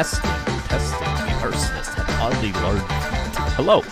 Testing. The arsonist had oddly large feet. Hello.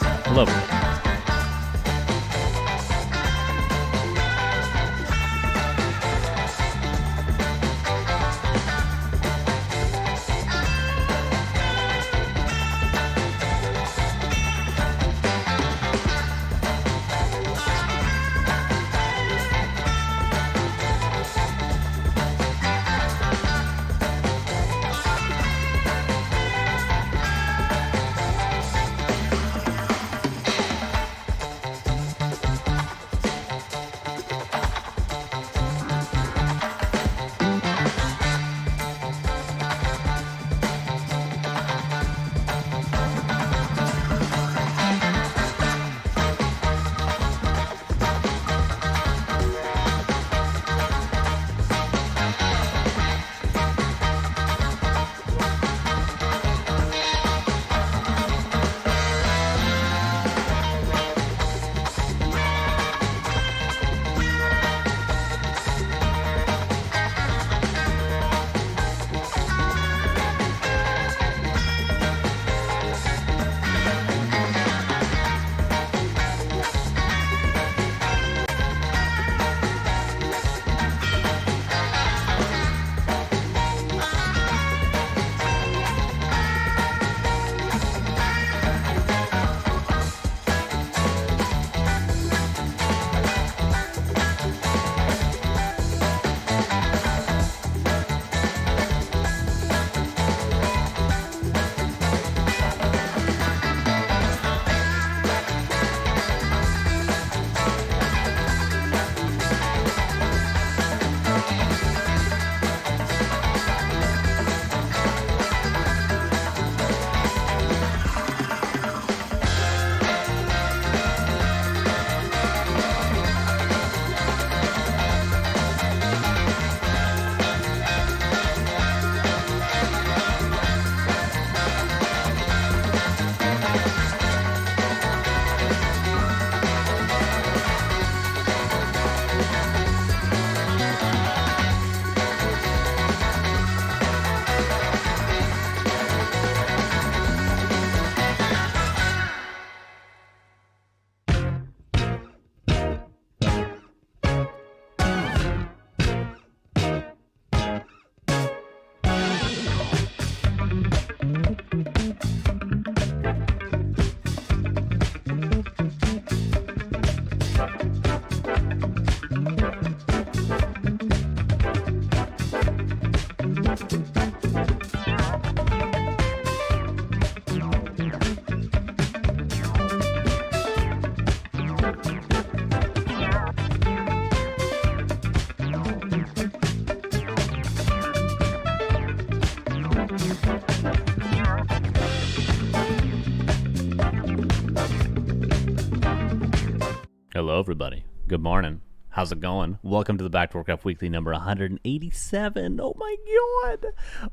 Hello, everybody. Good morning. How's it going? Welcome to the Back to Warcraft Weekly number 187. Oh my god.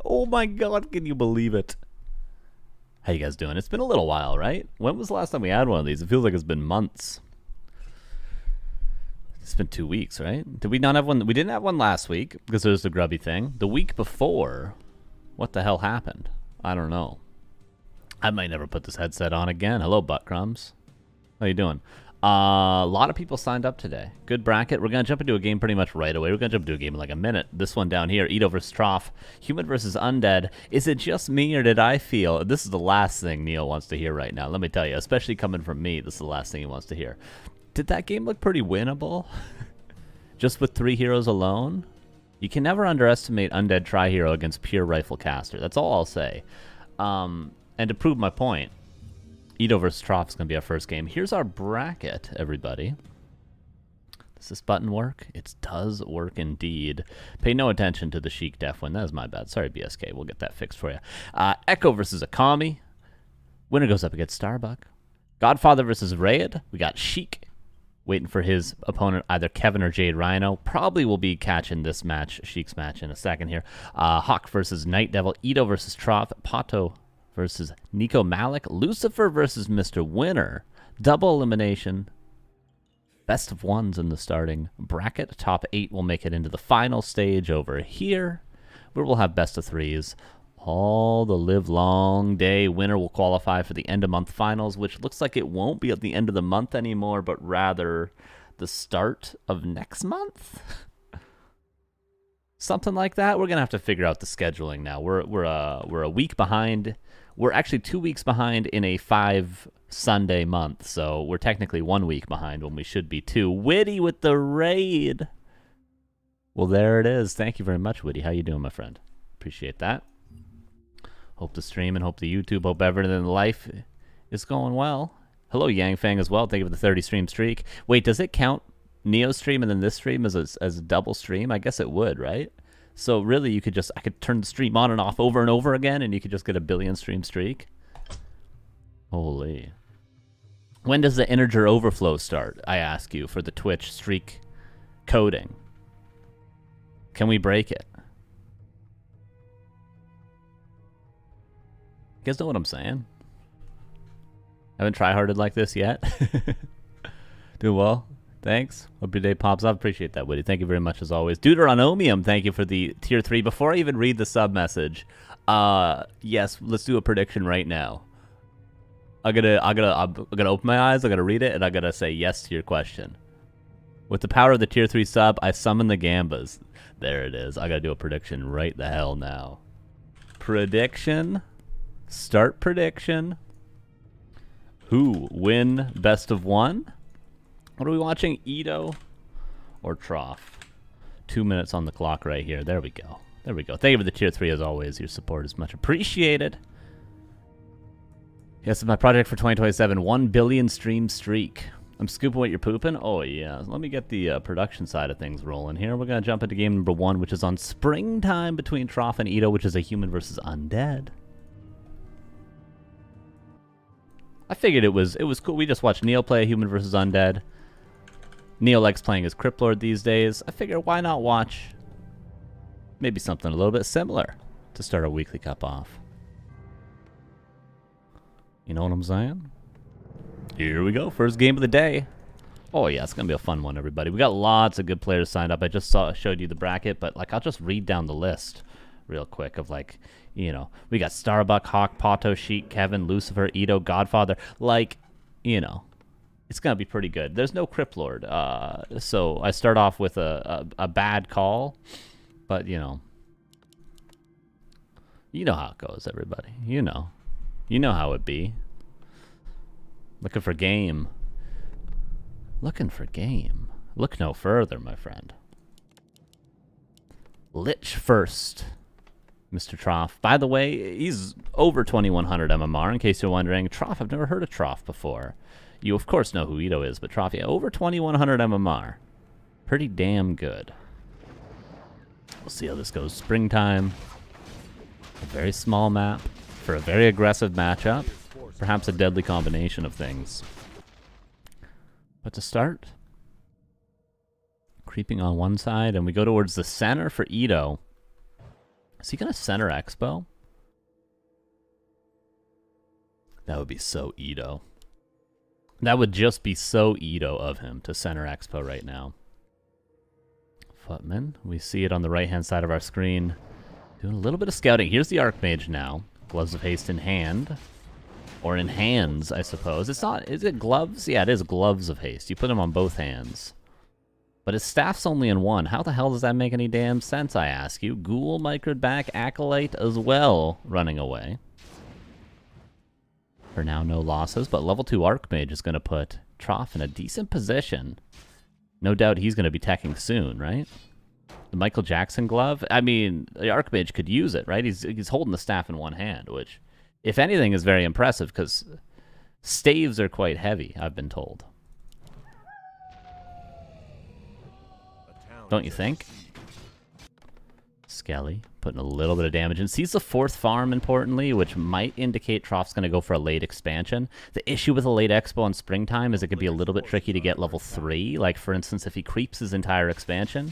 Oh my god, can you believe it? How you guys doing? It's been a little while, right? When was the last time we had one of these? It feels like it's been months. It's been 2 weeks, right? Did we not have one? We didn't have one last week because there was the grubby thing. The week before, what the hell happened? I don't know. I might never put this headset on again. Hello, butt crumbs. How you doing? A lot of people signed up today. Good bracket. We're going to jump into a game pretty much right away. We're going to jump into a game in like a minute. This one down here, PaTo versus Trough. Human versus Undead. Is it just me or did I feel... This is the last thing Neil wants to hear right now. Let me tell you, especially coming from me, this is the last thing he wants to hear. Did that game look pretty winnable? Just with 3 heroes alone? You can never underestimate Undead Tri-Hero against pure Rifle Caster. That's all I'll say. And to prove my point, PaTo versus Trough is going to be our first game. Here's our bracket, everybody. Does this button work? It does work indeed. Pay no attention to the Sheic def win. That is my bad. Sorry, BSK. We'll get that fixed for you. Echo versus Akami. Winner goes up against Starbuck. Godfather versus Raid. We got Sheic waiting for his opponent, either Kevin or Jade Rhino. Probably will be catching this match, Sheik's match, in a second here. Hawk versus Night Devil. PaTo versus Trough. PaTo versus Nico Malik. Lucifer versus Mr. Winner. Double elimination. Best of ones in the starting bracket. Top 8 will make it into the final stage over here, where we'll have best of 3s All the live long day. Winner will qualify for the end of month finals, which looks like it won't be at the end of the month anymore, but rather the start of next month. Something like that. We're gonna have to figure out the scheduling now. We're a week behind. We're actually 2 weeks behind in a 5 Sunday month, so we're technically 1 week behind when we should be 2. Witty with the raid. Well, there it is. Thank you very much, Witty. How you doing, my friend? Appreciate that. Hope the stream and hope the YouTube, hope everything in life is going well. Hello, Yang Fang as well. Thank you for the 30 stream streak. Wait, does it count Neo stream and then this stream as a double stream? I guess it would, right? So really, you could I could turn the stream on and off over and over again, and you could just get a billion stream streak. Holy. When does the integer overflow start, I ask you, for the Twitch streak coding? Can we break it? You guys know what I'm saying? Haven't tryharded like this yet. Doing well. Thanks. Hope your day pops up. Appreciate that, Woody. Thank you very much as always. Deuteronomium, thank you for the tier 3. Before I even read the sub message, yes, let's do a prediction right now. I'm gonna open my eyes, I'm gonna read it, and I'm gonna say yes to your question. With the power of the tier 3 sub, I summon the Gambas. There it is. I gotta do a prediction right the hell now. Prediction. Start prediction. Who win best of 1? What are we watching? Edo or Trough? 2 minutes on the clock right here. There we go. There we go. Thank you for the tier 3 as always. Your support is much appreciated. Yes, my project for 2027. 1 billion stream streak. I'm scooping what you're pooping. Oh yeah. Let me get the production side of things rolling here. We're gonna jump into game number 1, which is on springtime between Trough and Edo, which is a human versus undead. I figured it was cool. We just watched Neil play a human versus undead. Neil likes playing as Crypt Lord these days. I figured why not watch maybe something a little bit similar to start our weekly cup off. You know what I'm saying? Here we go. First game of the day. Oh yeah, it's gonna be a fun one, everybody. We got lots of good players signed up. I just showed you the bracket, but like I'll just read down the list real quick of like, you know, we got Starbuck, Hawk, PaTo, Sheic, Kevin, Lucifer, Edo, Godfather. Like, you know, it's gonna be pretty good. There's no Crypt Lord, so I start off with a bad call, but you know how it goes, everybody. You know how it be. Looking for game. Looking for game. Look no further, my friend. Lich first. Mr. Trough. By the way, he's over 2100 MMR, in case you're wondering. Trough, I've never heard of Trough before. You, of course, know who Edo is, but Trough, yeah, over 2100 MMR. Pretty damn good. We'll see how this goes. Springtime. A very small map for a very aggressive matchup. Perhaps a deadly combination of things. But to start, creeping on one side, and we go towards the center for Edo. Is he going to center Expo? That would be so Edo. That would just be so Edo of him to center Expo right now. Footman, we see it on the right-hand side of our screen. Doing a little bit of scouting. Here's the Archmage now. Gloves of Haste in hand. Or in hands, I suppose. It's not, is it gloves? Yeah, it is Gloves of Haste. You put them on both hands. But his staff's only in one. How the hell does that make any damn sense, I ask you? Ghoul, microed back, Acolyte as well, running away. For now, no losses, but level 2 Archmage is going to put Trough in a decent position. No doubt he's going to be teching soon, right? The Michael Jackson glove? I mean, the Archmage could use it, right? He's holding the staff in one hand, which, if anything, is very impressive, because staves are quite heavy, I've been told. Don't you think? Skelly putting a little bit of damage in. Sees the 4th farm, importantly, which might indicate Trough's going to go for a late expansion. The issue with a late expo on springtime is it could be a little bit tricky to get level 3. Like, for instance, if he creeps his entire expansion,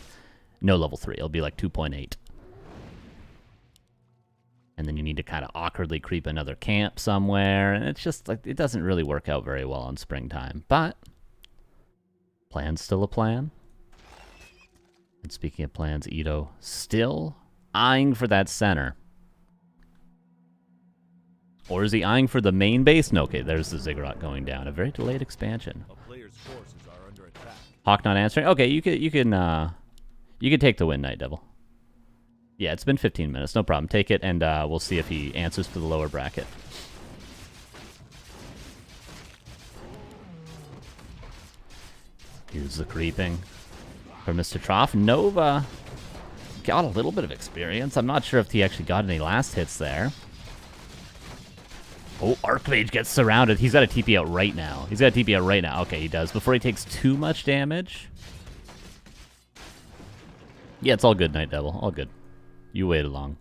no level 3. It'll be like 2.8. And then you need to kind of awkwardly creep another camp somewhere. And it's just, like, it doesn't really work out very well on springtime. But, plan's still a plan. And speaking of plans, Edo still eyeing for that center. Or is he eyeing for the main base? No, okay, there's the Ziggurat going down. A very delayed expansion. Hawk not answering. Okay, you can take the win, Night Devil. Yeah, it's been 15 minutes. No problem. Take it, and we'll see if he answers to the lower bracket. Here's the creeping for Mr. Trough. Nova got a little bit of experience. I'm not sure if he actually got any last hits there. Oh, Archmage gets surrounded. He's got a TP out right now. He's got a TP out right now. Okay, he does. Before he takes too much damage. Yeah, it's all good, Night Devil. All good. You waited long.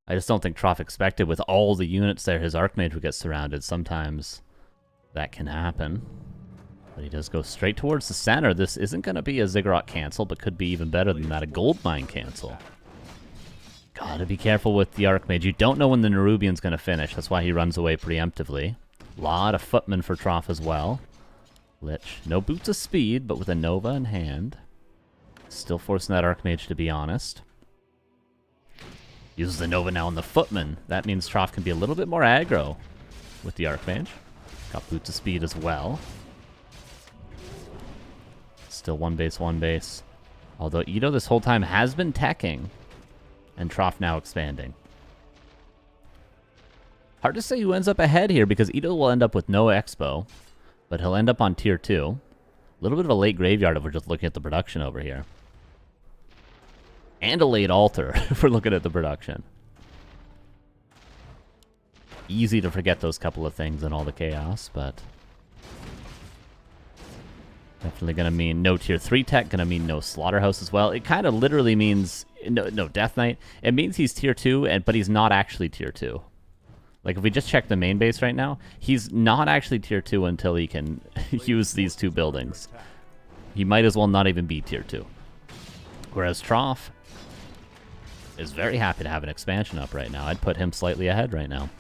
I just don't think Trough expected with all the units there his Archmage would get surrounded. Sometimes that can happen. But he does go straight towards the center. This isn't going to be a Ziggurat cancel, but could be even better than that, a Gold Mine cancel. Gotta be careful with the Archmage. You don't know when the Nerubian's going to finish. That's why he runs away preemptively. A lot of footmen for Trough as well. Lich. No boots of speed, but with a Nova in hand. Still forcing that Archmage to be honest. Uses the Nova now on the footman. That means Trough can be a little bit more aggro with the Archmage. Got boots of speed as well. Still one base. Although Ito this whole time has been teching. And Trough now expanding. Hard to say who ends up ahead here because Ito will end up with no expo. But he'll end up on tier 2. A little bit of a late graveyard if we're just looking at the production over here. And a late altar if we're looking at the production. Easy to forget those couple of things in all the chaos, but... definitely going to mean no tier 3 tech, going to mean no Slaughterhouse as well. It kind of literally means no Death Knight. It means he's tier 2, but he's not actually tier 2. Like, if we just check the main base right now, he's not actually tier 2 until he can use these two buildings. He might as well not even be tier 2. Whereas Trough is very happy to have an expansion up right now. I'd put him slightly ahead right now.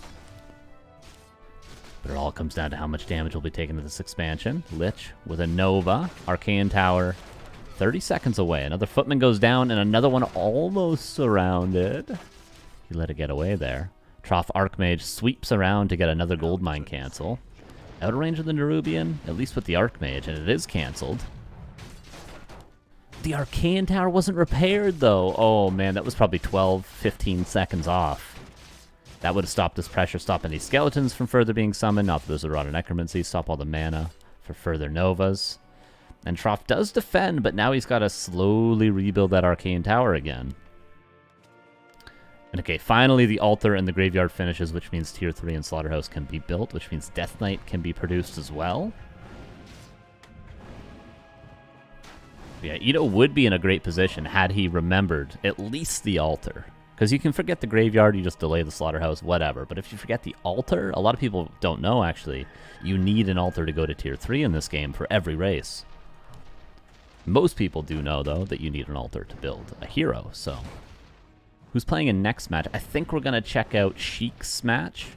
But it all comes down to how much damage will be taken to this expansion. Lich with a Nova. Arcane Tower 30 seconds away. Another footman goes down, and another one almost surrounded. He let it get away there. Trough Archmage sweeps around to get another gold mine cancel. Out of range of the Nerubian, at least with the Archmage, and it is canceled. The Arcane Tower wasn't repaired, though. Oh, man, that was probably 12, 15 seconds off. That would have stopped this pressure, stop any skeletons from further being summoned. Not that there's a Rod of Necromancy, stop all the mana for further Novas. And Trough does defend, but now he's got to slowly rebuild that Arcane Tower again. And okay, finally the altar and the graveyard finishes, which means tier 3 and Slaughterhouse can be built, which means Death Knight can be produced as well. Yeah, Ito would be in a great position had he remembered at least the altar. Because you can forget the graveyard, you just delay the Slaughterhouse, whatever. But if you forget the altar, a lot of people don't know, actually, you need an altar to go to tier 3 in this game for every race. Most people do know, though, that you need an altar to build a hero, so... Who's playing in next match? I think we're going to check out Sheic's match.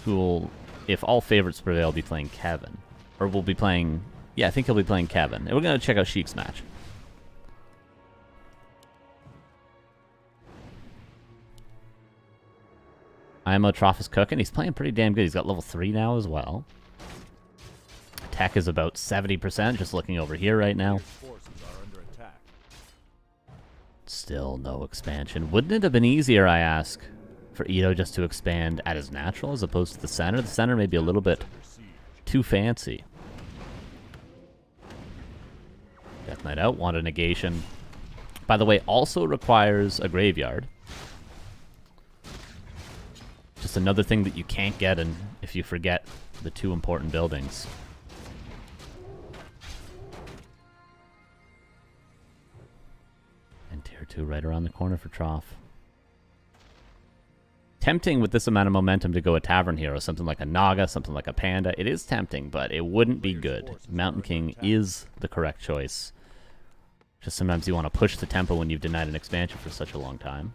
Who will, if all favorites prevail, be playing Kevin. Or we'll be playing... Yeah, I think he'll be playing Kevin. And we're going to check out Sheic's match. IMO Trough is cooking. He's playing pretty damn good. He's got level 3 now as well. Tech is about 70%, just looking over here right now. Still no expansion. Wouldn't it have been easier, I ask, for Ito just to expand at his natural as opposed to the center? The center may be a little bit too fancy. Death Knight out, want a negation. By the way, also requires a graveyard. Just another thing that you can't get if you forget the two important buildings. And tier 2 right around the corner for Trough. Tempting with this amount of momentum to go a Tavern Hero, something like a Naga, something like a Panda. It is tempting, but it wouldn't be good. Mountain King is the correct choice. Just sometimes you want to push the tempo when you've denied an expansion for such a long time.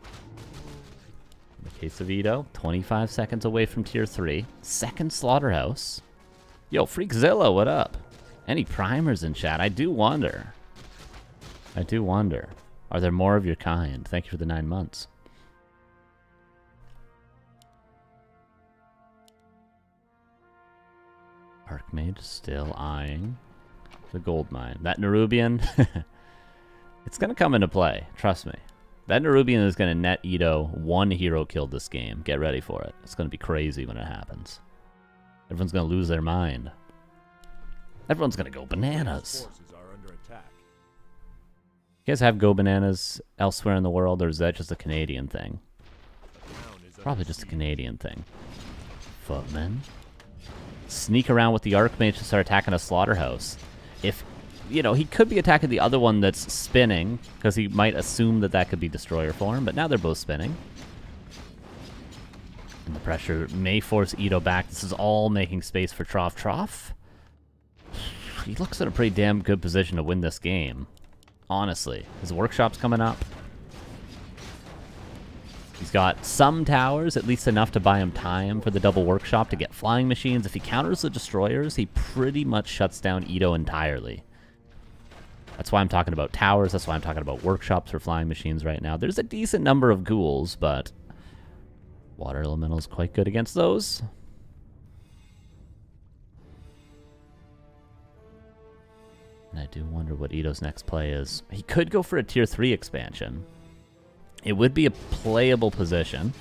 In the case of Ito, 25 seconds away from tier 3. Second Slaughterhouse. Yo, Freakzilla, what up? Any primers in chat? I do wonder. I do wonder. Are there more of your kind? Thank you for the 9 months. Archmage still eyeing the gold mine. That Nerubian, it's going to come into play. Trust me. That Nerubian is going to net Ito 1 hero kill this game. Get ready for it. It's going to be crazy when it happens. Everyone's going to lose their mind. Everyone's going to go bananas. You guys have go bananas elsewhere in the world, or is that just a Canadian thing? Probably just a Canadian thing. Footman. Sneak around with the Archmage to start attacking a slaughterhouse. If, you know, he could be attacking the other one that's spinning, because he might assume that that could be Destroyer form, but now they're both spinning. And the pressure may force Ito back. This is all making space for Trough. Trough? He looks in a pretty damn good position to win this game. Honestly. His workshop's coming up. He's got some towers, at least enough to buy him time for the double workshop to get flying machines. If he counters the destroyers, he pretty much shuts down Ito entirely. That's why I'm talking about towers. That's why I'm talking about workshops for flying machines right now. There's a decent number of ghouls, but water elemental is quite good against those. And I do wonder what Ito's next play is. He could go for a tier 3 expansion. It would be a playable position.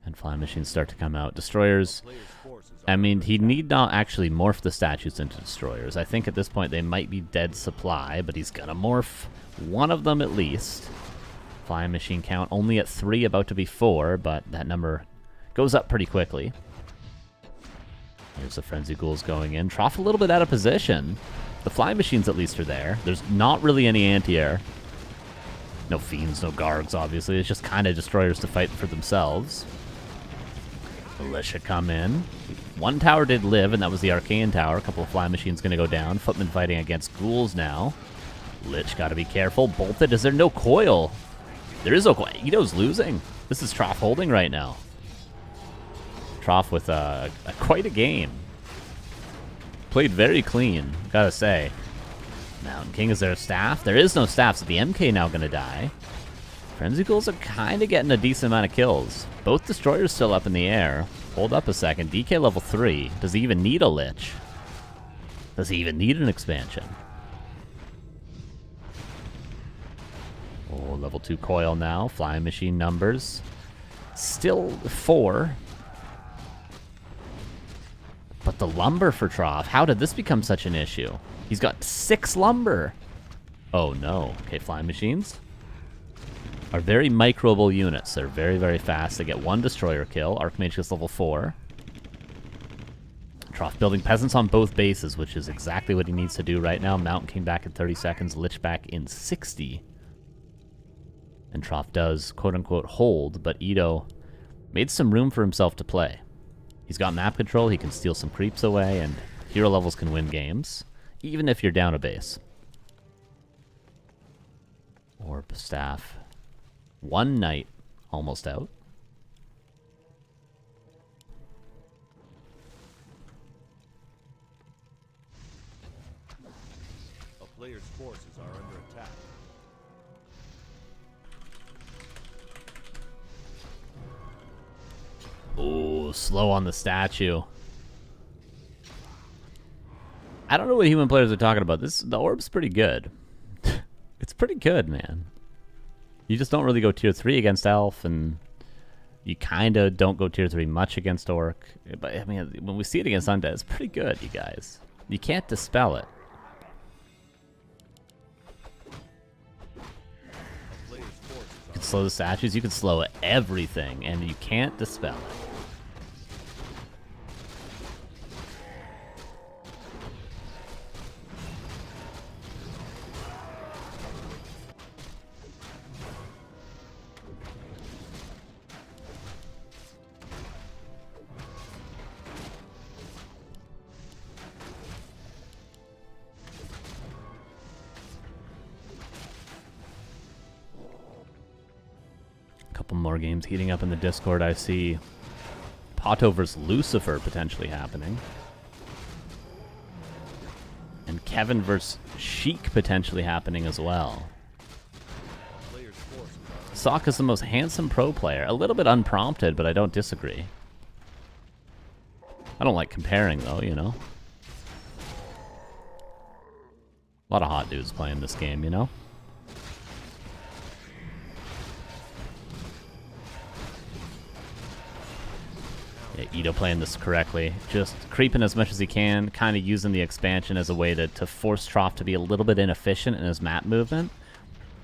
And flying machines start to come out. Destroyers, I mean, he need not actually morph the statues into destroyers. I think at this point they might be dead supply, but he's gonna morph one of them at least. Flying machine count only at 3, about to be 4, but that number goes up pretty quickly. Here's the Frenzy Ghouls going in. Trough a little bit out of position. The flying machines at least are there. There's not really any anti-air. No fiends, no Gargs, obviously. It's just kind of destroyers to fight for themselves. Militia come in. One tower did live, and that was the Arcane Tower. A couple of flying machines going to go down. Footman fighting against Ghouls now. Lich got to be careful. Bolted. Is there no coil? There is no coil. Ito's losing. This is Trough holding right now. Trough with quite a game. Played very clean, gotta say. Mountain King, is there a staff? There is no staff, so the MK now gonna die. Frenzy Ghouls are kind of getting a decent amount of kills. Both destroyers still up in the air. Hold up a second. DK level 3. Does he even need a Lich? Does he even need an expansion? Oh, level 2 coil now. Flying machine numbers. Still 4. But the lumber for Trough, how did this become such an issue? He's got 6 lumber. Oh no. Okay, flying machines are very microable units. They're very, very fast. They get 1 destroyer kill. Archmage gets level 4. Trough building peasants on both bases, which is exactly what he needs to do right now. Mountain King back in 30 seconds. Lich back in 60. And Trough does, quote-unquote, hold, but Ito made some room for himself to play. He's got map control, he can steal some creeps away, and hero levels can win games, even if you're down a base. Orb staff. 1 knight almost out. A player's forces are under attack. Oh, slow on the statue. I don't know what human players are talking about. The orb's pretty good. It's pretty good, man. You just don't really go tier 3 against elf, and you kind of don't go tier 3 much against orc. But I mean, when we see it against undead, it's pretty good, you guys. You can't dispel it. You can slow the statues, you can slow everything, and you can't dispel it. Couple more games heating up in the Discord. I see PaTo versus Lucifer potentially happening. And Kevin versus Sheic potentially happening as well. Sokka's the most handsome pro player. A little bit unprompted, but I don't disagree. I don't like comparing, though, you know. A lot of hot dudes playing this game, you know. Yeah, Ito playing this correctly. Just creeping as much as he can, kind of using the expansion as a way to force Trough to be a little bit inefficient in his map movement.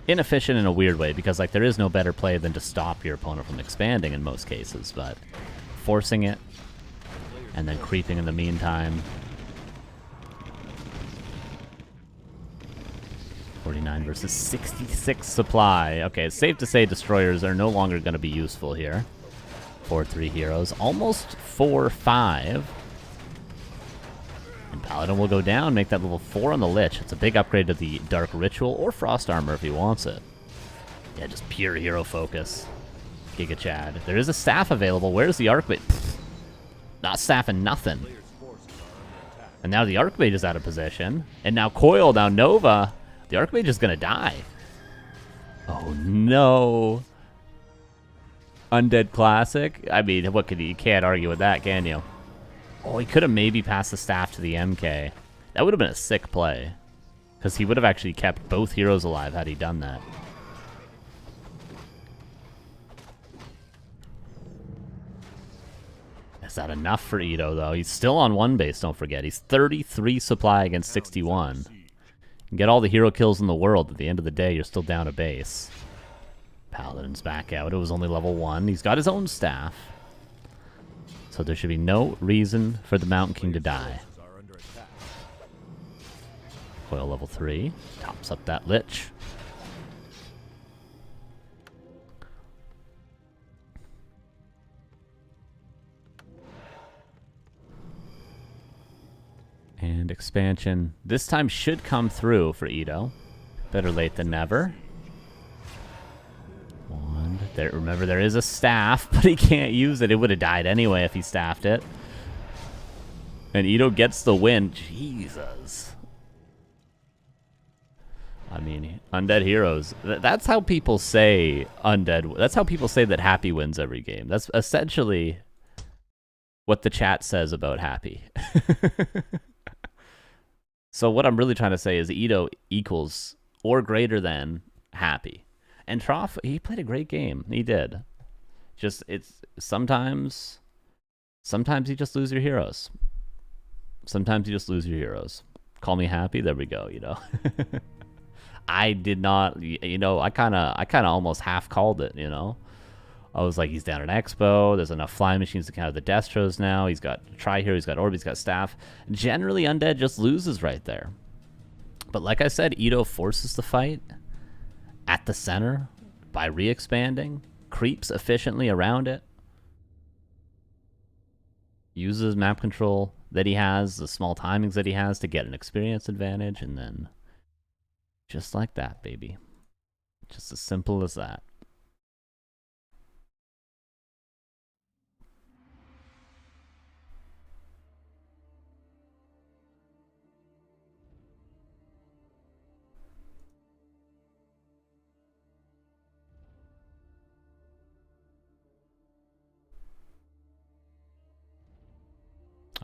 Inefficient in a weird way, because like there is no better play than to stop your opponent from expanding in most cases, but forcing it and then creeping in the meantime. 49 versus 66 supply. Okay, it's safe to say destroyers are no longer going to be useful here. 4-3 heroes, almost 4-5. And Paladin will go down, make that level 4 on the Lich. It's a big upgrade to the Dark Ritual or Frost Armor if he wants it. Yeah, just pure hero focus. Giga Chad. There is a staff available. Where's the Archmage? Not staffing nothing. And now the Archmage is out of position. And now Coil, now Nova. The Archmage is going to die. Oh no. Undead Classic? I mean, what could you can't argue with that, can you? Oh, he could have maybe passed the staff to the MK. That would have been a sick play. Because he would have actually kept both heroes alive had he done that. Is that enough for Ito, though? He's still on one base, don't forget. He's 33 supply against 61. You can get all the hero kills in the world. At the end of the day, you're still down a base. Paladin's back out. It was only level 1. He's got his own staff. So there should be no reason for the Mountain King to die. Coil level 3. Tops up that Lich. And expansion. This time should come through for Ito. Better late than never. There, remember, there is a staff, but he can't use it. It would have died anyway if he staffed it. And Ito gets the win. Jesus. I mean, undead heroes. That's how people say undead. That's how people say that Happy wins every game. That's essentially what the chat says about Happy. So what I'm really trying to say is Ito equals or greater than Happy. And Trough, he played a great game. He did. Just, it's sometimes you just lose your heroes. Sometimes you just lose your heroes. Call me Happy. There we go, you know. I did not, you know, I kind of almost half called it, you know. I was like, he's down at Expo. There's enough flying machines to counter the Destros now. He's got Tri-Hero. He's got Orb. He's got Staff. Generally, Undead just loses right there. But like I said, Ito forces the fight at the center by re-expanding, creeps efficiently around it, uses map control that he has, the small timings that he has to get an experience advantage, and then just like that, baby. Just as simple as that.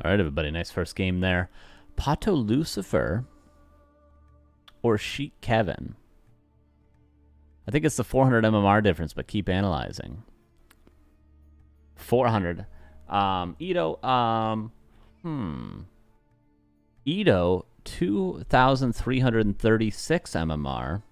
All right, everybody. Nice first game there. PaTo Lucifer or Sheic Kevin. I think it's the 400 MMR difference, but keep analyzing. 400. Ito, Ito, 2,336 MMR.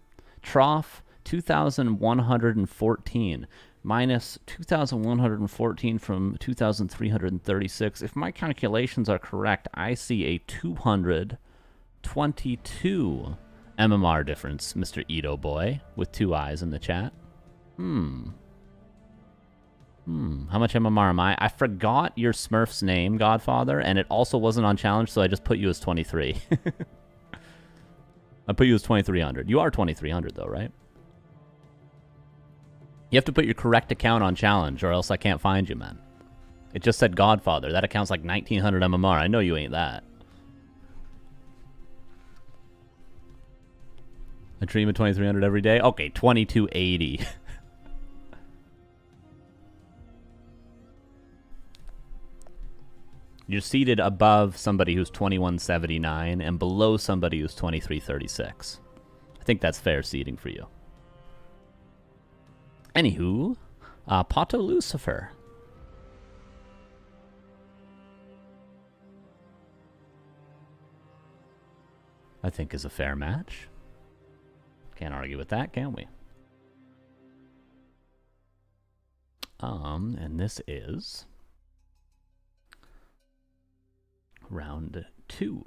Trough, 2,114. Minus 2,114 from 2,336. If my calculations are correct, I see a 222 MMR difference, Mr. Ito boy, with 2 eyes in the chat. How much MMR am I? I forgot your Smurf's name, Godfather, and it also wasn't on challenge, so I just put you as 23. I put you as 2,300. You are 2,300, though, right? You have to put your correct account on challenge, or else I can't find you, man. It just said Godfather. That accounts like 1900 MMR. I know you ain't that. I dream of 2300 every day. Okay, 2280. You're seated above somebody who's 2179 and below somebody who's 2336. I think that's fair seating for you. Anywho, PaTo Lucifer. I think is a fair match. Can't argue with that, can we? And this is round 2.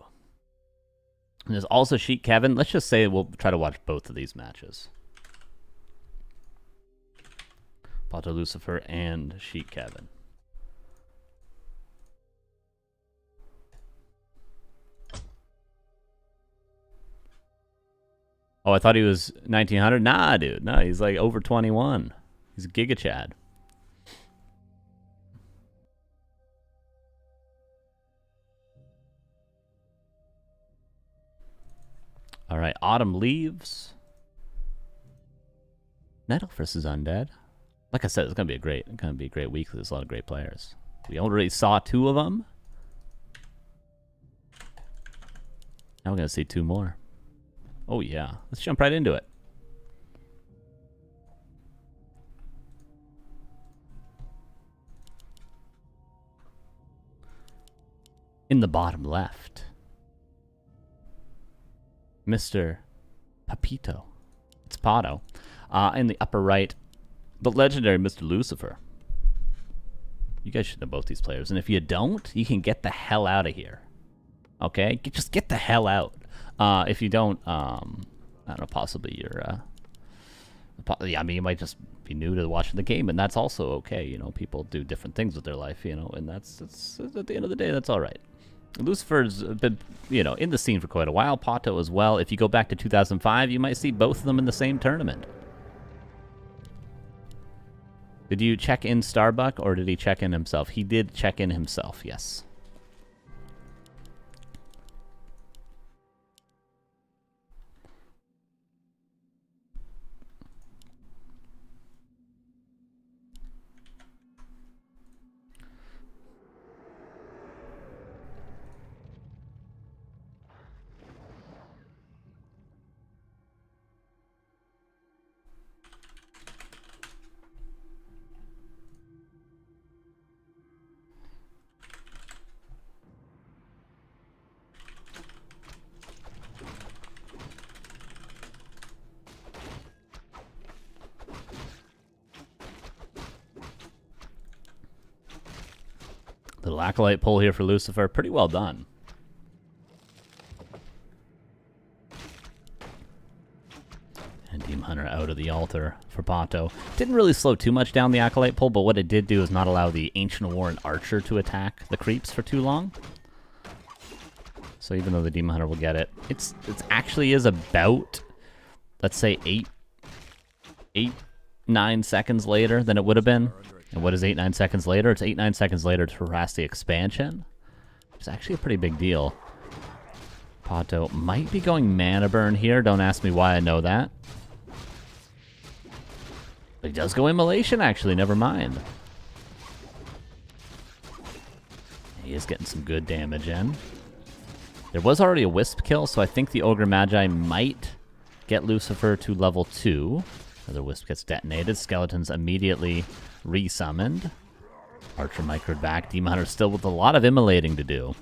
And there's also Sheic Kevin. Let's just say we'll try to watch both of these matches. PaTo Lucifer and Sheic Kevin. Oh, I thought he was 1900. Nah, dude. No, he's like over 21. He's a Giga Chad. All right, Autumn Leaves. Nettle versus Undead. Like I said, it's gonna be a great week. There's a lot of great players. We already saw 2 of them. Now we're gonna see 2 more. Oh yeah, let's jump right into it. In the bottom left, Mr. PaPito. It's PaTo. In the upper right, the legendary Mr. Lucifer. You guys should know both these players. And if you don't, you can get the hell out of here. Okay? Just get the hell out. If you don't, I don't know, possibly you're... I mean, you might just be new to watching the game, and that's also okay. You know, people do different things with their life, you know, and that's at the end of the day, that's all right. Lucifer's been, you know, in the scene for quite a while. PaTo as well. If you go back to 2005, you might see both of them in the same tournament. Did you check in Starbuck, or did he check in himself? He did check in himself, yes. Little Acolyte pull here for Lucifer. Pretty well done. And Demon Hunter out of the altar for PaTo. Didn't really slow too much down the Acolyte pull, but what it did do is not allow the Ancient War and Archer to attack the creeps for too long. So even though the Demon Hunter will get it, it's actually is about, let's say, 9 seconds later than it would have been. And what is 8-9 seconds later? It's 8-9 seconds later to harass the expansion. It's actually a pretty big deal. PaTo might be going mana burn here. Don't ask me why I know that. But he does go immolation, actually. Never mind. He is getting some good damage in. There was already a Wisp kill, so I think the Ogre Magi might get Lucifer to level 2. Another Wisp gets detonated. Skeletons immediately resummoned. Archer microed back. Demon Hunter still with a lot of immolating to do.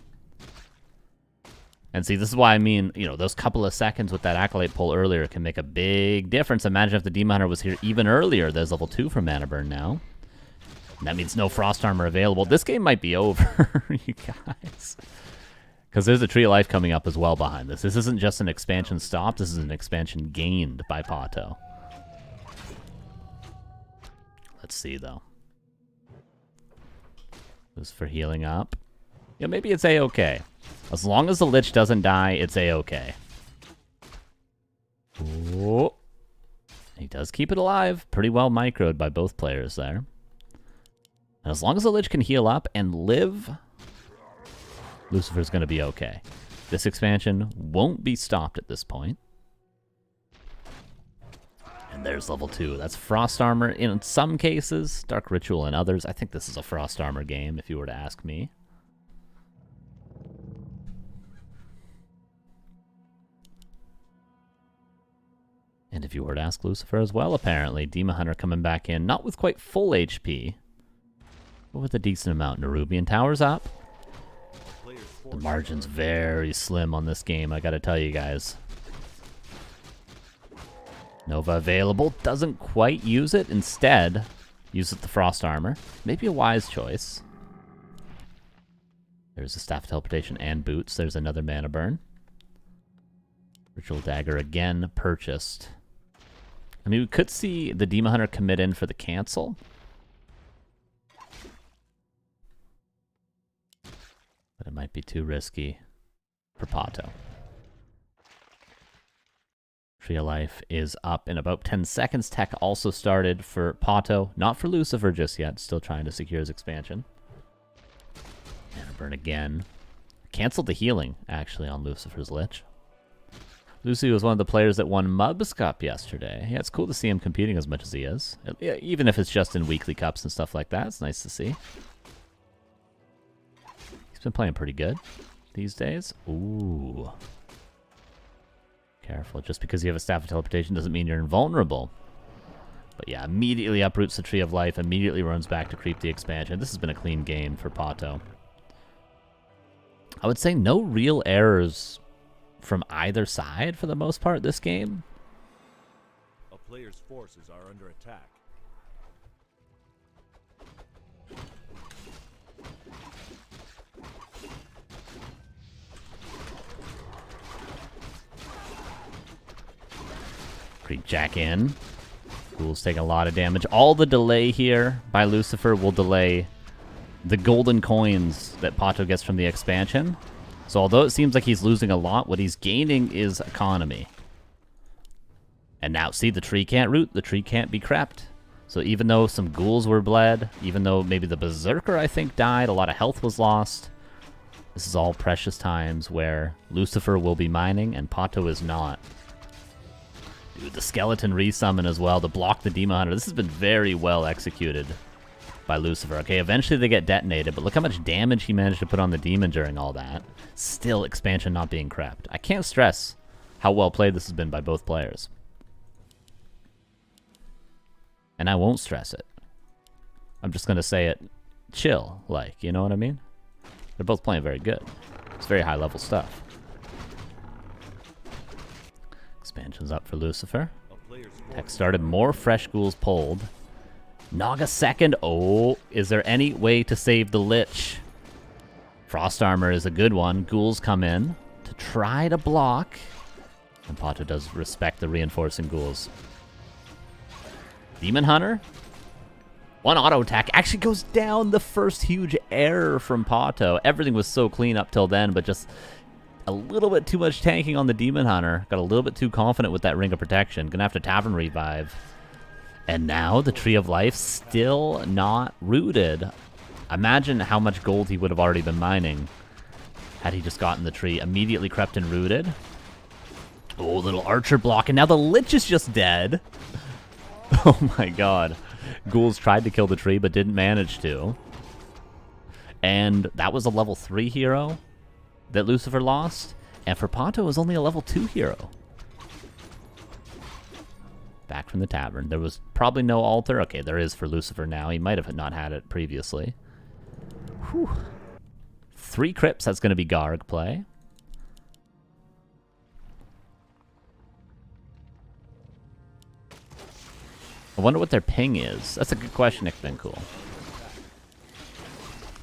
And see, this is why I mean, you know, those couple of seconds with that Acolyte pull earlier can make a big difference. Imagine if the Demon Hunter was here even earlier. There's level 2 for Mana Burn now. And that means no Frost Armor available. This game might be over, you guys. Because there's a Tree of Life coming up as well behind this. This isn't just an expansion stopped. This is an expansion gained by PaTo. Let's see, though. This is for healing up. Yeah, maybe it's A-okay. As long as the Lich doesn't die, it's A-okay. Oh. He does keep it alive. Pretty well microed by both players there. And as long as the Lich can heal up and live, Lucifer's going to be okay. This expansion won't be stopped at this point. And there's level 2. That's Frost Armor in some cases, Dark Ritual in others. I think this is a Frost Armor game, if you were to ask me. And if you were to ask Lucifer as well, apparently. Demon Hunter coming back in, not with quite full HP, but with a decent amount. Nerubian Tower's up. The margin's very slim on this game, I gotta tell you guys. Nova available, doesn't quite use it. Instead, uses the Frost Armor. Maybe a wise choice. There's a Staff of Teleportation and Boots. There's another Mana Burn. Ritual Dagger again purchased. I mean, we could see the Demon Hunter commit in for the cancel. But it might be too risky for PaTo. Tree of Life is up in about 10 seconds. Tech also started for PaTo. Not for Lucifer just yet. Still trying to secure his expansion. Mana Burn again. Canceled the healing, actually, on Lucifer's Lich. Lucy was one of the players that won Mub's Cup yesterday. Yeah, it's cool to see him competing as much as he is. Even if it's just in weekly cups and stuff like that. It's nice to see. He's been playing pretty good these days. Ooh. Careful, just because you have a Staff of Teleportation doesn't mean you're invulnerable. But yeah, immediately uproots the Tree of Life, immediately runs back to creep the expansion. This has been a clean game for PaTo. I would say no real errors from either side for the most part this game. A player's forces are under attack. Creep Jack in. Ghoul's taking a lot of damage. All the delay here by Lucifer will delay the golden coins that PaTo gets from the expansion. So although it seems like he's losing a lot, what he's gaining is economy. And now, see, the tree can't root. The tree can't be crept. So even though some ghouls were bled, even though maybe the Berserker, I think, died, a lot of health was lost, this is all precious times where Lucifer will be mining and PaTo is not. Dude, the skeleton resummon as well to block the Demon Hunter. This has been very well executed by Lucifer. Okay, eventually they get detonated, but look how much damage he managed to put on the demon during all that. Still expansion not being crept. I can't stress how well played this has been by both players. And I won't stress it. I'm just going to say it chill, like, you know what I mean? They're both playing very good. It's very high level stuff. Expansion's up for Lucifer. Tech started, more fresh ghouls pulled. Naga second. Oh, is there any way to save the Lich? Frost Armor is a good one. Ghouls come in to try to block. And PaTo does respect the reinforcing ghouls. Demon Hunter. One auto attack actually goes down. The first huge error from PaTo. Everything was so clean up till then, but just a little bit too much tanking on the Demon Hunter. Got a little bit too confident with that Ring of Protection. Gonna have to Tavern Revive. And now the Tree of Life still not rooted. Imagine how much gold he would have already been mining had he just gotten the tree. Immediately crept and rooted. Oh, little archer block. And now the Lich is just dead. Oh my god. Ghouls tried to kill the tree but didn't manage to. And that was a level 3 hero that Lucifer lost. And for PaTo, it was only a level 2 hero. Back from the tavern. There was probably no altar. Okay, there is for Lucifer now. He might have not had it previously. Whew. 3 crypts. That's going to be Garg play. I wonder what their ping is. That's a good question, Nick Been Cool.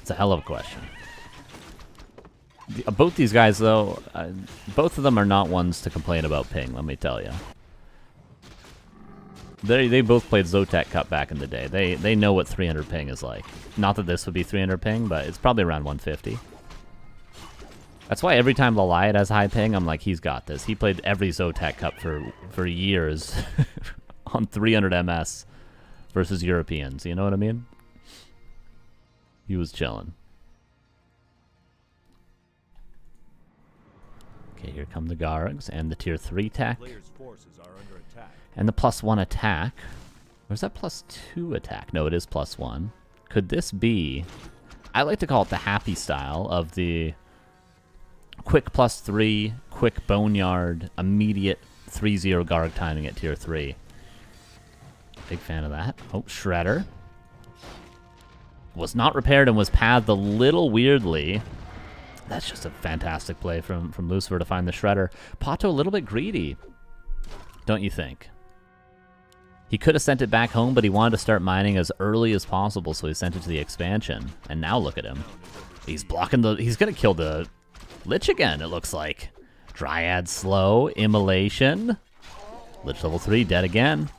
It's a hell of a question. Both these guys, though, both of them are not ones to complain about ping, let me tell you. They both played Zotac Cup back in the day. They know what 300 ping is like. Not that this would be 300 ping, but it's probably around 150. That's why every time Laliad has high ping, I'm like, he's got this. He played every Zotac Cup for years on 300 MS versus Europeans. You know what I mean? He was chilling. Okay, here come the Gargs and the tier 3 tech. Players' forces are under attack. And the +1 attack. Or is that +2 attack? No, it is +1. Could this be... I like to call it the happy style of the quick +3, quick boneyard, immediate 3-0 Garg timing at tier 3. Big fan of that. Oh, Shredder. Was not repaired and was pathed a little weirdly. That's just a fantastic play from Lucifer to find the Shredder. PaTo a little bit greedy, don't you think? He could have sent it back home, but he wanted to start mining as early as possible, so he sent it to the expansion. And now look at him. He's blocking the... He's going to kill the Lich again, it looks like. Dryad slow. Immolation. Lich level 3, dead again.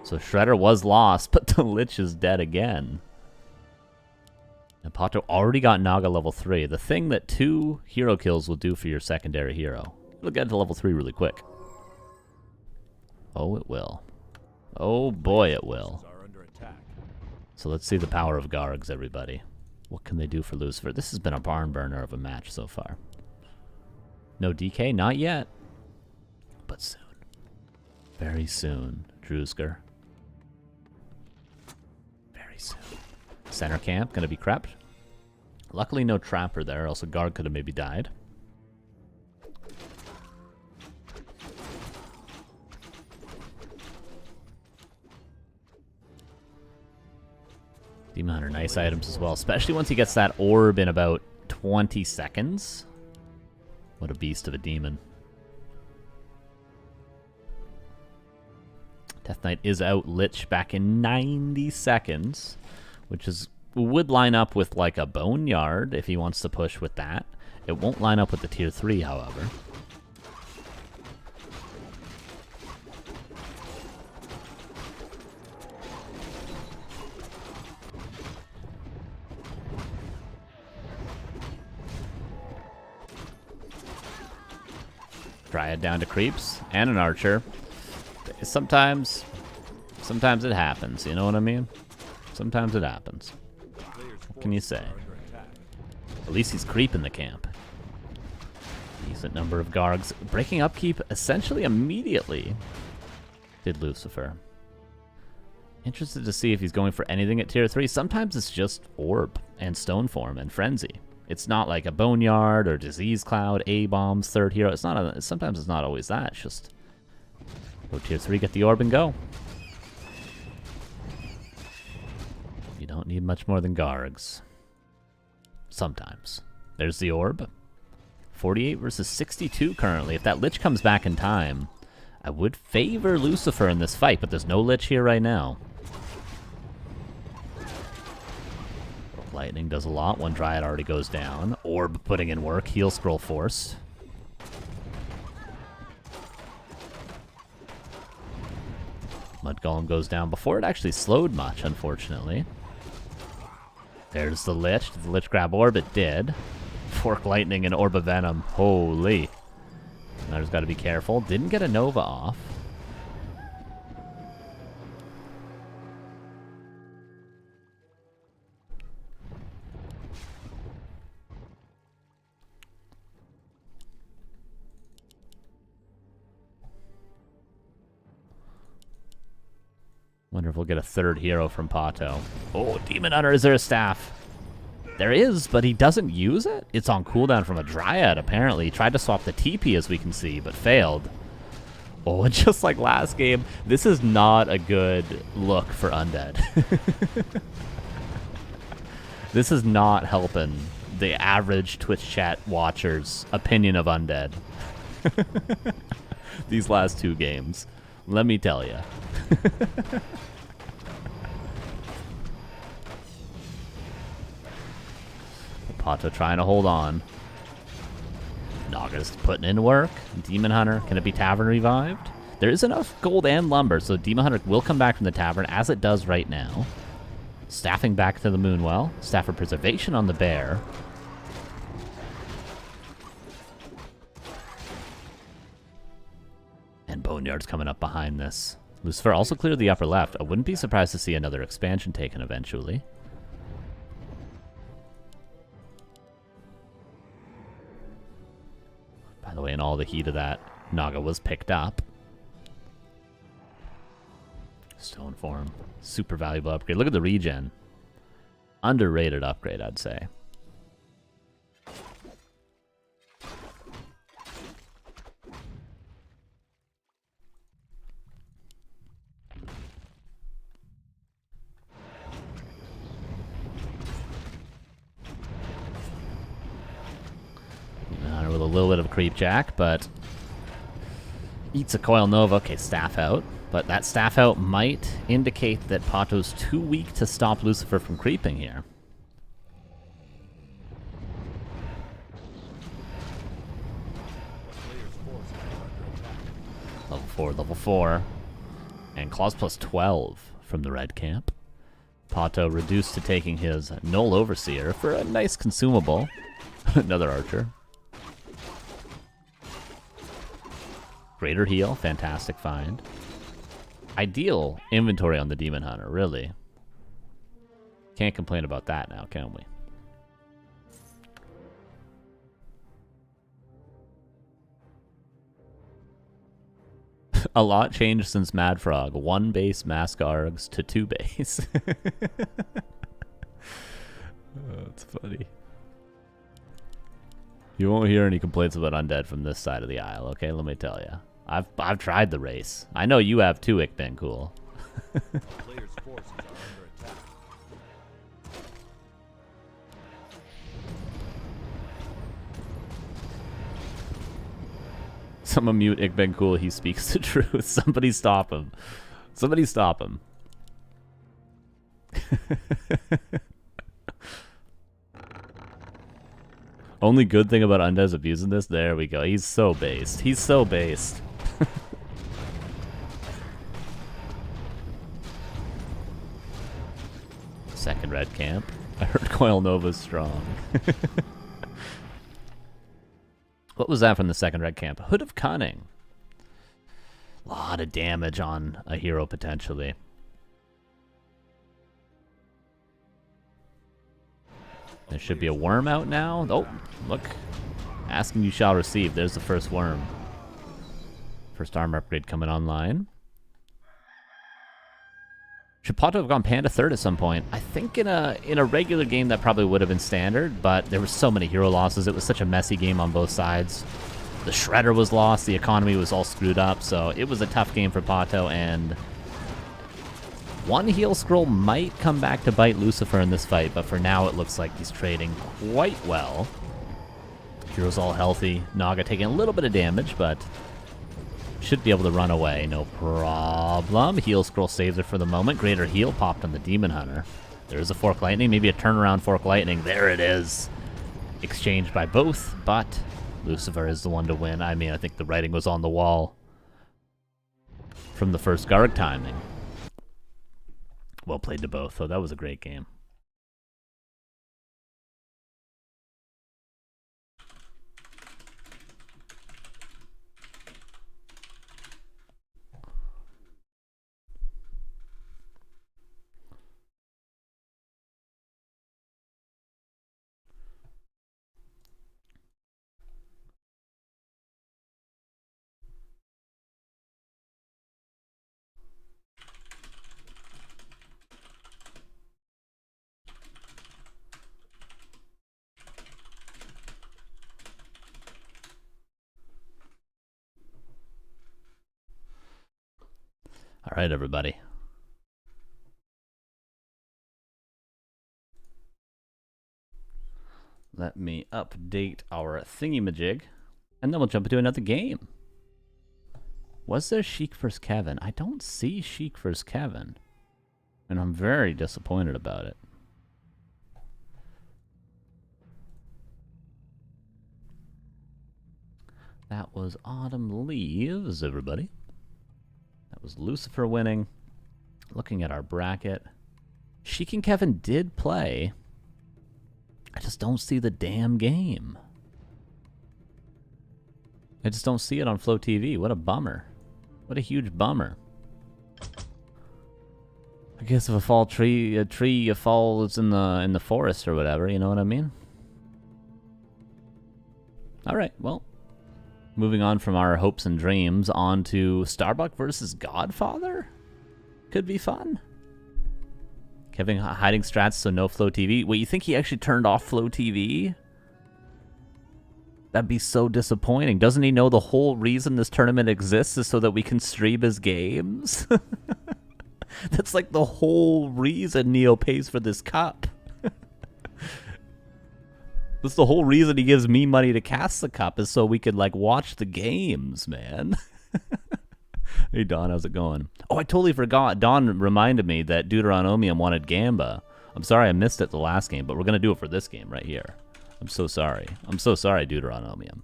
So Shredder was lost, but the Lich is dead again. And PaTo already got Naga level 3. The thing that 2 hero kills will do for your secondary hero. It'll get to level 3 really quick. Oh, it will. Oh boy, it will. So let's see the power of Gargs, everybody. What can they do for Lucifer? This has been a barn burner of a match so far. No DK? Not yet. But soon. Very soon, Drewsker. Very soon. Center camp, gonna be crept. Luckily no trapper there, else a guard could have maybe died. Demon Hunter, nice items as well, especially once he gets that orb in about 20 seconds. What a beast of a demon. Death Knight is out Lich back in 90 seconds, which is would line up with like a Boneyard if he wants to push with that. It won't line up with the tier 3, however. Dryad down to creeps and an archer. Sometimes it happens, you know what I mean? Sometimes it happens. What can you say? At least he's creeping the camp. Decent number of Gargs. Breaking upkeep essentially immediately did Lucifer. Interested to see if he's going for anything at tier 3. Sometimes it's just Orb and Stone Form and Frenzy. It's not like a Boneyard or Disease Cloud, A-Bombs, third hero. It's not. Sometimes it's not always that. It's just go tier 3, get the Orb, and go. You don't need much more than Gargs. Sometimes. There's the Orb. 48 versus 62 currently. If that Lich comes back in time, I would favor Lucifer in this fight, but there's no Lich here right now. Lightning does a lot. One Dryad already goes down. Orb putting in work. Heal scroll forced. Mud Golem goes down before it actually slowed much, unfortunately. There's the Lich. Did the Lich grab Orb? It did. Fork Lightning and Orb of Venom. Holy. Another's got to be careful. Didn't get a Nova off. Wonder if we'll get a third hero from PaTo. Oh, Demon Hunter, is there a staff? There is, but he doesn't use it? It's on cooldown from a Dryad, apparently. He tried to swap the TP, as we can see, but failed. Oh, and just like last game, this is not a good look for Undead. This is not helping the average Twitch chat watcher's opinion of Undead. These last 2 games. Let me tell you. PaTo trying to hold on. Naga's putting in work. Demon Hunter, can it be Tavern revived? There is enough gold and lumber, so Demon Hunter will come back from the Tavern, as it does right now. Staffing back to the Moonwell. Staff of Preservation on the Bear. And Boneyard's coming up behind this. Lucifer also cleared the upper left. I wouldn't be surprised to see another expansion taken eventually. By the way, in all the heat of that, Naga was picked up. Stone form. Super valuable upgrade. Look at the regen. Underrated upgrade, I'd say. With a little bit of a creep jack, but eats a coil nova. Okay, staff out. But that staff out might indicate that PaTo's too weak to stop Lucifer from creeping here. Level 4. And claws plus 12 from the red camp. PaTo reduced to taking his Null Overseer for a nice consumable. Another archer. Greater heal, fantastic find. Ideal inventory on the Demon Hunter, really. Can't complain about that now, can we? A lot changed since Mad Frog. 1 base Mask Args to 2 base. Oh, that's funny. You won't hear any complaints about undead from this side of the aisle, okay? Let me tell you. I've tried the race. I know you have too, Ickben Cool. Players' forces are under attack. Someone mute Ickben Cool, he speaks the truth. Somebody stop him. Somebody stop him. Only good thing about Undead's abusing this? There we go. He's so based. He's so based. Second red camp. I heard Coil Nova's strong. What was that from the second red camp? Hood of Cunning. A lot of damage on a hero potentially. There should be a worm out now. Oh, look. Asking you shall receive. There's the first worm. First armor upgrade coming online. Should PaTo have gone Panda third at some point? I think in a regular game that probably would have been standard, but there were so many hero losses. It was such a messy game on both sides. The Shredder was lost. The economy was all screwed up, so it was a tough game for PaTo, and one heal scroll might come back to bite Lucifer in this fight, but for now it looks like he's trading quite well. Hero's all healthy. Naga taking a little bit of damage, but should be able to run away, no problem. Heal scroll saves her for the moment. Greater heal popped on the Demon Hunter. There's a Fork Lightning, maybe a turnaround Fork Lightning. There it is. Exchanged by both, but Lucifer is the one to win. I mean, I think the writing was on the wall from the first Garg timing. Well played to both, though. That was a great game. All right, everybody. Let me update our thingy-majig, and then we'll jump into another game. Was there Sheic vs. Kevin? I don't see Sheic vs. Kevin, and I'm very disappointed about it. That was Autumn Leaves, everybody. That was Lucifer winning. Looking at our bracket. Sheic and Kevin did play. I just don't see the damn game. I just don't see it on Flow TV. What a bummer. What a huge bummer. I guess if a tree falls in the forest or whatever, you know what I mean? All right, well, moving on from our hopes and dreams on to Starbuck versus Godfather. Could be fun. Kevin hiding strats so no Flow TV. Wait, you think he actually turned off Flow TV? That'd be so disappointing. Doesn't he know the whole reason this tournament exists is so that we can stream his games? That's like the whole reason Neo pays for this cup. That's the whole reason he gives me money to cast the cup is so we could like watch the games, man. Hey Don, how's it going? Oh, I totally forgot. Don reminded me that Deuteronomium wanted Gamba. I'm sorry I missed it the last game, but we're gonna do it for this game right here. I'm so sorry. I'm so sorry, Deuteronomium.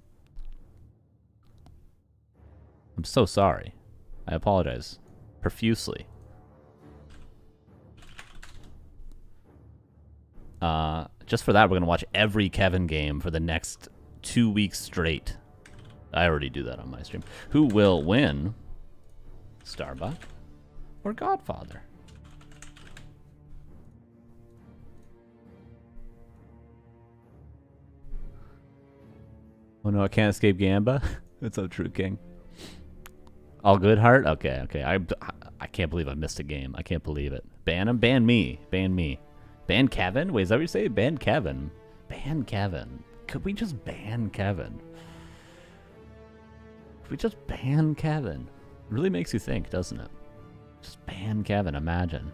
I'm so sorry. I apologize profusely. Just for that, we're going to watch every Kevin game for the next 2 weeks straight. I already do that on my stream. Who will win? Starbuck or Godfather? Oh no, I can't escape Gamba. That's so true, King. All good, Heart? Okay, okay. I can't believe I missed a game. I can't believe it. Ban him? Ban me. Ban me. Ban Kevin? Wait, is that what you say? Ban Kevin. Ban Kevin. Could we just ban Kevin? Could we just ban Kevin? Really makes you think, doesn't it? Just ban Kevin, imagine.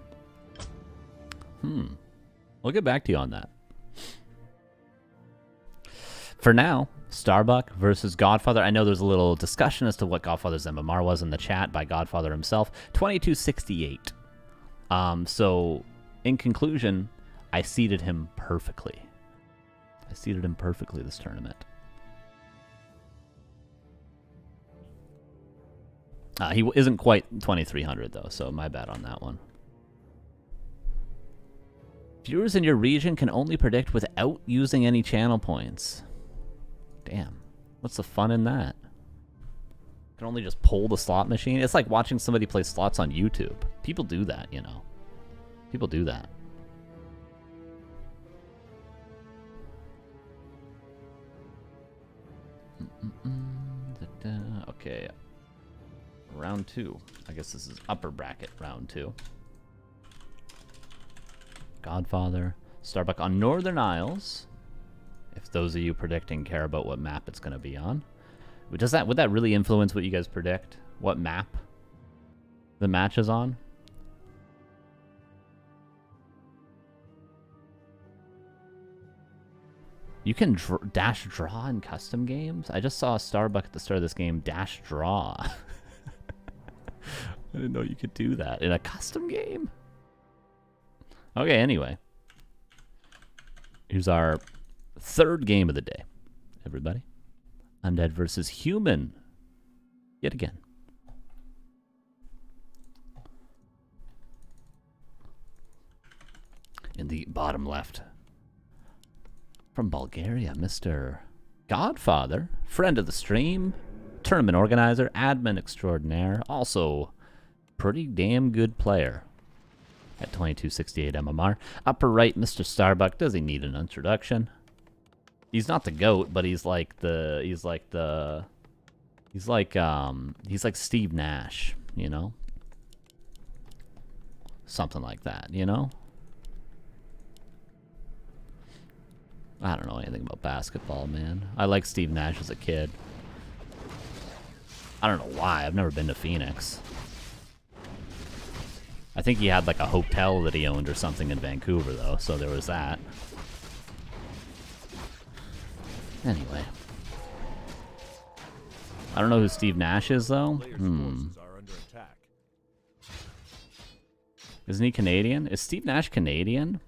We'll get back to you on that. For now, Starbuck versus Godfather. I know there's a little discussion as to what Godfather's MMR was in the chat by Godfather himself. 2268. So, in conclusion, I seeded him perfectly. I seeded him perfectly this tournament. He isn't quite 2300 though, so my bad on that one. Viewers in your region can only predict without using any channel points. Damn, what's the fun in that? Can only just pull the slot machine. It's like watching somebody play slots on YouTube. People do that, you know. People do that. Okay. Round 2. I guess this is upper bracket round 2. Godfather. Starbuck on Northern Isles. If those of you predicting care about what map it's going to be on. Would that really influence what you guys predict? What map the match is on? You can dash draw in custom games? I just saw Starbuck at the start of this game dash draw. I didn't know you could do that in a custom game. Okay, anyway. Here's our third game of the day, everybody. Undead versus Human. Yet again. In the bottom left. From Bulgaria, Mr. Godfather, friend of the stream, tournament organizer, admin extraordinaire, also pretty damn good player at 2268 MMR. Upper right, Mr. Starbuck. Does he need an introduction? He's not the GOAT, but he's like Steve Nash, you know? Something like that, you know? I don't know anything about basketball, man. I liked Steve Nash as a kid. I don't know why. I've never been to Phoenix. I think he had like a hotel that he owned or something in Vancouver, though, so there was that. Anyway. I don't know who Steve Nash is, though. Isn't he Canadian? Is Steve Nash Canadian?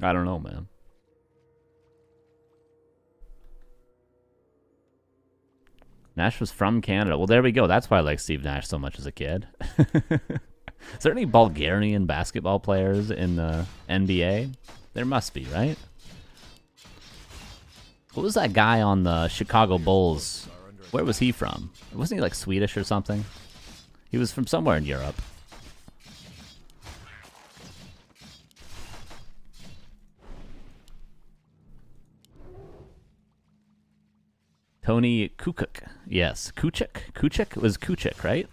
I don't know, man. Nash was from Canada. Well, there we go. That's why I like Steve Nash so much as a kid. Is there any Bulgarian basketball players in the NBA? There must be, right? What was that guy on the Chicago Bulls? Where was he from? Wasn't he like Swedish or something? He was from somewhere in Europe. Tony Kuchuk. Yes, Kuchuk. Kuchuk was Kuchuk, right?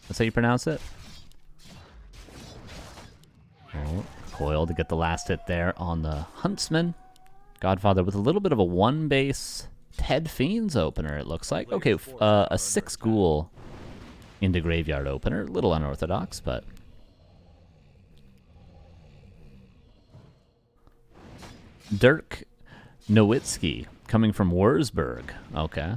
That's how you pronounce it? Oh, coil to get the last hit there on the Huntsman. Godfather with a little bit of a one-base Ted Fiends opener, it looks like. Okay, a 6 ghoul into graveyard opener. A little unorthodox, but... Dirk Nowitzki coming from Wurzburg. Okay.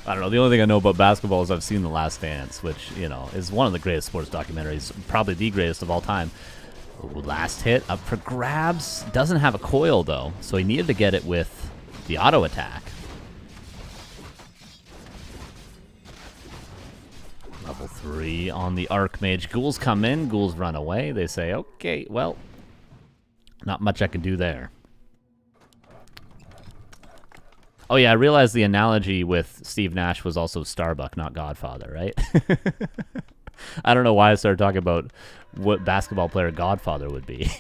I don't know. The only thing I know about basketball is I've seen The Last Dance, which, you know, is one of the greatest sports documentaries, probably the greatest of all time. Ooh, last hit up for grabs. Doesn't have a coil, though, so he needed to get it with the auto attack. Level 3 on the Archmage. Ghouls come in. Ghouls run away. They say, okay, well, not much I can do there. Oh, yeah, I realized the analogy with Steve Nash was also Starbuck, not Godfather, right? I don't know why I started talking about what basketball player Godfather would be.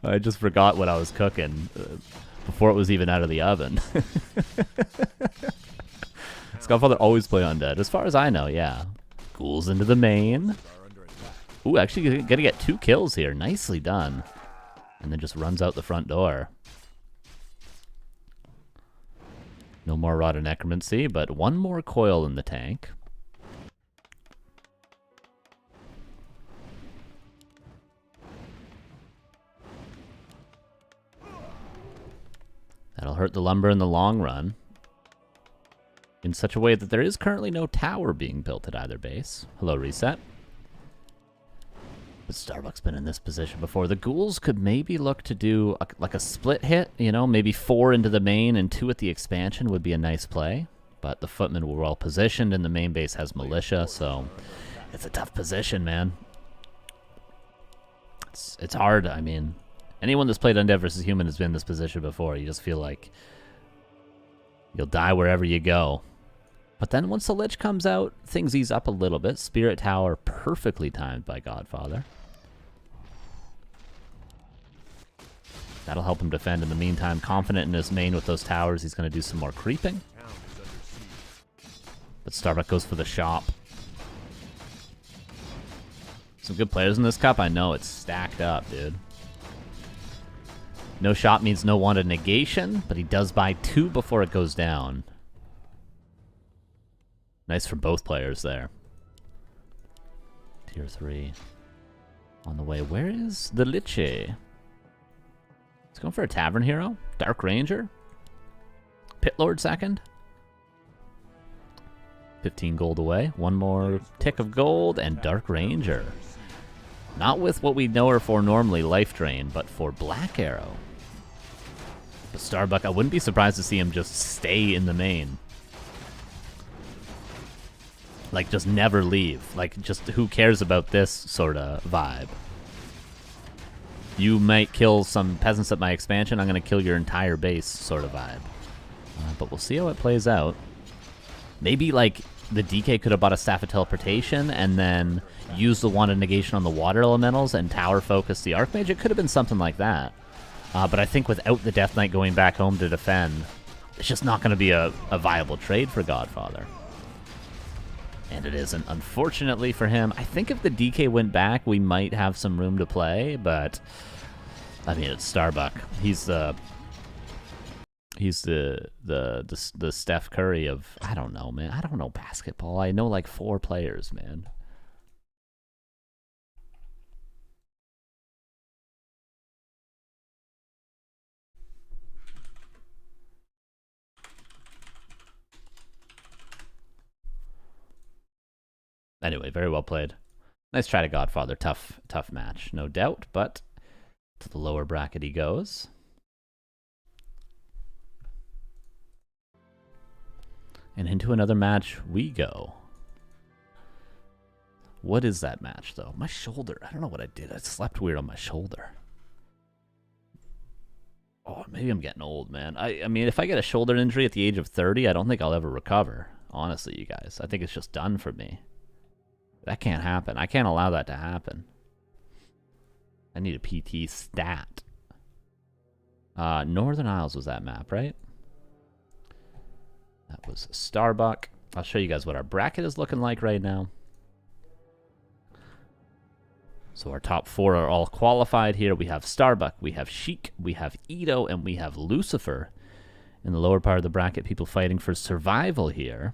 I just forgot what I was cooking before it was even out of the oven. Does Godfather always play undead? As far as I know, yeah. Ghouls into the main. Ooh, actually gonna get 2 kills here. Nicely done. And then just runs out the front door. No more Rod of Necromancy, but 1 more coil in the tank. That'll hurt the lumber in the long run. In such a way that there is currently no tower being built at either base. Hello, Reset. But Starbuck's been in this position before. The ghouls could maybe look to do like a split hit, you know, maybe 4 into the main and 2 at the expansion would be a nice play. But the footmen were well positioned and the main base has militia, so it's a tough position, man. It's hard. I mean, anyone that's played Undead vs. Human has been in this position before. You just feel like you'll die wherever you go. But then once the Lich comes out, things ease up a little bit. Spirit Tower perfectly timed by Godfather. That'll help him defend in the meantime. Confident in his main with those towers, he's going to do some more creeping. But Starbuck goes for the shop. Some good players in this cup. I know it's stacked up, dude. No shop means no wanted negation, but he does buy 2 before it goes down. Nice for both players there. Tier 3 on the way. Where is the Liche? He's going for a Tavern Hero. Dark Ranger. Pit Lord second. 15 gold away. 1 more tick of gold and Dark Ranger. Not with what we know her for normally, Life Drain, but for Black Arrow. But Starbuck, I wouldn't be surprised to see him just stay in the main. Like, just never leave. Like, just who cares about this sort of vibe? You might kill some peasants at my expansion, I'm going to kill your entire base sort of vibe. But we'll see how it plays out. Maybe, like, the DK could have bought a Staff of Teleportation and then used the Wand of Negation on the Water Elementals and Tower Focus the Archmage. It could have been something like that. But I think without the Death Knight going back home to defend, it's just not going to be a viable trade for Godfather. And it isn't, unfortunately for him. I think if the DK went back, we might have some room to play, but I mean, it's Starbuck. He's the Steph Curry of, I don't know, man. I don't know basketball. I know like 4 players, man. Anyway, very well played. Nice try to Godfather. Tough match, no doubt, but to the lower bracket he goes. And into another match we go. What is that match, though? My shoulder. I don't know what I did. I slept weird on my shoulder. Oh, maybe I'm getting old, man. I mean, if I get a shoulder injury at the age of 30, I don't think I'll ever recover. Honestly, you guys. I think it's just done for me. That can't happen. I can't allow that to happen. I need a PT stat. Northern Isles was that map, right? That was Starbuck. I'll show you guys what our bracket is looking like right now. So our top 4 are all qualified here. We have Starbuck, we have Sheic, we have PaTo, and we have Lucifer. In the lower part of the bracket, people fighting for survival here.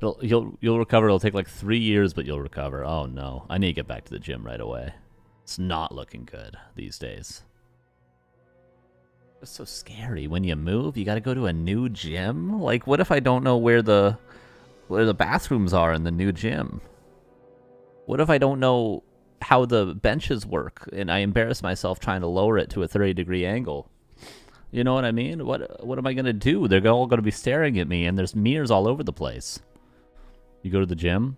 You'll recover. It'll take like 3 years, but you'll recover. Oh no, I need to get back to the gym right away. It's not looking good these days. It's so scary. When you move, you got to go to a new gym. Like, what if I don't know where the bathrooms are in the new gym? What if I don't know how the benches work and I embarrass myself trying to lower it to a 30-degree angle? You know what I mean? What am I going to do? They're all going to be staring at me, and there's mirrors all over the place. You go to the gym?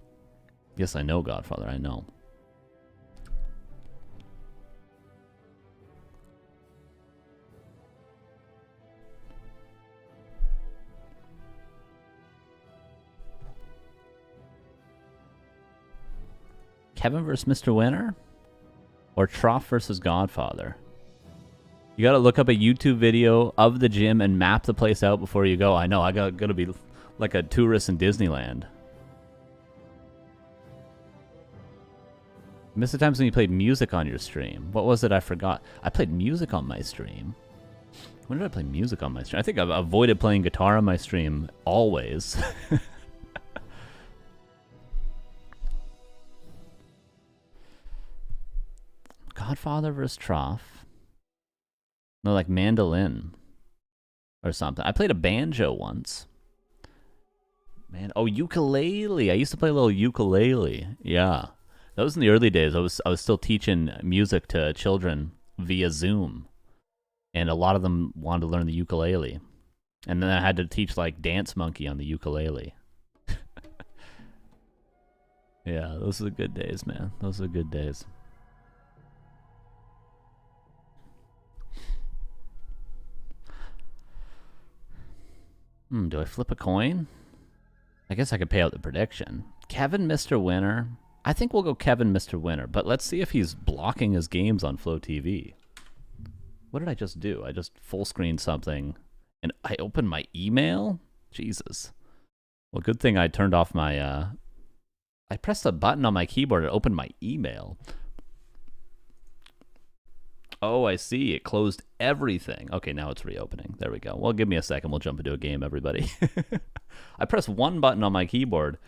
Yes, I know, Godfather, I know. Kevin versus Mr. Winner? Or Trough versus Godfather? You gotta look up a YouTube video of the gym and map the place out before you go. I know, I gotta be like a tourist in Disneyland. I missed the times when you played music on your stream. What was it I forgot? I played music on my stream. When did I play music on my stream? I think I've avoided playing guitar on my stream always. Godfather versus Trough. No, like mandolin or something. I played a banjo once. Man, oh, ukulele. I used to play a little ukulele. Yeah. That was in the early days. I was still teaching music to children via Zoom. And a lot of them wanted to learn the ukulele. And then I had to teach like Dance Monkey on the ukulele. Yeah, those are the good days, man. Those are the good days. Do I flip a coin? I guess I could pay out the prediction. Kevin, Mr. Winner. I think we'll go Kevin, Mr. Winner. But let's see if he's blocking his games on Flow TV. What did I just do? I just full screened something. And I opened my email? Jesus. Well, good thing I turned off my... I pressed a button on my keyboard and opened my email. Oh, I see. It closed everything. Okay, now it's reopening. There we go. Well, give me a second. We'll jump into a game, everybody. I pressed one button on my keyboard.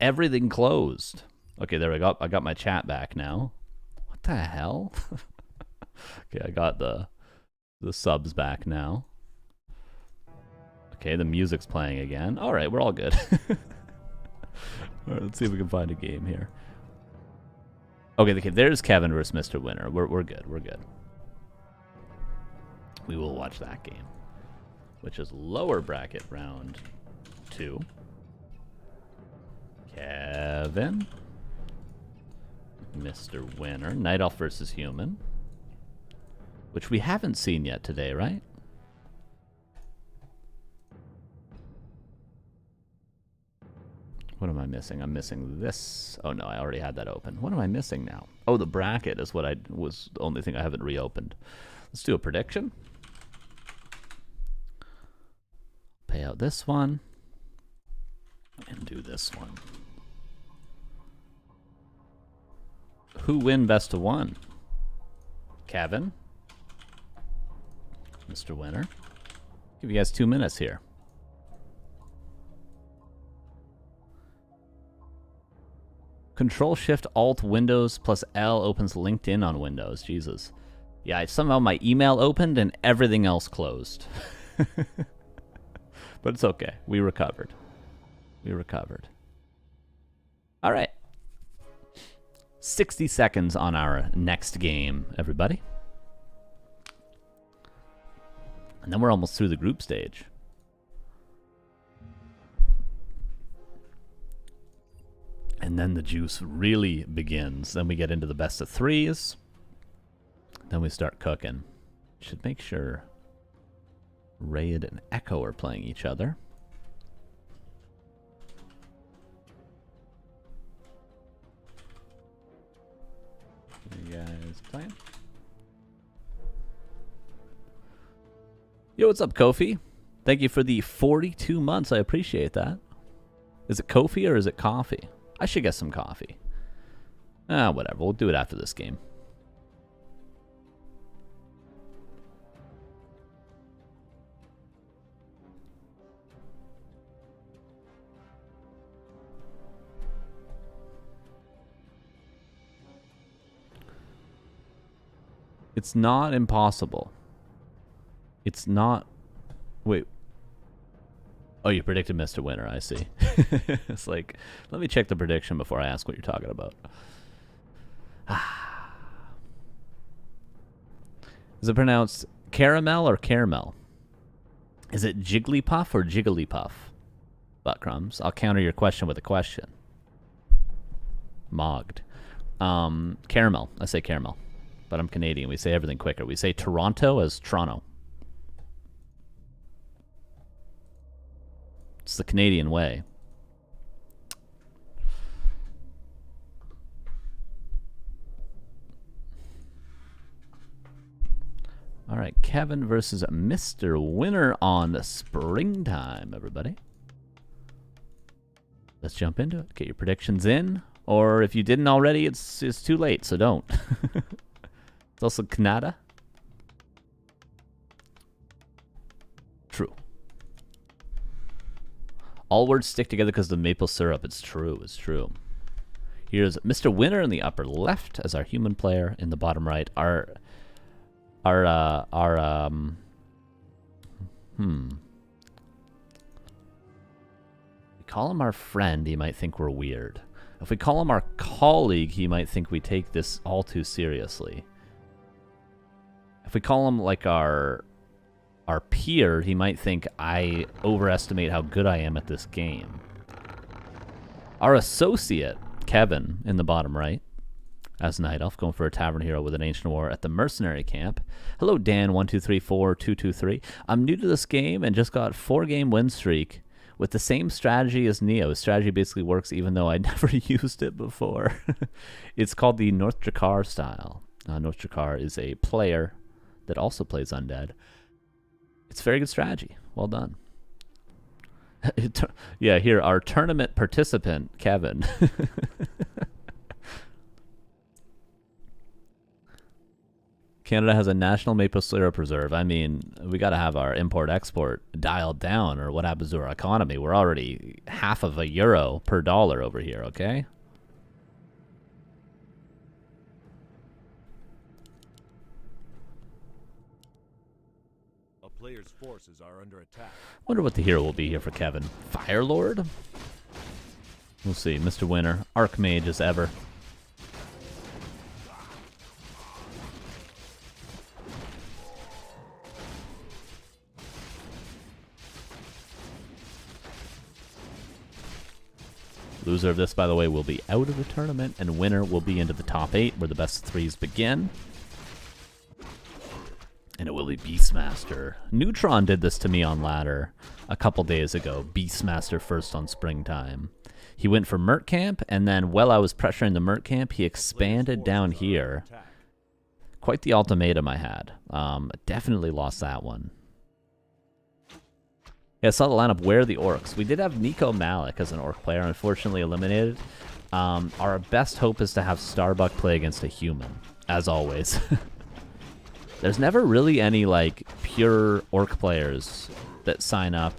Everything closed. Okay, there we go. I got my chat back now. What the hell? Okay, I got the subs back now. Okay, the music's playing again. All right, we're all good. All right, let's see if we can find a game here. Okay, there's Kevin versus Mr. Winner. We're good. We're good. We will watch that game, which is lower bracket round 2. Kevin, Mr. Winner, Night Elf versus Human, which we haven't seen yet today, right? What am I missing? I'm missing this. Oh no, I already had that open. What am I missing now? Oh, the bracket is what was the only thing I haven't reopened. Let's do a prediction. Pay out this one. And do this one. Who win best of 1? Kevin. Mr. Winner. Give you guys 2 minutes here. Control Shift Alt Windows plus L opens LinkedIn on Windows. Jesus. Yeah, somehow my email opened and everything else closed. But it's okay. We recovered. We recovered. All right. 60 seconds on our next game, everybody. And then we're almost through the group stage. And then the juice really begins. Then we get into the best of 3s. Then we start cooking. Should make sure Raid and Echo are playing each other. You guys playing? Yo, what's up, Kofi? Thank you for the 42 months. I appreciate that. Is it Kofi or is it coffee? I should get some coffee. Ah, whatever. We'll do it after this game. It's not impossible. It's not... Wait. Oh, you predicted Mr. Winner, I see. It's like, let me check the prediction before I ask what you're talking about. Is it pronounced caramel or caramel? Is it Jigglypuff or Jigglypuff? Butt crumbs. I'll counter your question with a question. Mogged. Caramel. I say caramel. But I'm Canadian. We say everything quicker. We say Toronto as Toronto. It's the Canadian way. All right, Kevin versus Mr. Winner on the Springtime, everybody. Let's jump into it. Get your predictions in. Or if you didn't already, it's too late, so don't. It's also Canada. True. All words stick together because of the maple syrup. It's true. It's true. Here's Mr. Winner in the upper left as our human player in the bottom right. We call him our friend, he might think we're weird. If we call him our colleague, he might think we take this all too seriously. If we call him like our peer, he might think I overestimate how good I am at this game. Our associate, Kevin, in the bottom right, as Night Elf, going for a Tavern Hero with an Ancient War at the Mercenary Camp. Hello, Dan1234223. I'm new to this game and just got 4-game win streak with the same strategy as Neo. His strategy basically works even though I never used it before. It's called the North Drakkar style. North Drakkar is a player that also plays Undead. It's a very good strategy. Well done. Yeah, here, our tournament participant, Kevin. Canada has a national maple syrup reserve. I mean, we got to have our import-export dialed down, or what happens to our economy? We're already half of €1 per dollar over here, okay? A player's forces are under attack. Wonder what the hero will be here for Kevin. Firelord? We'll see. Mr. Winner. Archmage as ever. Loser of this, by the way, will be out of the tournament, and winner will be into the top 8, where the best of 3s begin. And it will be Beastmaster. Neutron did this to me on ladder a couple days ago. Beastmaster first on Springtime. He went for Mert Camp, and then while I was pressuring the Mert Camp, he expanded down here. Quite the ultimatum I had. Definitely lost that one. Yeah, I saw the lineup. Where are the orcs? We did have Nico Malik as an orc player, unfortunately eliminated. Our best hope is to have Starbuck play against a human, as always. There's never really any, like, pure orc players that sign up,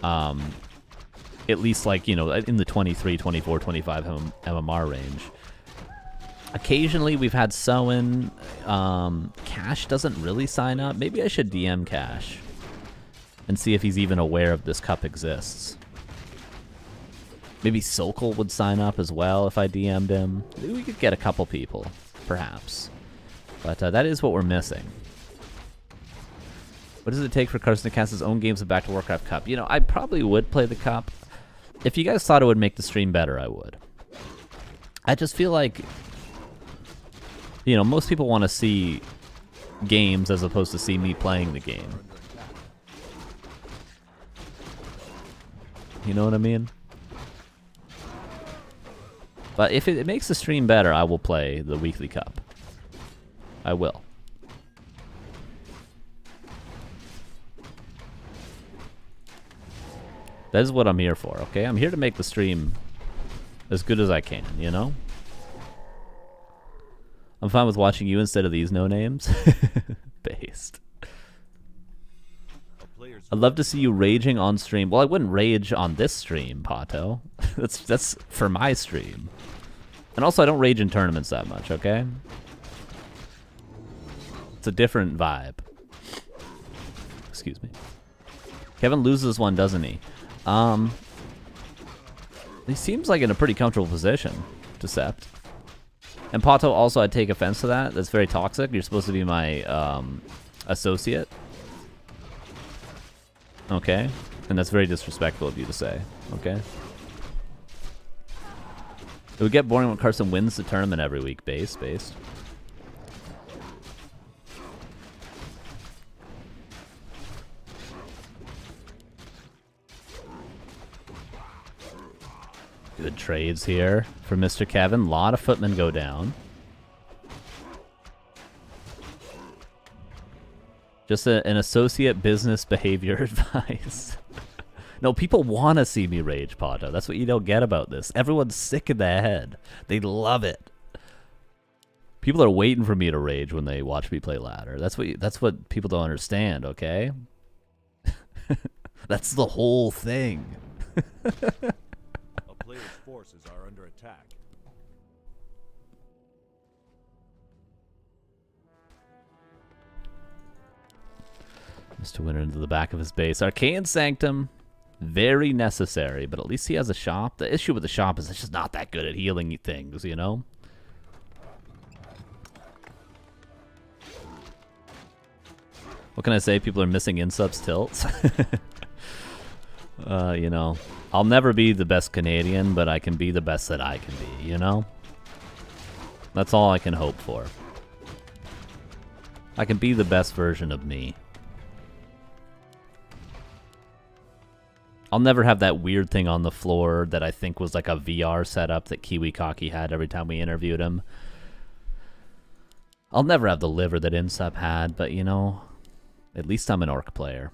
at least, like, you know, in the 23, 24, 25 MMR range. Occasionally, we've had Soen. Cash doesn't really sign up. Maybe I should DM Cash and see if he's even aware of this cup exists. Maybe Sokol would sign up as well if I DM'd him. Maybe we could get a couple people, perhaps. But that is what we're missing. What does it take for Carson to cast his own games of Back to Warcraft Cup? You know, I probably would play the Cup. If you guys thought it would make the stream better, I would. I just feel like, you know, most people want to see games as opposed to see me playing the game. You know what I mean? But if it makes the stream better, I will play the weekly cup. I will. That is what I'm here for, okay? I'm here to make the stream as good as I can, you know? I'm fine with watching you instead of these no-names. Based. I'd love to see you raging on stream. Well, I wouldn't rage on this stream, PaTo. That's for my stream. And also, I don't rage in tournaments that much, okay? It's a different vibe. Excuse me. Kevin loses one, doesn't he? He seems like in a pretty comfortable position to Sept. And PaTo, also, I take offense to that. That's very toxic. You're supposed to be my associate. Okay? And that's very disrespectful of you to say. Okay? It would get boring when Carson wins the tournament every week. Based. Good trades here for Mr. Kevin. A lot of footmen go down. Just an associate business behavior advice. No, people want to see me rage, PaTo. That's what you don't get about this. Everyone's sick in the head. They love it. People are waiting for me to rage when they watch me play ladder. That's what people don't understand, okay? That's the whole thing. A player's forces are under attack. Mr. Winter into the back of his base. Arcane Sanctum, very necessary, but at least he has a shop. The issue with the shop is it's just not that good at healing things, you know? What can I say? People are missing insubs tilts. You know, I'll never be the best Canadian, but I can be the best that I can be, you know? That's all I can hope for. I can be the best version of me. I'll never have that weird thing on the floor that I think was like a VR setup that Kiwi Kaki had every time we interviewed him. I'll never have the liver that Insub had, but you know, at least I'm an orc player.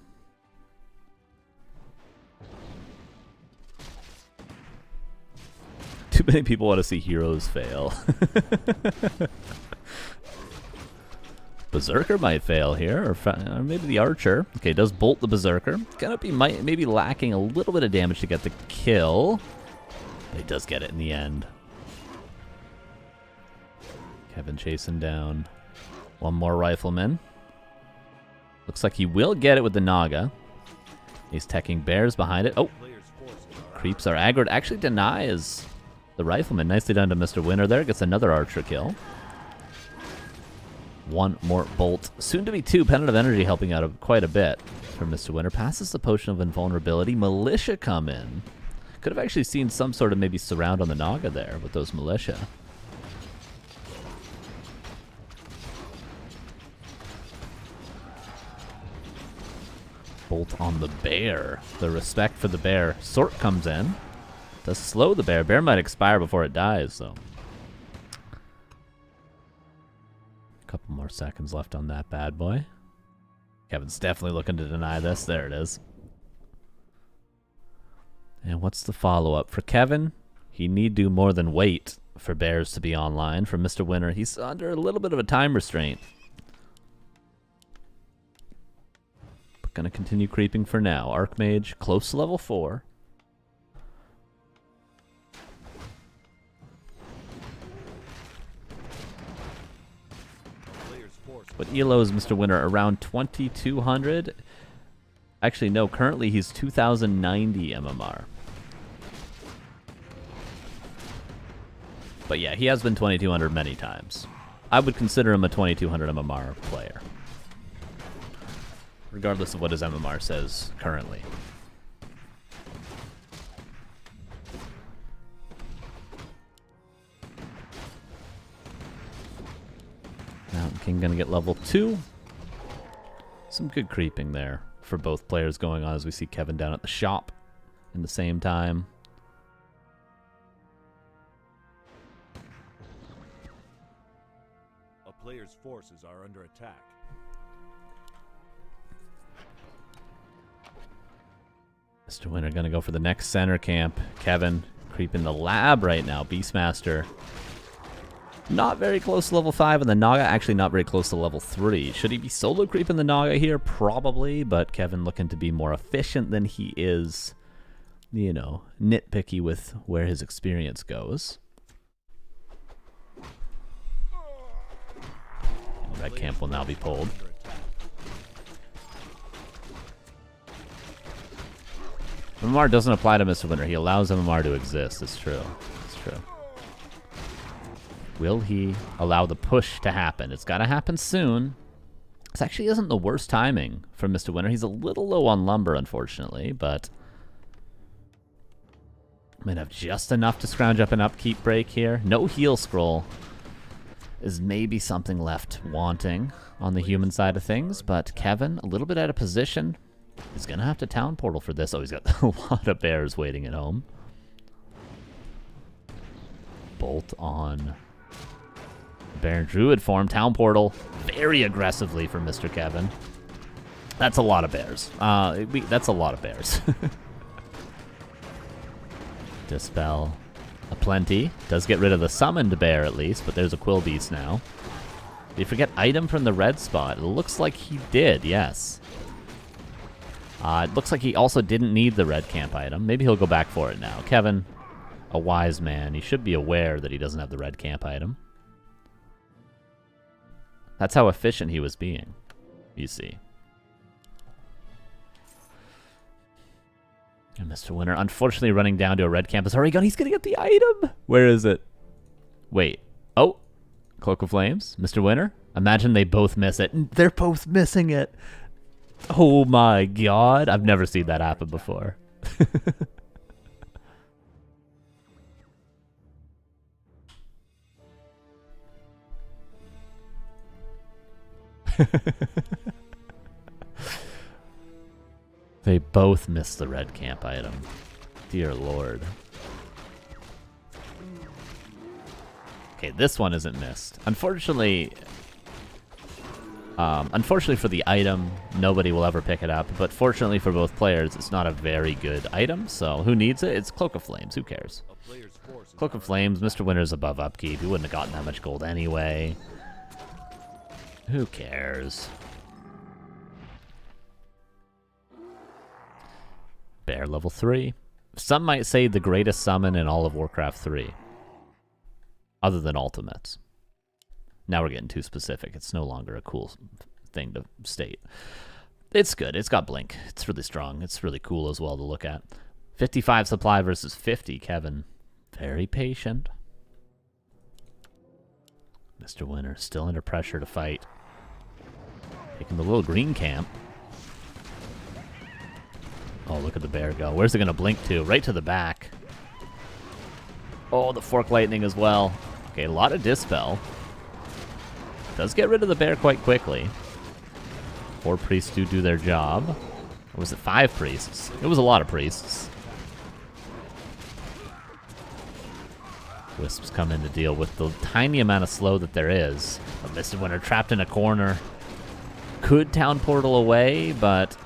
Too many people want to see heroes fail. Berserker might fail here, or maybe the Archer. Okay, does bolt the Berserker. Gonna be maybe lacking a little bit of damage to get the kill. But he does get it in the end. Kevin chasing down one more Rifleman. Looks like he will get it with the Naga. He's teching bears behind it. Oh, creeps are aggroed. Actually denies the Rifleman. Nicely done to Mr. Winter there. Gets another Archer kill. One more bolt. Soon to be two. Pendant of Energy helping out quite a bit for Mr. Winter. Passes the Potion of Invulnerability. Militia come in. Could have actually seen some sort of maybe surround on the Naga there with those Militia. Bolt on the bear. The respect for the bear. Sort comes in. Does slow the bear. Bear might expire before it dies, though. Couple more seconds left on that bad boy. Kevin's definitely looking to deny this. There it is. And what's the follow-up? For Kevin, he need do more than wait for bears to be online. For Mr. Winter, he's under a little bit of a time restraint. But gonna continue creeping for now. Archmage, close to level 4. What ELO is Mr. Winter? Around 2,200? Actually, no. Currently, he's 2,090 MMR. But yeah, he has been 2,200 many times. I would consider him a 2,200 MMR player. Regardless of what his MMR says currently. Mountain King gonna get level 2. Some good creeping there for both players going on as we see Kevin down at the shop in the same time. A player's forces are under attack. Mr. Winter gonna go for the next center camp. Kevin creeping the lab right now. Beastmaster not very close to level 5, and the Naga actually not very close to level 3. Should he be solo creeping the Naga here? Probably, but Kevin looking to be more efficient than he is, you know, nitpicky with where his experience goes. Red camp will now be pulled. MMR doesn't apply to Mr. Winter. He allows MMR to exist. It's true. It's true. Will he allow the push to happen? It's got to happen soon. This actually isn't the worst timing for Mr. Winter. He's a little low on lumber, unfortunately, but might have just enough to scrounge up an upkeep break here. No heal scroll is maybe something left wanting on the human side of things, but Kevin, a little bit out of position. He's going to have to town portal for this. Oh, he's got a lot of bears waiting at home. Bolt on Bear Druid form. Town portal very aggressively for Mr. Kevin. That's a lot of bears. That's a lot of bears. Dispel aplenty. Does get rid of the summoned bear at least, but there's a Quill Beast now. Did you forget item from the red spot? It looks like he did, yes. It looks like he also didn't need the red camp item. Maybe he'll go back for it now. Kevin, a wise man. He should be aware that he doesn't have the red camp item. That's how efficient he was being, you see. And Mr. Winter, unfortunately, running down to a red camp is already gone. He's going to get the item. Where is it? Wait. Oh, Cloak of Flames. Mr. Winter, imagine they both miss it. They're both missing it. Oh my god. I've never seen that happen before. They both missed the red camp item. Dear lord. Okay, this one isn't missed. Unfortunately for the item, nobody will ever pick it up. But fortunately for both players, it's not a very good item. So who needs it? It's Cloak of Flames. Who cares? Cloak of Flames, Mr. Winter's above upkeep. He wouldn't have gotten that much gold anyway. Who cares? Bear level 3. Some might say the greatest summon in all of Warcraft 3. Other than ultimates. Now we're getting too specific. It's no longer a cool thing to state. It's good. It's got blink. It's really strong. It's really cool as well to look at. 55 supply versus 50, Kevin. Very patient. Mr. Winter still under pressure to fight. Taking the little green camp. Oh, look at the bear go. Where's it going to blink to? Right to the back. Oh, the Fork Lightning as well. Okay, a lot of Dispel. Does get rid of the bear quite quickly. 4 priests do their job. Or was it 5 priests? It was a lot of priests. Wisps come in to deal with the tiny amount of slow that there is. But Mr. Winter trapped in a corner. Could town portal away, but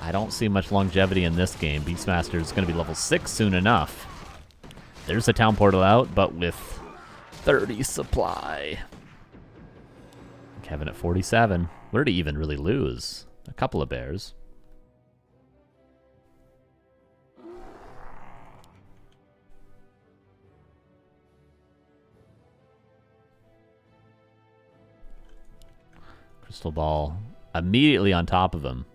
I don't see much longevity in this game. Beastmaster is going to be level 6 soon enough. There's a town portal out, but with 30 supply. Kevin at 47. Where did he even really lose? A couple of bears. Crystal Ball immediately on top of him.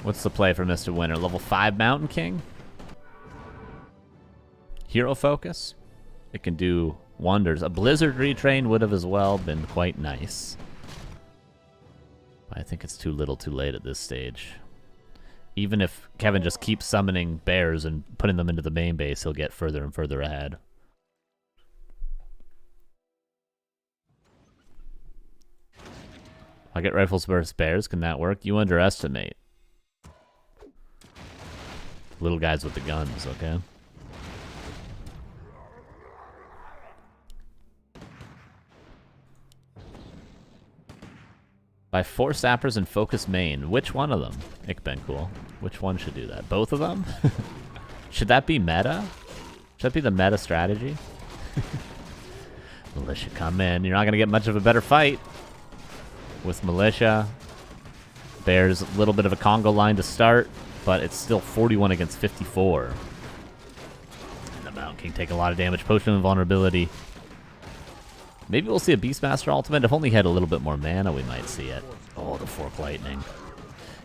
What's the play for Mr. Winter? Level 5 Mountain King? Hero Focus? It can do wonders. A Blizzard retrain would have as well been quite nice. I think it's too little too late at this stage. Even if Kevin just keeps summoning bears and putting them into the main base, he'll get further and further ahead. I get rifles versus bears. Can that work? You underestimate. Little guys with the guns, okay? By 4 sappers and focus main. Which one of them? Cool. Which one should do that? Both of them? Should that be meta? Should that be the meta strategy? Militia come in. You're not going to get much of a better fight with militia. Bears a little bit of a Congo line to start, but it's still 41 against 54. And the Mountain King take a lot of damage. Potion of Vulnerability. Maybe we'll see a Beastmaster ultimate. If only he had a little bit more mana, we might see it. Oh, the Fork Lightning.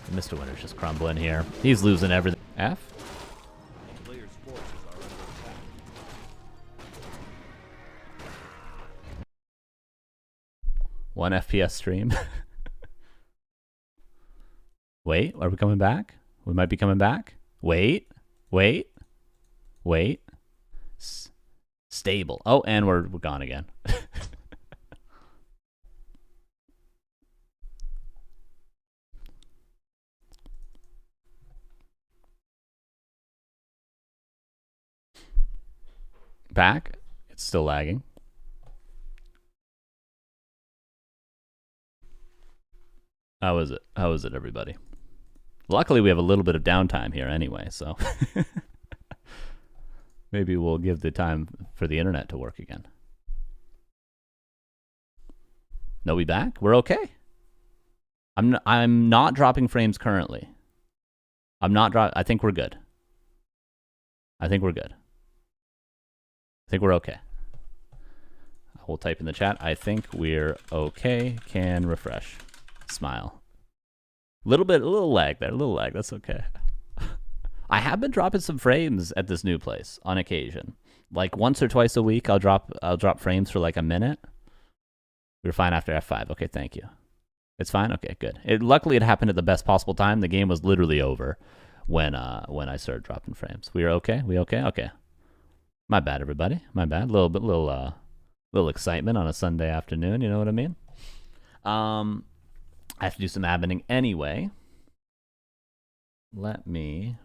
And Mr. Winter's just crumbling here. He's losing everything. F? Players' forces are under attack. One FPS stream. Wait, are we coming back? We might be coming back. Wait. Stable. Oh, and we're gone again. Back. It's still lagging. How is it? How is it, everybody? Luckily, we have a little bit of downtime here anyway, so maybe we'll give the time for the internet to work again. No, we back? We're okay. I'm not dropping frames currently. I think we're good. I think we're okay. We'll type in the chat. I think we're okay. Can refresh. Smile. A little lag there. A little lag. That's okay. I have been dropping some frames at this new place on occasion. Like once or twice a week, I'll drop frames for like a minute. We were fine after F5. Okay, thank you. It's fine. Okay, good. Luckily, it happened at the best possible time. The game was literally over when I started dropping frames. We are okay. We okay? Okay. My bad, everybody. My bad. Little excitement on a Sunday afternoon. You know what I mean? I have to do some adminning anyway. Let me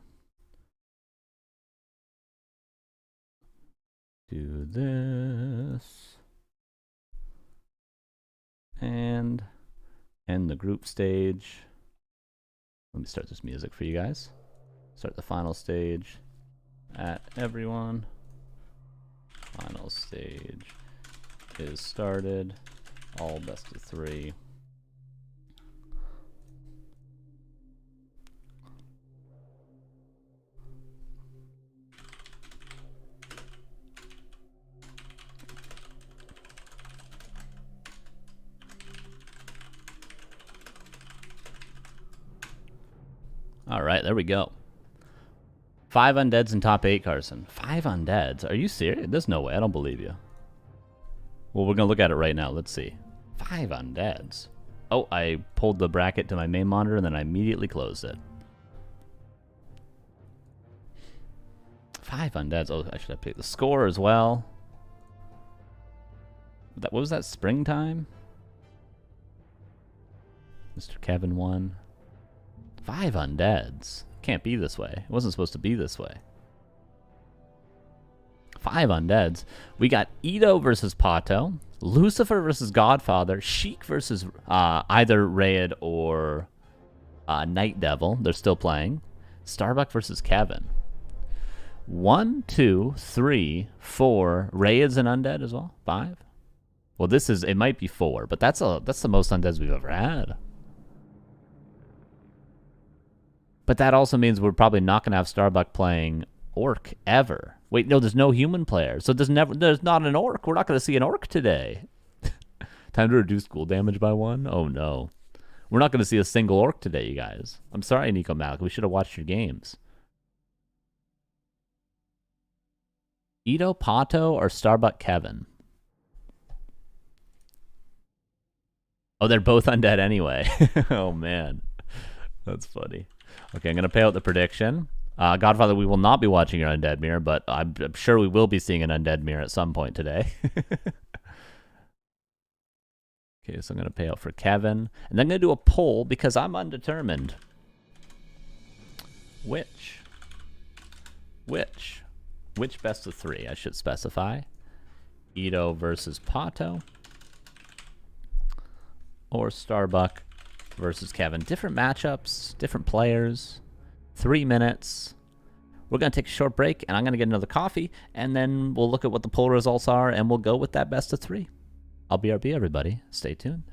do this and end the group stage. Let me start this music for you guys. Start the final stage at everyone. Final stage is started. All best of 3. All right, there we go. 5 undeads in top 8, Carson. 5 undeads? Are you serious? There's no way. I don't believe you. Well, we're going to look at it right now. Let's see. 5 undeads. Oh, I pulled the bracket to my main monitor and then I immediately closed it. 5 undeads. Oh, I should have picked the score as well. What was that? Springtime? Mr. Kevin won. 5 undeads. Can't be this way. It wasn't supposed to be this way. 5 undeads. We got Ito versus PaTo, Lucifer versus Godfather, Sheic versus either Raid or Night Devil. They're still playing. Starbuck versus Kevin. 1, 2, 3, 4. Raids and undead as well. 5. Well, it might be 4, but that's the most undeads we've ever had. But that also means we're probably not going to have Starbuck playing Orc ever. Wait, no, there's no human player. So there's not an Orc. We're not going to see an Orc today. Time to reduce ghoul damage by 1? Oh, no. We're not going to see a single Orc today, you guys. I'm sorry, Nico Malik. We should have watched your games. Ito, PaTo, or Starbuck Kevin? Oh, they're both undead anyway. Oh, man. That's funny. Okay, I'm going to pay out the prediction. Godfather, we will not be watching your undead mirror, but I'm sure we will be seeing an undead mirror at some point today. Okay, so I'm going to pay out for Kevin. And then I'm going to do a poll because I'm undetermined. Which best of 3? I should specify. Ito versus PaTo. Or Starbuck versus Kevin. Different matchups, different players. 3 minutes. We're going to take a short break, and I'm going to get another coffee, and then we'll look at what the poll results are, and we'll go with that best of 3. I'll BRB, everybody. Stay tuned.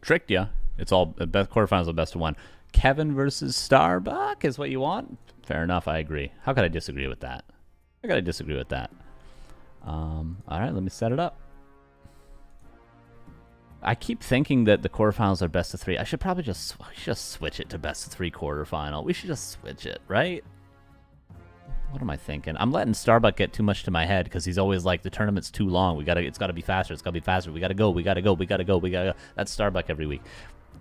Tricked you. It's all best quarterfinals, the best of 1. Kevin versus Starbuck is what you want. Fair enough. I agree. How could I disagree with that? How could I disagree with that? All right, let me set it up. I keep thinking that the quarterfinals are best of 3. I should probably just switch it to best of 3 quarterfinal. We should just switch it, right? What am I thinking? I'm letting Starbuck get too much to my head because he's always like, the tournament's too long. It's got to be faster. It's got to be faster. We got to go. That's Starbuck every week.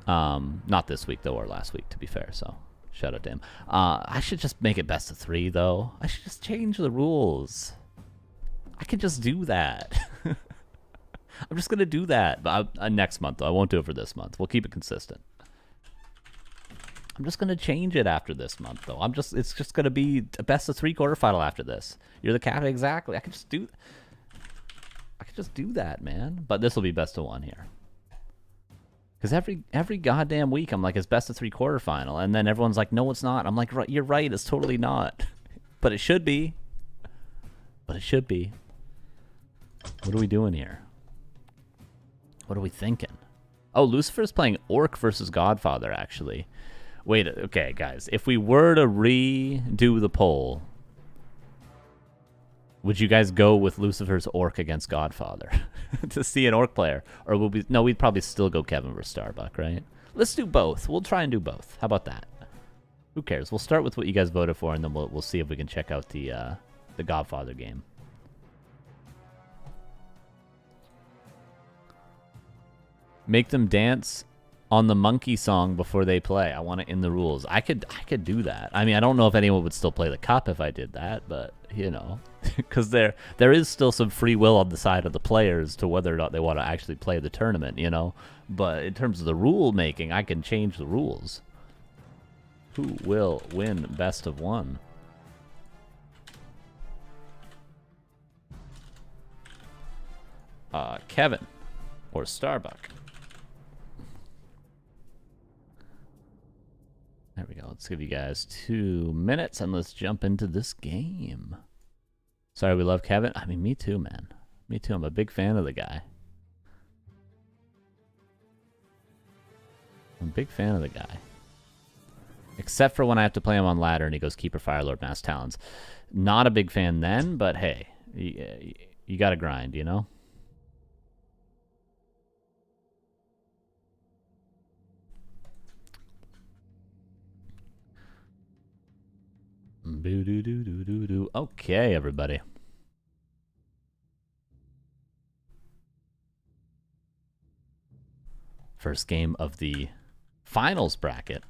Not this week, though, or last week, to be fair. So shout out to him. I should just make it best of 3, though. I should just change the rules. I could just do that. I'm just going to do that next month, though. I won't do it for this month. We'll keep it consistent. I'm just going to change it after this month, though. It's just going to be a best of 3 quarterfinal after this. You're the captain. Exactly. I could just do that, man. But this will be best of 1 here. Because every goddamn week, I'm like, it's best of 3 quarterfinal. And then everyone's like, no, it's not. I'm like, you're right. It's totally not. But it should be. but it should be. What are we doing here? What are we thinking? Oh, Lucifer's playing Orc versus Godfather, actually. Wait, okay, guys. If we were to redo the poll, would you guys go with Lucifer's Orc against Godfather to see an Orc player? Or would we... No, we'd probably still go Kevin versus Starbuck, right? Let's do both. We'll try and do both. How about that? Who cares? We'll start with what you guys voted for, and then we'll see if we can check out the Godfather game. Make them dance on the monkey song before they play. I want it in the rules. I could do that. I mean, I don't know if anyone would still play the cup if I did that, but you know, because there is still some free will on the side of the players to whether or not they want to actually play the tournament, you know. But in terms of the rule making, I can change the rules. Who will win best of one? Kevin or Starbuck? There we go. Let's give you guys 2 minutes and let's jump into this game. Sorry, we love Kevin. I mean, me too, man. Me too. I'm a big fan of the guy. I'm a big fan of the guy. Except for when I have to play him on ladder and he goes Keeper, Firelord, Mass Talons. Not a big fan then, but hey, you gotta grind, you know? Boo-doo-doo-doo-doo-doo. Okay, everybody. First game of the finals bracket.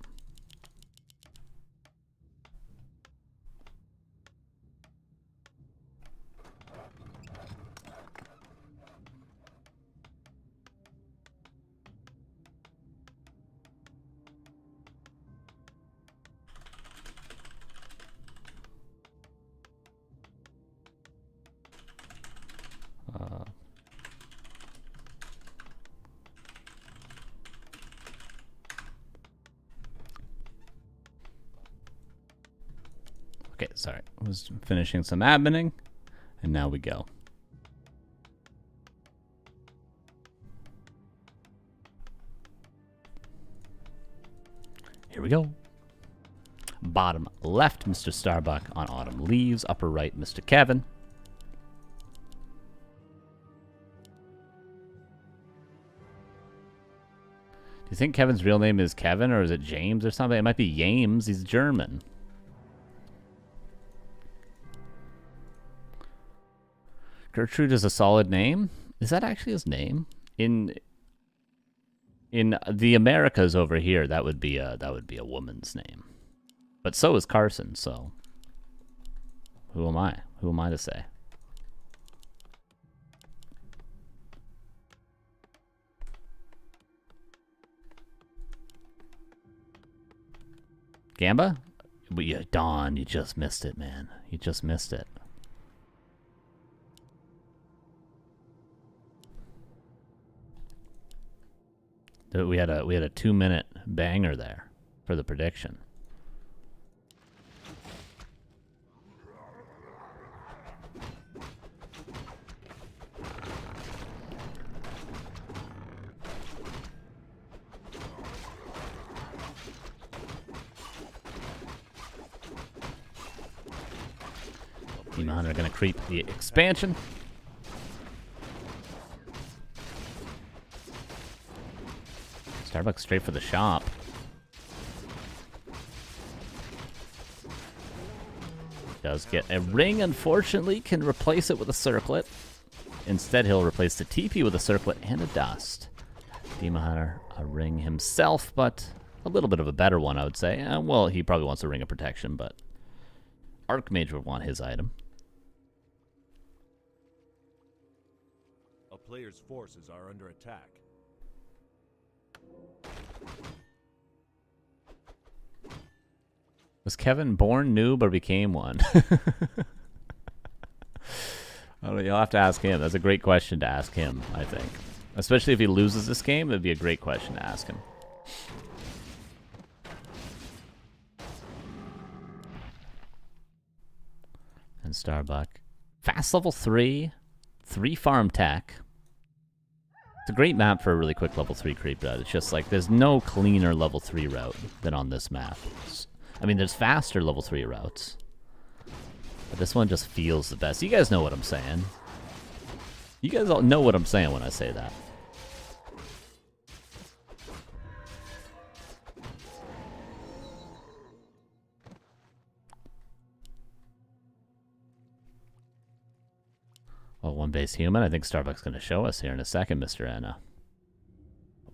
Okay, sorry. I was finishing some adminning, and now we go. Here we go. Bottom left, Mr. Starbuck on Autumn Leaves. Upper right, Mr. Kevin. Do you think Kevin's real name is Kevin, or is it James or something? It might be James. He's German. Gertrude is a solid name. Is that actually his name? In the Americas over here, that would be a woman's name. But so is Carson, so who am I? Who am I to say? Gamba? But yeah, Dawn, you just missed it, man. You just missed it. We had a 2-minute banger there for the prediction. Demon are going to creep the expansion. Starbucks straight for the shop. Does get a ring, unfortunately, can replace it with a circlet. Instead, he'll replace the TP with a circlet and a dust. Demon Hunter, a ring himself, but a little bit of a better one, I would say. Well, he probably wants a ring of protection, but Archmage would want his item. A player's forces are under attack. Was Kevin born noob or became one? I don't know, you'll have to ask him. That's a great question to ask him, I think. Especially if he loses this game, it'd be a great question to ask him. And Starbuck Fast level 3. 3 farm tech. It's a great map for a really quick level 3 creep route. It's just like there's no cleaner level 3 route than on this map. I mean, there's faster level 3 routes. But this one just feels the best. You guys know what I'm saying. You guys all know what I'm saying when I say that. Well, one base human. I think Starbuck's going to show us here in a second, Mr. Anna.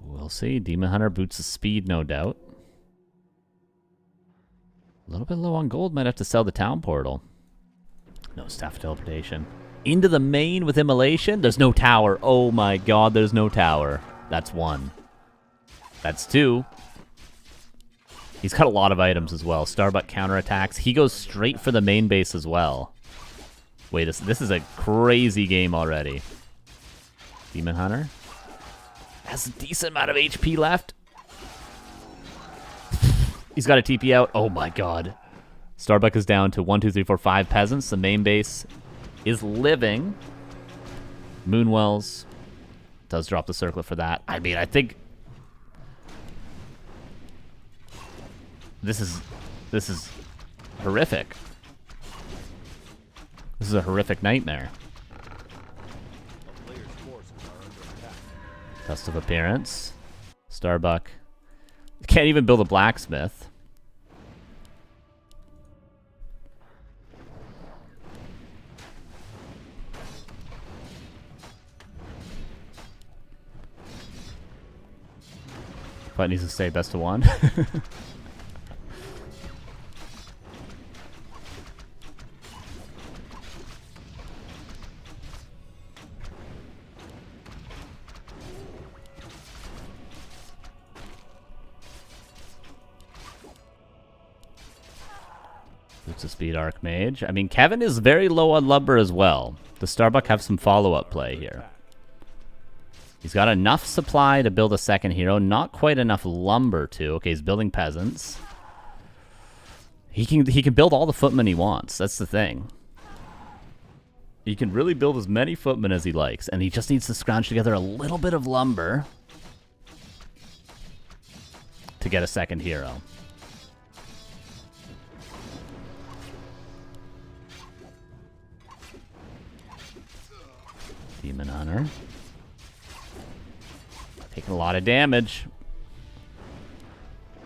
We'll see. Demon Hunter boots the speed, no doubt. A little bit low on gold. Might have to sell the town portal. No staff teleportation. Into the main with immolation. There's no tower. Oh my god, there's no tower. That's 1. That's 2. He's got a lot of items as well. Starbuck counterattacks. He goes straight for the main base as well. Wait, this is a crazy game already. Demon Hunter has a decent amount of HP left. He's got a TP out. Oh my god. Starbuck is down to 1, 2, 3, 4, 5 peasants. The main base is living. Moonwells does drop the circlet for that. I mean, I think this is horrific. This is a horrific nightmare. Dust of Appearance. Starbuck. Can't even build a blacksmith. But needs to stay best of 1. It's a speed Archmage. I mean, Kevin is very low on lumber as well. Does Starbuck have some follow-up play here? He's got enough supply to build a second hero. Not quite enough lumber to. Okay, he's building peasants. He can build all the footmen he wants. That's the thing. He can really build as many footmen as he likes. And he just needs to scrounge together a little bit of lumber to get a second hero. Demon Hunter. Taking a lot of damage.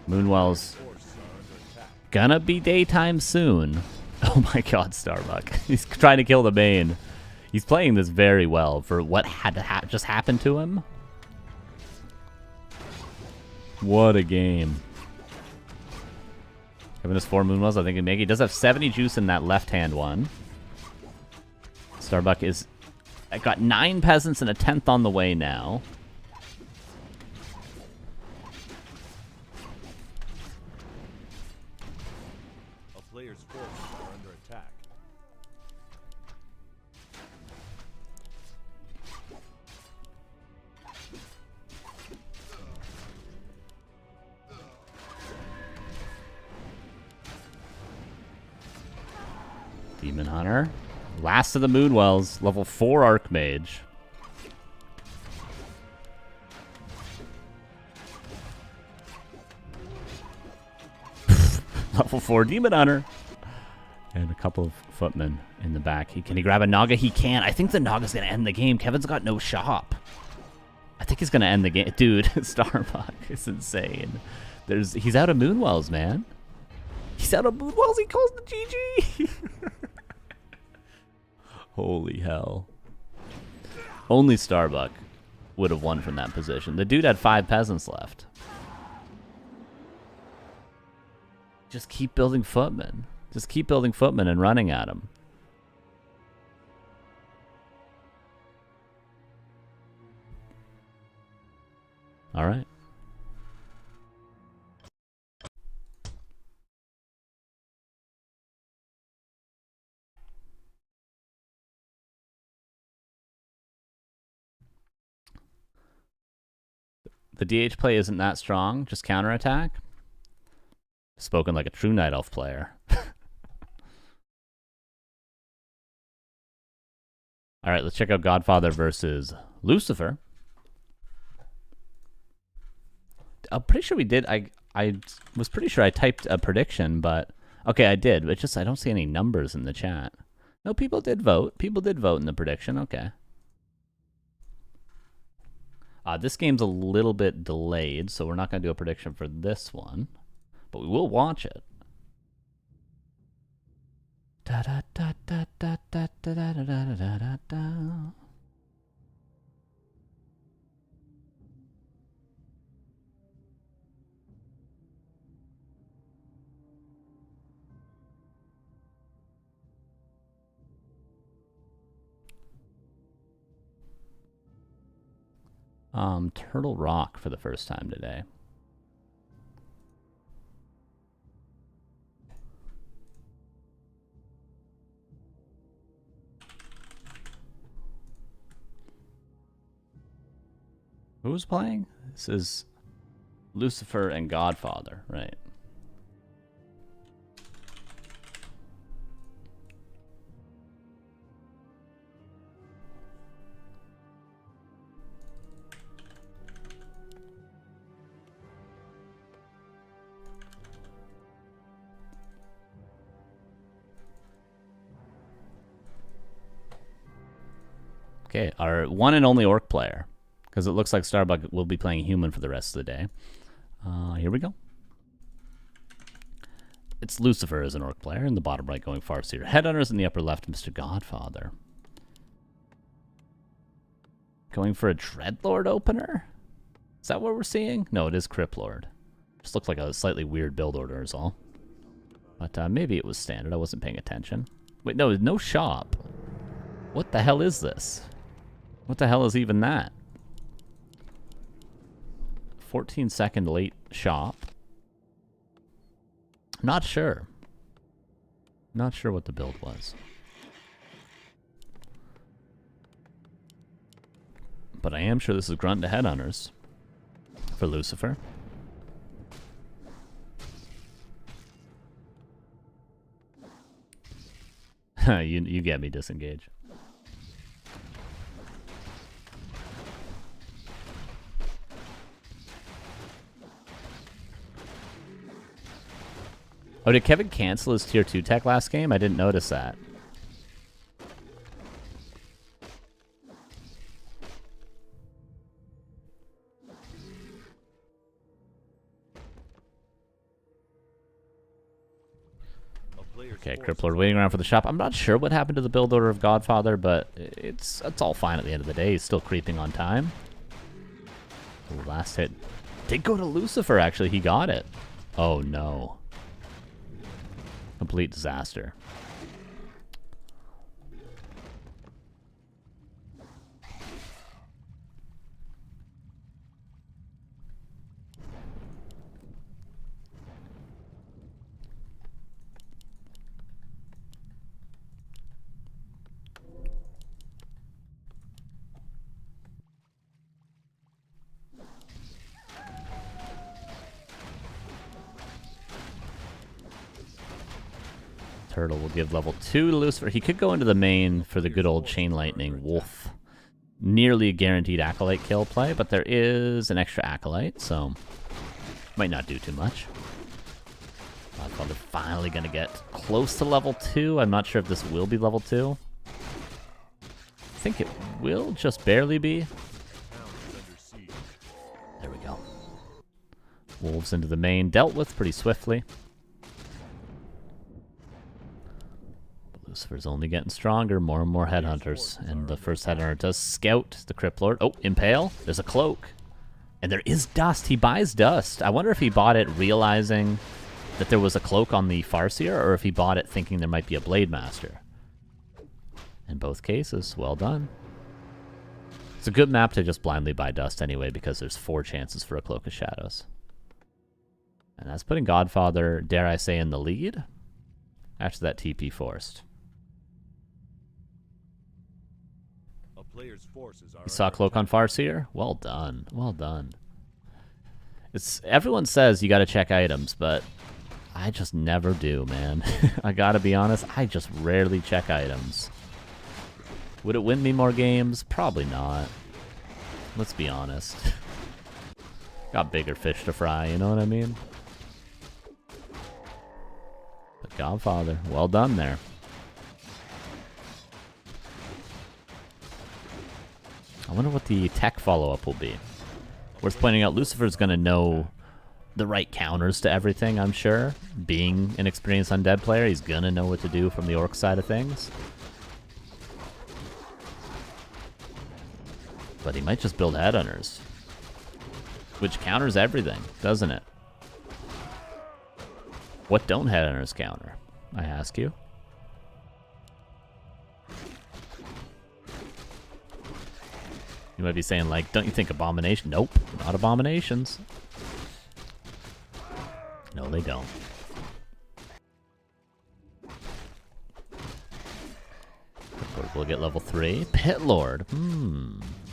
Moonwell's gonna be daytime soon. Oh my god, Starbuck. He's trying to kill the main. He's playing this very well for what had to just happened to him. What a game. Giving us 4 Moonwells, I think he make. He does have 70 juice in that left-hand one. Starbuck is... I got 9 peasants and a 10th on the way now. A player's forces are under attack. Demon Hunter. Last of the Moonwells, level 4 Archmage. Level 4 Demon Hunter. And a couple of footmen in the back. Can he grab a Naga? He can. I think the Naga's going to end the game. Kevin's got no shop. I think he's going to end the game. Dude, Starbuck is insane. He's out of Moonwells, man. He's out of Moonwells. He calls the GG. Holy hell. Only Starbuck would have won from that position. The dude had 5 peasants left. Just keep building footmen. Just keep building footmen and running at him. All right. The DH play isn't that strong, just counterattack. Spoken like a true Night Elf player. All right, let's check out Godfather versus Lucifer. I'm pretty sure we did. I was pretty sure I typed a prediction, but okay, I did. But just I don't see any numbers in the chat. No, people did vote. People did vote in the prediction. Okay. This game's a little bit delayed, so we're not going to do a prediction for this one, but we will watch it. Da da da da da da da da da da da da. Turtle Rock for the first time today. Who's playing? This is Lucifer and Godfather, right? Okay, our one and only orc player, because it looks like Starbuck will be playing human for the rest of the day. Here we go. It's Lucifer as an orc player in the bottom right going Farseer. Headhunters in the upper left, Mr. Godfather. Going for a Dreadlord opener? Is that what we're seeing? No, it is Criplord. Just looks like a slightly weird build order is all. But maybe it was standard. I wasn't paying attention. Wait, no, no shop. What the hell is this? What the hell is even that? 14-second late shop. Not sure. Not sure what the build was. But I am sure this is Grunt to Headhunters for Lucifer. you get me, disengage. Oh, did Kevin cancel his tier 2 tech last game? I didn't notice that. Okay, Crippler waiting around for the shop. I'm not sure what happened to the build order of Godfather, but it's all fine at the end of the day. He's still creeping on time. Ooh, last hit did go to Lucifer, actually. He got it. Oh, no. Complete disaster. Turtle will give level 2 to Lucifer. He could go into the main for the good old Chain Lightning Wolf. Nearly a guaranteed Acolyte kill play, but there is an extra Acolyte, so might not do too much. Godfather finally going to get close to level 2. I'm not sure if this will be level 2. I think it will just barely be. There we go. Wolves into the main, dealt with pretty swiftly. Lucifer's only getting stronger, more and more headhunters. And the first headhunter does scout the Criplord. Oh, Impale. There's a cloak. And there is dust. He buys dust. I wonder if he bought it realizing that there was a cloak on the Farseer, or if he bought it thinking there might be a Blade Master. In both cases, well done. It's a good map to just blindly buy dust anyway, because there's 4 chances for a Cloak of Shadows. And that's putting Godfather, dare I say, in the lead after that TP forced. You saw Cloak on Farseer? Well done. Well done. Everyone says you gotta check items, but I just never do, man. I gotta be honest, I just rarely check items. Would it win me more games? Probably not. Let's be honest. Got bigger fish to fry, you know what I mean? But Godfather, well done there. I wonder what the tech follow-up will be. Worth pointing out, Lucifer's going to know the right counters to everything, I'm sure. Being an experienced undead player, he's going to know what to do from the orc side of things. But he might just build headhunters. Which counters everything, doesn't it? What don't headhunters counter, I ask you? You might be saying, like, don't you think abomination? Nope, not abominations. No, they don't. We'll get level 3. Pit Lord.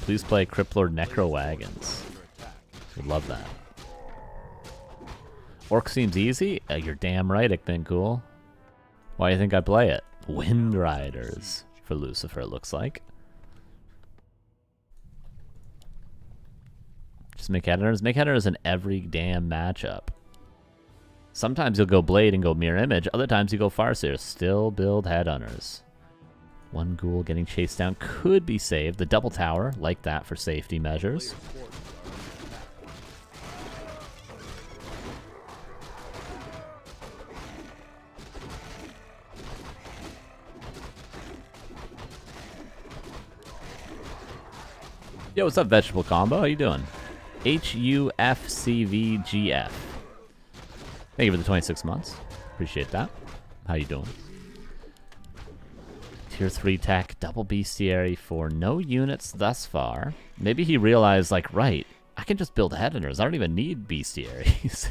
Please play Cryptlord Necro Wagons. Would love that. Orc seems easy? You're damn right, Ickman Cool. Why do you think I play it? Wind Riders for Lucifer, it looks like. Just make headhunters. Make headhunters in every damn matchup. Sometimes you'll go Blade and go Mirror Image. Other times you go Farseer. Still build headhunters. One ghoul getting chased down could be saved. The double tower, like that for safety measures. Yo, what's up, Vegetable Combo? How you doing? HUFCVGF. Thank you for the 26 months. Appreciate that. How you doing? Tier 3 tech, double bestiary for no units thus far. Maybe he realized, like, right, I can just build headhunters. I don't even need bestiaries.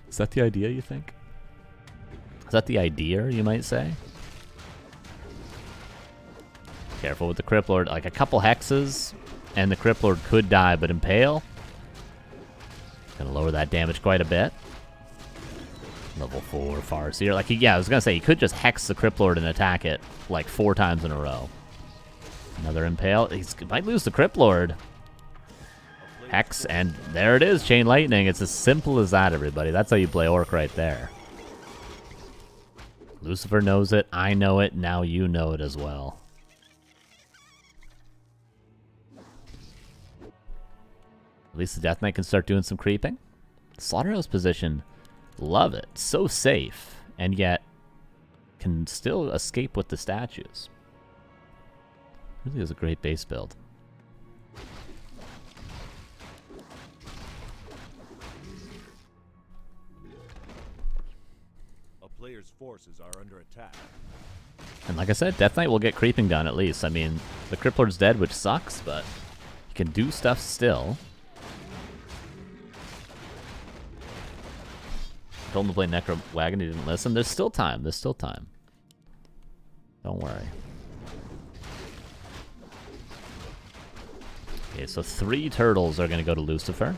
Is that the idea, you think? Is that the idea, you might say? Careful with the Cryptlord. Like, a couple hexes, and the Cryptlord could die, but Impale. Gonna lower that damage quite a bit. Level 4 Farseer. Like, yeah, I was gonna say, he could just hex the Cryptlord and attack it, like, 4 times in a row. Another Impale. He might lose the Cryptlord. Hex, and there it is, Chain Lightning. It's as simple as that, everybody. That's how you play Orc right there. Lucifer knows it. I know it. Now you know it as well. At least the Death Knight can start doing some creeping. Slaughterhouse position, love it. So safe, and yet can still escape with the statues. Really is a great base build. A player's forces are under attack. And like I said, Death Knight will get creeping done at least. I mean, the Cryptlord's dead, which sucks, but he can do stuff still. Told him to play Necro Wagon, he didn't listen. There's still time. There's still time. Don't worry. Okay, so 3 turtles are going to go to Lucifer.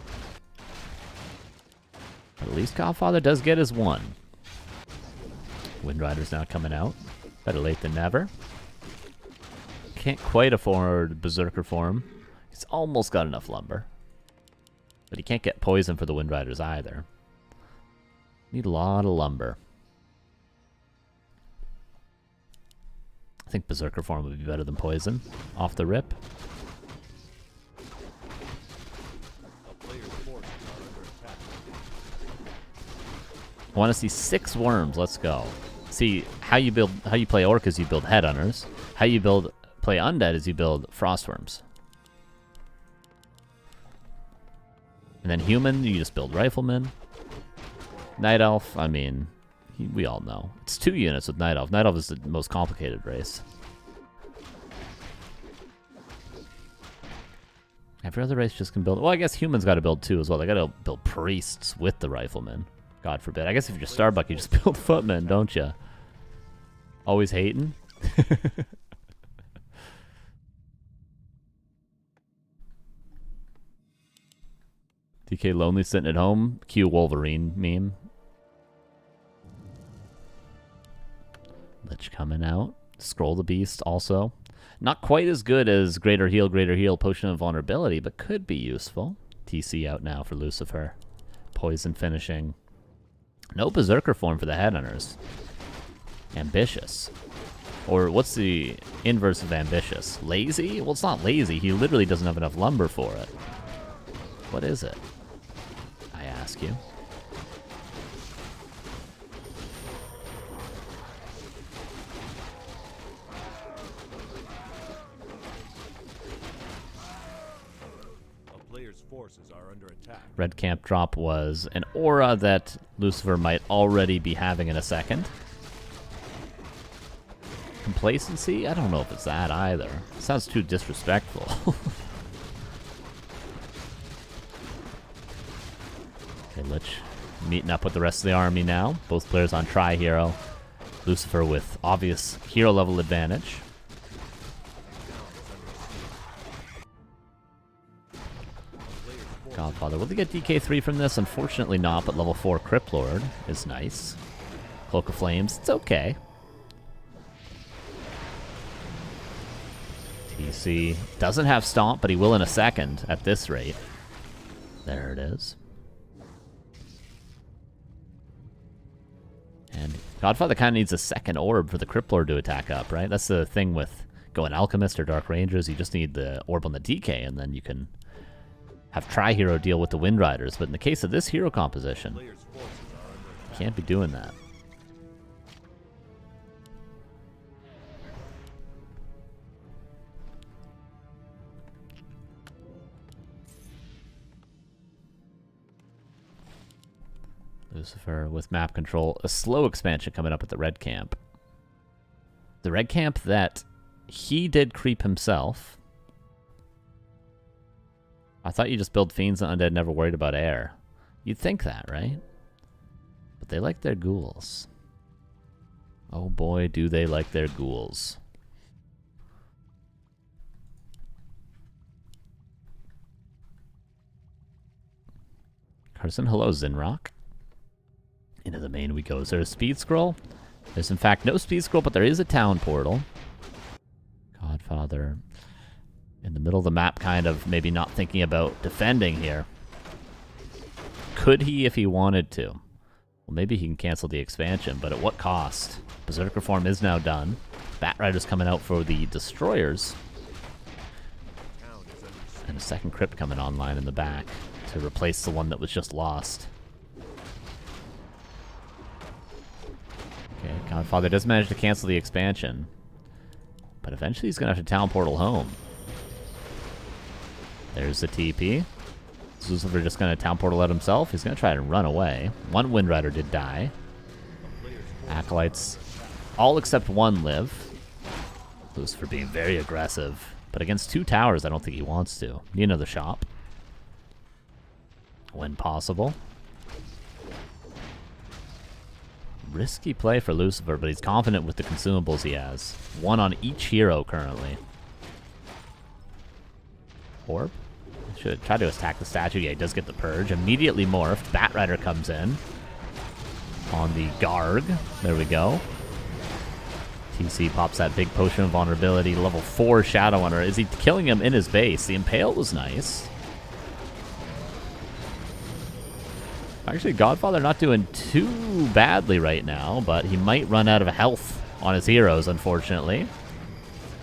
But at least Godfather does get his 1. Wind Rider's now coming out. Better late than never. Can't quite afford Berserker form. He's almost got enough lumber. But he can't get poison for the Wind Riders either. Need a lot of lumber. I think Berserker form would be better than poison. Off the rip. I want to see 6 worms. Let's go. See how you play Orc is you build headhunters. How you play undead is you build frostworms. And then human, you just build riflemen. Night Elf, I mean, we all know. It's 2 units with Night Elf. Night Elf is the most complicated race. Every other race just can build... Well, I guess humans got to build 2 as well. They got to build priests with the riflemen. God forbid. I guess if you're Starbuck, you just build footmen, don't you? Always hating? DK lonely sitting at home. Cue Wolverine meme. Lich coming out. Scroll the Beast also. Not quite as good as Greater Heal, Potion of Vulnerability, but could be useful. TC out now for Lucifer. Poison finishing. No Berserker form for the Headhunters. Ambitious. Or what's the inverse of ambitious? Lazy? Well, it's not lazy. He literally doesn't have enough lumber for it. What is it? I ask you. A player's forces are under attack. Red camp drop was an aura that Lucifer might already be having in a second. Complacency? I don't know if it's that either. Sounds too disrespectful. Okay, Lich meeting up with the rest of the army now. Both players on Tri-Hero. Lucifer with obvious hero level advantage. Godfather. Will they get DK3 from this? Unfortunately not, but level 4 Crypt Lord is nice. Cloak of Flames, it's okay. TC doesn't have Stomp, but he will in a second at this rate. There it is. And Godfather kind of needs a second orb for the Crypt Lord to attack up, right? That's the thing with going Alchemist or Dark Rangers. You just need the orb on the DK, and then you can have Tri-Hero deal with the Wind Riders. But in the case of this hero composition, you can't be doing that. Lucifer with map control. A slow expansion coming up at the red camp. The red camp that he did creep himself. I thought you just build Fiends and Undead, never worried about air. You'd think that, right? But they like their ghouls. Oh boy, do they like their ghouls. Carson, hello, Zinrock. Into the main we go. Is there a speed scroll? There's in fact no speed scroll, but there is a town portal. Godfather in the middle of the map, kind of maybe not thinking about defending here. Could he if he wanted to? Well, maybe he can cancel the expansion, but at what cost? Berserker form is now done. Bat Rider's coming out for the Destroyers. And a second crypt coming online in the back to replace the one that was just lost. Okay, Godfather does manage to cancel the expansion. But eventually he's going to have to town portal home. There's the TP. Is Lucifer just going to town portal out himself? He's going to try and run away. One Wind Rider did die. Acolytes, all except one live. Lucifer being very aggressive. But against two towers, I don't think he wants to. Need another shop. When possible. Risky play for Lucifer, but he's confident with the consumables he has. One on each hero currently. Orb? Should try to attack the statue. Yeah, he does get the purge. Immediately morphed. Bat Rider comes in. On the Garg. There we go. TC pops that big potion of vulnerability. Level 4 Shadow Hunter. Is he killing him in his base? The Impale was nice. Actually, Godfather not doing too badly right now, but he might run out of health on his heroes, unfortunately.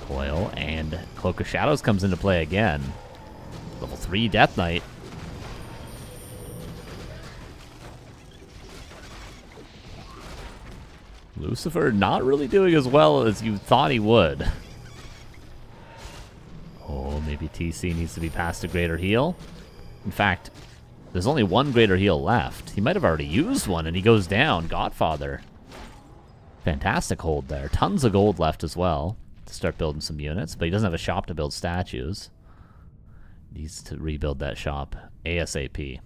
Coil and Cloak of Shadows comes into play again. Level 3 Death Knight. Lucifer not really doing as well as you thought he would. Oh, maybe TC needs to be past a greater heal. In fact, there's only one greater heal left. He might have already used one and he goes down. Godfather. Fantastic hold there. Tons of gold left as well to start building some units, but he doesn't have a shop to build statues. Needs to rebuild that shop ASAP.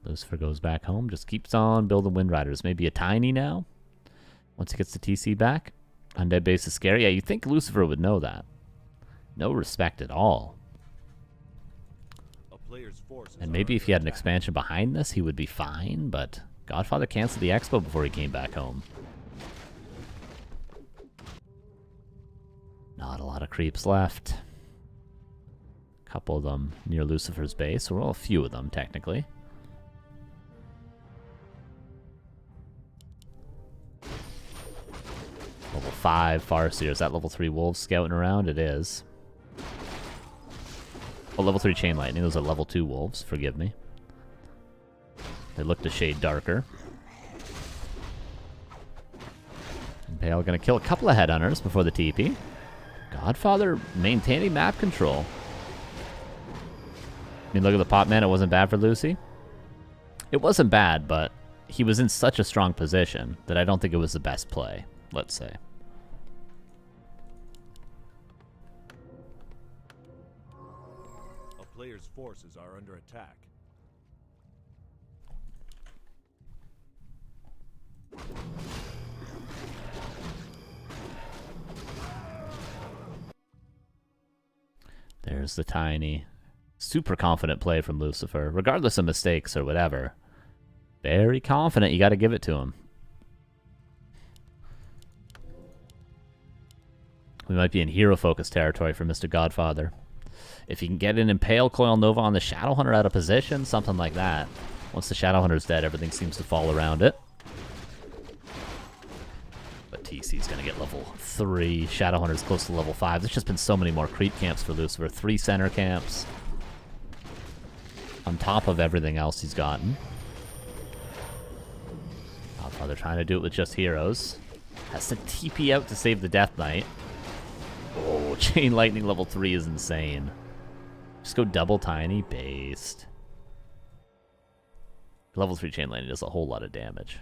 Lucifer goes back home, just keeps on building Wind Riders. Maybe a tiny now, once he gets the TC back. Undead base is scary. Yeah, you'd think Lucifer would know that. No respect at all. player's forces And are maybe if he under had an attack. expansion behind this, he would be fine, but Godfather canceled the expo before he came back home. Not a lot of creeps left. A couple of them near Lucifer's base, well, a few of them, technically. Level 5 Farseer. Is that level 3 Wolves scouting around? It is. Oh, level 3 Chain Lightning. Those are level 2 Wolves. Forgive me. They looked a shade darker. Impale gonna kill a couple of Headhunters before the TP. Godfather maintaining map control. I mean, look at the pot man. It wasn't bad for Lucy. It wasn't bad, but he was in such a strong position that I don't think it was the best play, let's say. A player's forces are under attack. There's the tiny, super confident play from Lucifer, regardless of mistakes or whatever. Very confident. You got to give it to him. We might be in hero-focused territory for Mr. Godfather. If you can get an Impale Coil Nova on the Shadowhunter out of position, something like that. Once the Shadowhunter's dead, everything seems to fall around it. But TC's going to get level 3. Shadowhunter's close to level 5. There's just been so many more creep camps for Lucifer. 3 center camps. On top of everything else he's gotten. Godfather trying to do it with just heroes. Has to TP out to save the Death Knight. Oh, Chain Lightning level 3 is insane. Just go double tiny, based. Level 3 Chain Lightning does a whole lot of damage.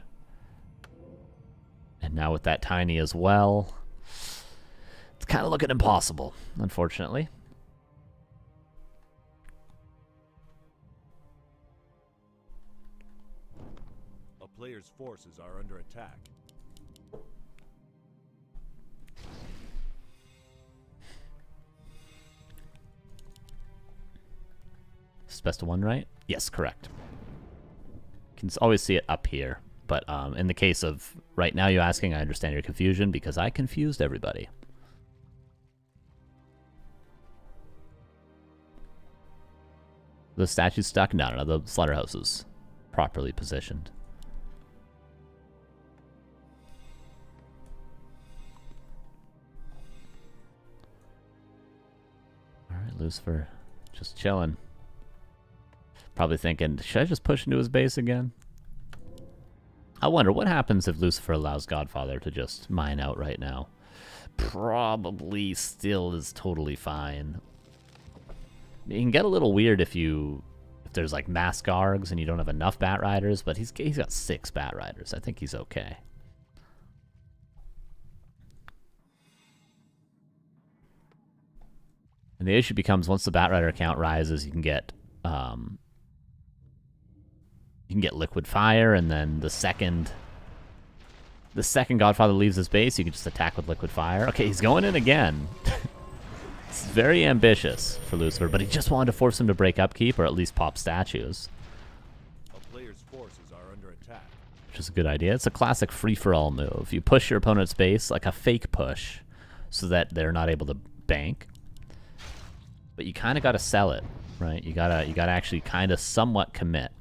And now with that tiny as well, it's kind of looking impossible, unfortunately. A player's forces are under attack. It's best of 1, right? Yes, correct. You can always see it up here. But in the case of right now you asking, I understand your confusion because I confused everybody. The statue's stuck? No, the slaughterhouse is properly positioned. Alright, Lucifer. Just chilling. Probably thinking, should I just push into his base again? I wonder what happens if Lucifer allows Godfather to just mine out right now. Probably still is totally fine. It can get a little weird if there's like mass Gargs and you don't have enough Bat Riders, but he's got 6 Bat Riders. I think he's okay. And the issue becomes once the Bat Rider count rises, you can get Liquid Fire, and then the second Godfather leaves his base, you can just attack with Liquid Fire. Okay, he's going in again. It's very ambitious for Lucifer, but he just wanted to force him to break upkeep or at least pop statues. A player's forces are under attack. Which is a good idea. It's a classic free-for-all move. You push your opponent's base like a fake push so that they're not able to bank. But you kind of got to sell it, right? You gotta actually kind of somewhat commit.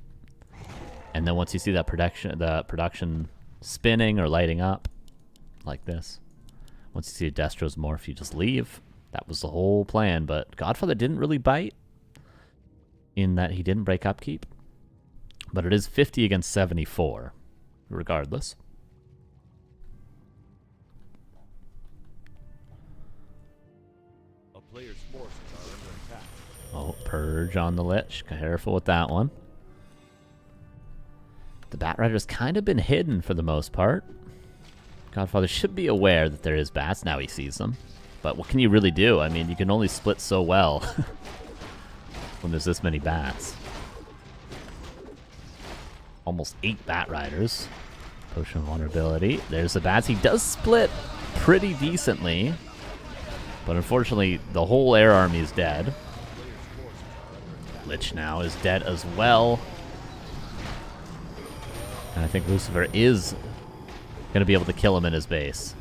And then once you see that the production spinning or lighting up, like this, once you see a Destro's morph, you just leave. That was the whole plan, but Godfather didn't really bite in that he didn't break upkeep. But it is 50 against 74, regardless. A player's forces are under attack. Oh, Purge on the Lich. Careful with that one. The Bat Rider's kind of been hidden for the most part. Godfather should be aware that there is bats. Now he sees them. But what can you really do? I mean, you can only split so well when there's this many bats. Almost 8 Bat Riders. Potion of Vulnerability. There's the bats. He does split pretty decently. But unfortunately, the whole air army is dead. Player's forces are under attack. Lich now is dead as well. And I think Lucifer is going to be able to kill him in his base.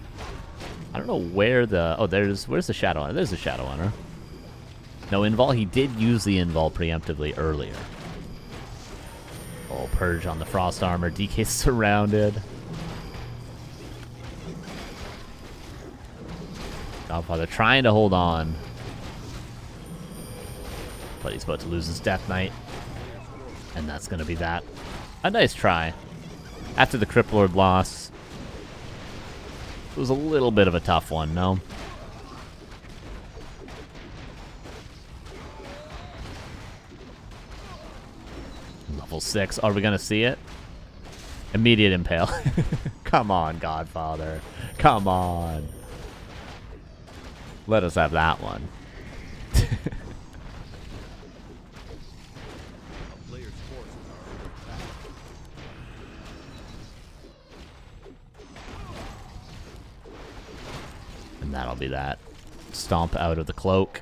I don't know where the... Oh, where's the Shadow Hunter? There's the Shadow Hunter. No invul. He did use the invul preemptively earlier. Oh, Purge on the Frost Armor. DK surrounded. Godfather trying to hold on. But he's about to lose his Death Knight. And that's going to be that. A nice try. After the Crypt Lord loss, it was a little bit of a tough one, no? Level 6. Are we going to see it? Immediate Impale. Come on, Godfather. Come on. Let us have that one. And that'll be that. Stomp out of the cloak.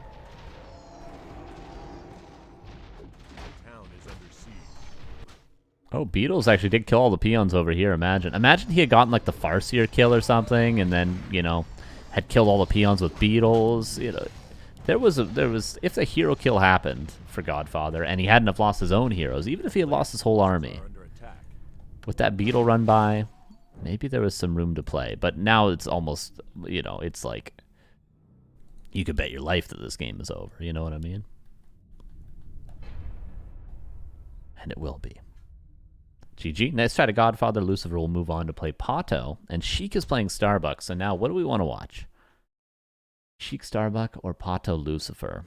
Oh, Beetles actually did kill all the peons over here, imagine. Imagine he had gotten like the Farseer kill or something, and then, you know, had killed all the peons with Beetles. You know, there was if a hero kill happened for Godfather, and he hadn't have lost his own heroes, even if he had lost his whole army, with that Beetle run by, maybe there was some room to play. But now it's almost, you know, it's like, you could bet your life that this game is over, you know what I mean? And it will be. GG. Nice try to Godfather. Lucifer will move on to play PaTo. And Sheic is playing Starbuck. So now, what do we want to watch? Sheic Starbuck or PaTo Lucifer?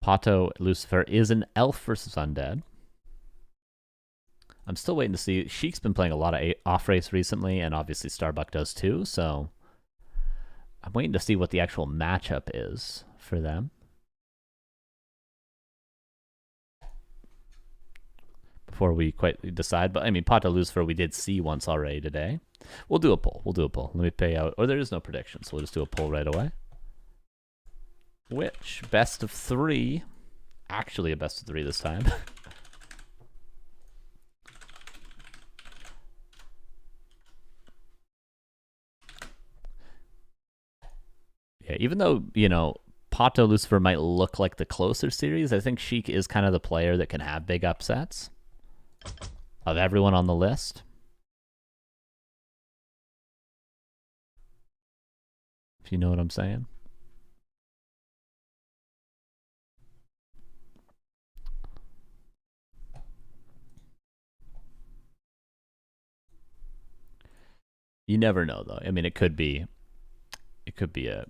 PaTo Lucifer is an elf versus undead. I'm still waiting to see. Sheik's been playing a lot of off-race recently, and obviously Starbuck does too, so I'm waiting to see what the actual matchup is for them. Before we quite decide, but I mean, PaTo Lucifer we did see once already today. We'll do a poll. We'll do a poll. Let me pay out. Or there is no prediction, so we'll just do a poll right away. Which best of 3? Actually, a best of 3 this time. Yeah, even though, you know, PaTo Lucifer might look like the closer series, I think Sheic is kind of the player that can have big upsets of everyone on the list. If you know what I'm saying. You never know, though. I mean, it could be a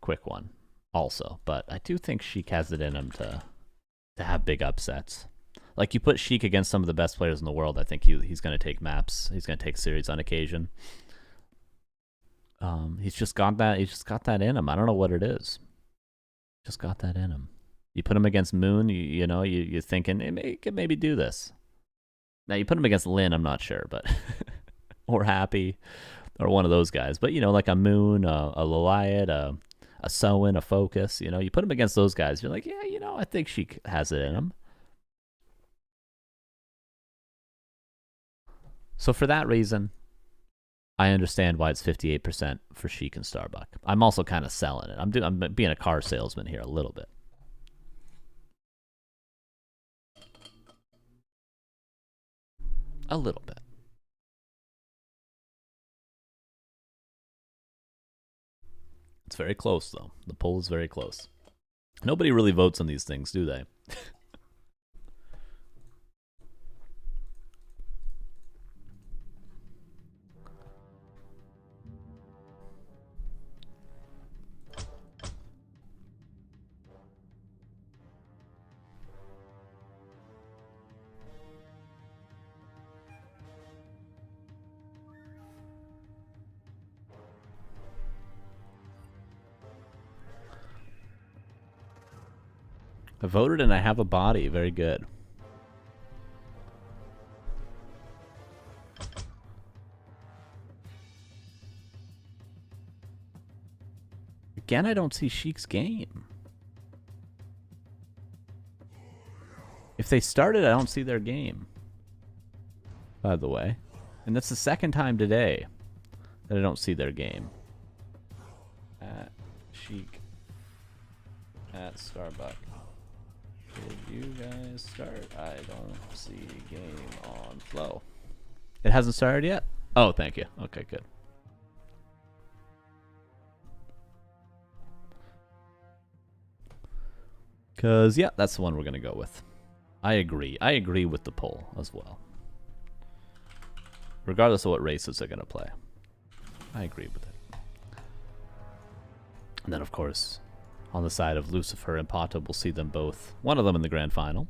quick one also, but I do think Sheic has it in him to have big upsets. Like, you put Sheic against some of the best players in the world, I think he's going to take maps. He's going to take series on occasion. He's just got that in him. I don't know what it is. Just got that in him. You put him against Moon, you know, you're thinking it could maybe do this. Now you put him against Lin, I'm not sure, but or Happy, or one of those guys. But, you know, like a Moon, a Liliad, a Soin, a Focus, you know, you put him against those guys, you're like, yeah, you know, I think Sheic has it in him. So for that reason, I understand why it's 58% for Sheic and Starbuck. I'm also kind of selling it. I'm being a car salesman here a little bit. A little bit. It's very close, though. The poll is very close. Nobody really votes on these things, do they? I voted and I have a body. Very good. Again, I don't see Sheik's game. If they started, I don't see their game. By the way. And that's the second time today that I don't see their game. At Sheic. At Starbuck. Did you guys start? I don't see game on flow. It hasn't started yet? Oh, thank you. Okay, good. Because, yeah, that's the one we're going to go with. I agree. I agree with the poll as well. Regardless of what races they're going to play. I agree with it. And then, of course, on the side of Lucifer and PaTo, we'll see them both. One of them in the grand final.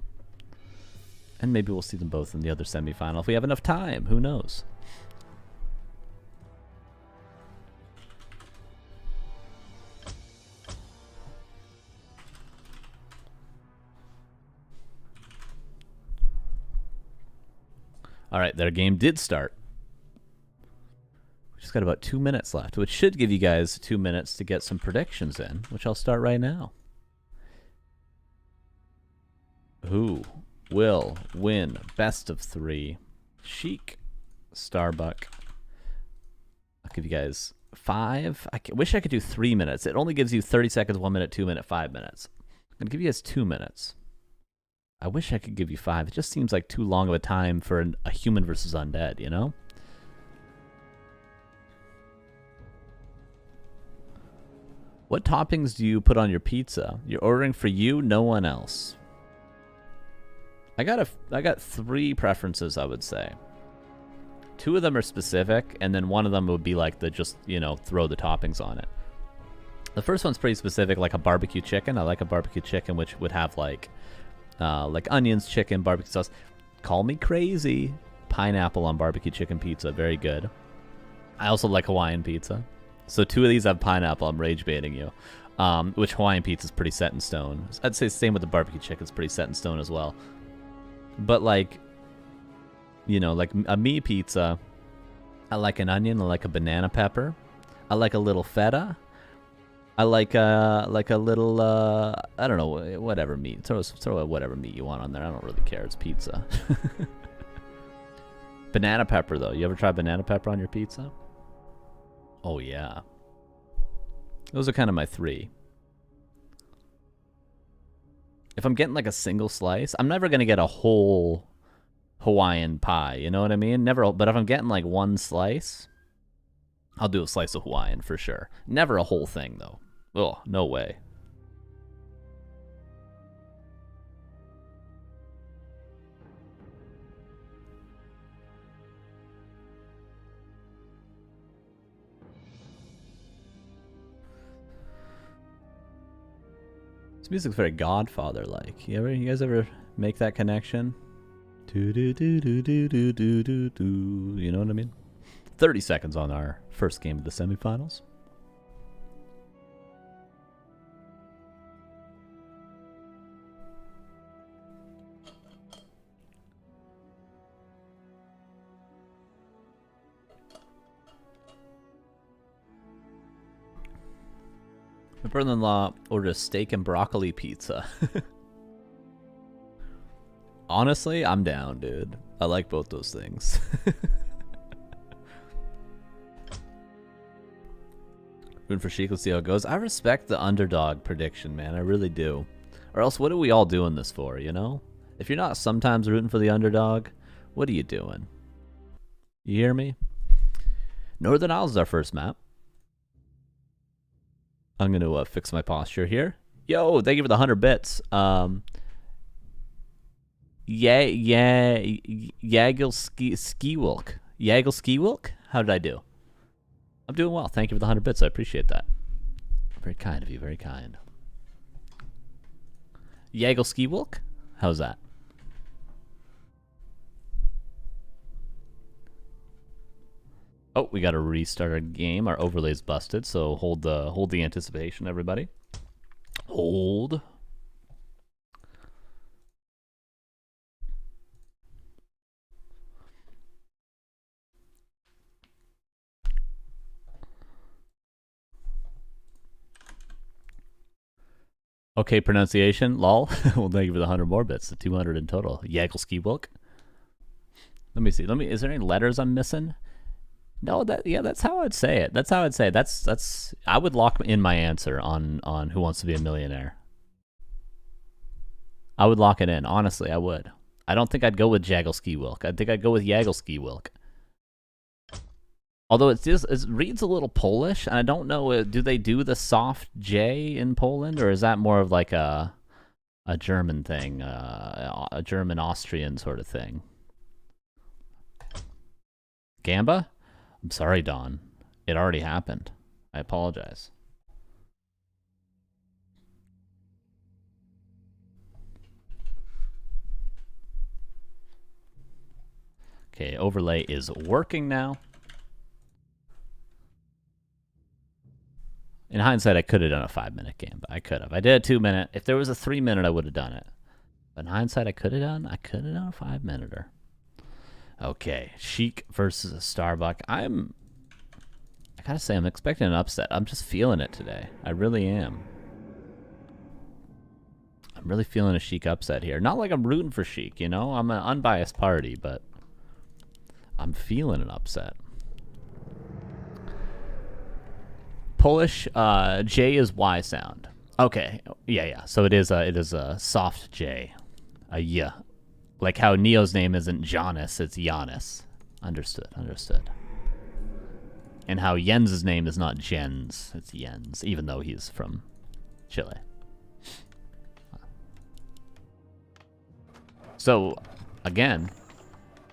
And maybe we'll see them both in the other semifinal if we have enough time. Who knows? All right, their game did start. We just got about 2 minutes left, which should give you guys 2 minutes to get some predictions in, which I'll start right now. Who will win best of 3? Sheic, Starbuck. I'll give you guys 5. I wish I could do 3 minutes. It only gives you 30 seconds, 1 minute, 2 minute, 5 minutes. I'm going to give you guys 2 minutes. I wish I could give you 5. It just seems like too long of a time for a human versus undead, you know? What toppings do you put on your pizza? You're ordering for you, no one else. I got 3 preferences, I would say. 2 of them are specific, and then one of them would be like the just, you know, throw the toppings on it. The first one's pretty specific, like a barbecue chicken. I like a barbecue chicken, which would have like onions, chicken, barbecue sauce. Call me crazy. Pineapple on barbecue chicken pizza, very good. I also like Hawaiian pizza. So 2 of these have pineapple. I'm rage baiting you. Which Hawaiian pizza is pretty set in stone. I'd say the same with the barbecue chicken. It's pretty set in stone as well. But like, you know, like a me pizza, I like an onion. I like a banana pepper. I like a little feta. I like a little, I don't know, whatever meat. Throw whatever meat you want on there. I don't really care. It's pizza. Banana pepper, though. You ever try banana pepper on your pizza? Oh, yeah. Those are kind of my 3. If I'm getting like a single slice, I'm never going to get a whole Hawaiian pie. You know what I mean? Never. But if I'm getting like 1 slice, I'll do a slice of Hawaiian for sure. Never a whole thing, though. Oh, no way. This music's very Godfather-like. You guys ever make that connection? Do do do do do do do do do. You know what I mean? 30 seconds on our first game of the semifinals. My brother-in-law ordered a steak and broccoli pizza. Honestly, I'm down, dude. I like both those things. Rooting for Sheic, let's see how it goes. I respect the underdog prediction, man. I really do. Or else, what are we all doing this for, you know? If you're not sometimes rooting for the underdog, what are you doing? You hear me? Northern Isles is our first map. I'm going to fix my posture here. Yo, thank you for the 100 bits. Yagel Skiwilk. Yagel Skiwilk? How did I do? I'm doing well. Thank you for the 100 bits. I appreciate that. Very kind of you. Very kind. Yagel Skiwilk? How's that? Oh, we got to restart our game. Our overlay's busted, so hold the anticipation, everybody. Hold. Okay, pronunciation. Lol. Well, thank you for the 100 more bits. The 200 in total. Yagelski Wilk. Let me see. Is there any letters I'm missing? No, that's how I'd say it. That's how I'd say it. That's I would lock in my answer on Who Wants to Be a Millionaire. I would lock it in. Honestly, I would. I don't think I'd go with Jagelski Wilk. I think I'd go with Jagelski Wilk. Although it reads a little Polish, and I don't know, do they do the soft J in Poland, or is that more of like a German thing, a German-Austrian sort of thing? Gamba? I'm sorry, Don. It already happened. I apologize. Okay, overlay is working now. In hindsight, I could have done a 5-minute game, but I could have. I did a 2-minute. If there was a 3-minute, I would have done it. But in hindsight, I could have done a 5-minuter. Okay, Sheic versus a Starbuck. I gotta say, I'm expecting an upset. I'm just feeling it today. I really am. I'm really feeling a Sheic upset here. Not like I'm rooting for Sheic, you know? I'm an unbiased party, but I'm feeling an upset. Polish, J is Y sound. Okay, yeah. So it is a soft J, a Y. Like how Neo's name isn't Giannis, it's Giannis. Understood. And how Jens's name is not Jens, it's Jens, even though he's from Chile. So, again,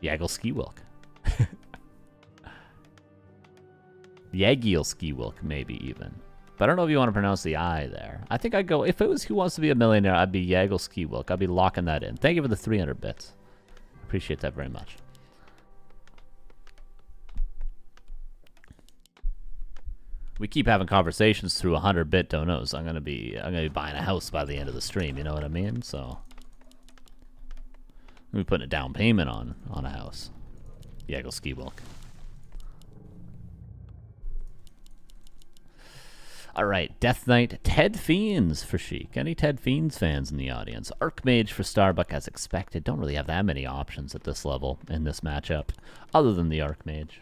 Jagelski Wilk. Jagielski Wilk, maybe even. But I don't know if you want to pronounce the I there. I think I'd go, if it was Who Wants to Be a Millionaire, I'd be Jagelski Wilk. I'd be locking that in. Thank you for the 300 bits. Appreciate that very much. We keep having conversations through 100-bit donos. I'm gonna be buying a house by the end of the stream. You know what I mean? So we putting a down payment on a house. Jagelski Wilk. All right, Death Knight, Ted Fiends for Sheic. Any Ted Fiends fans in the audience? Archmage for Starbuck as expected. Don't really have that many options at this level in this matchup, other than the Archmage.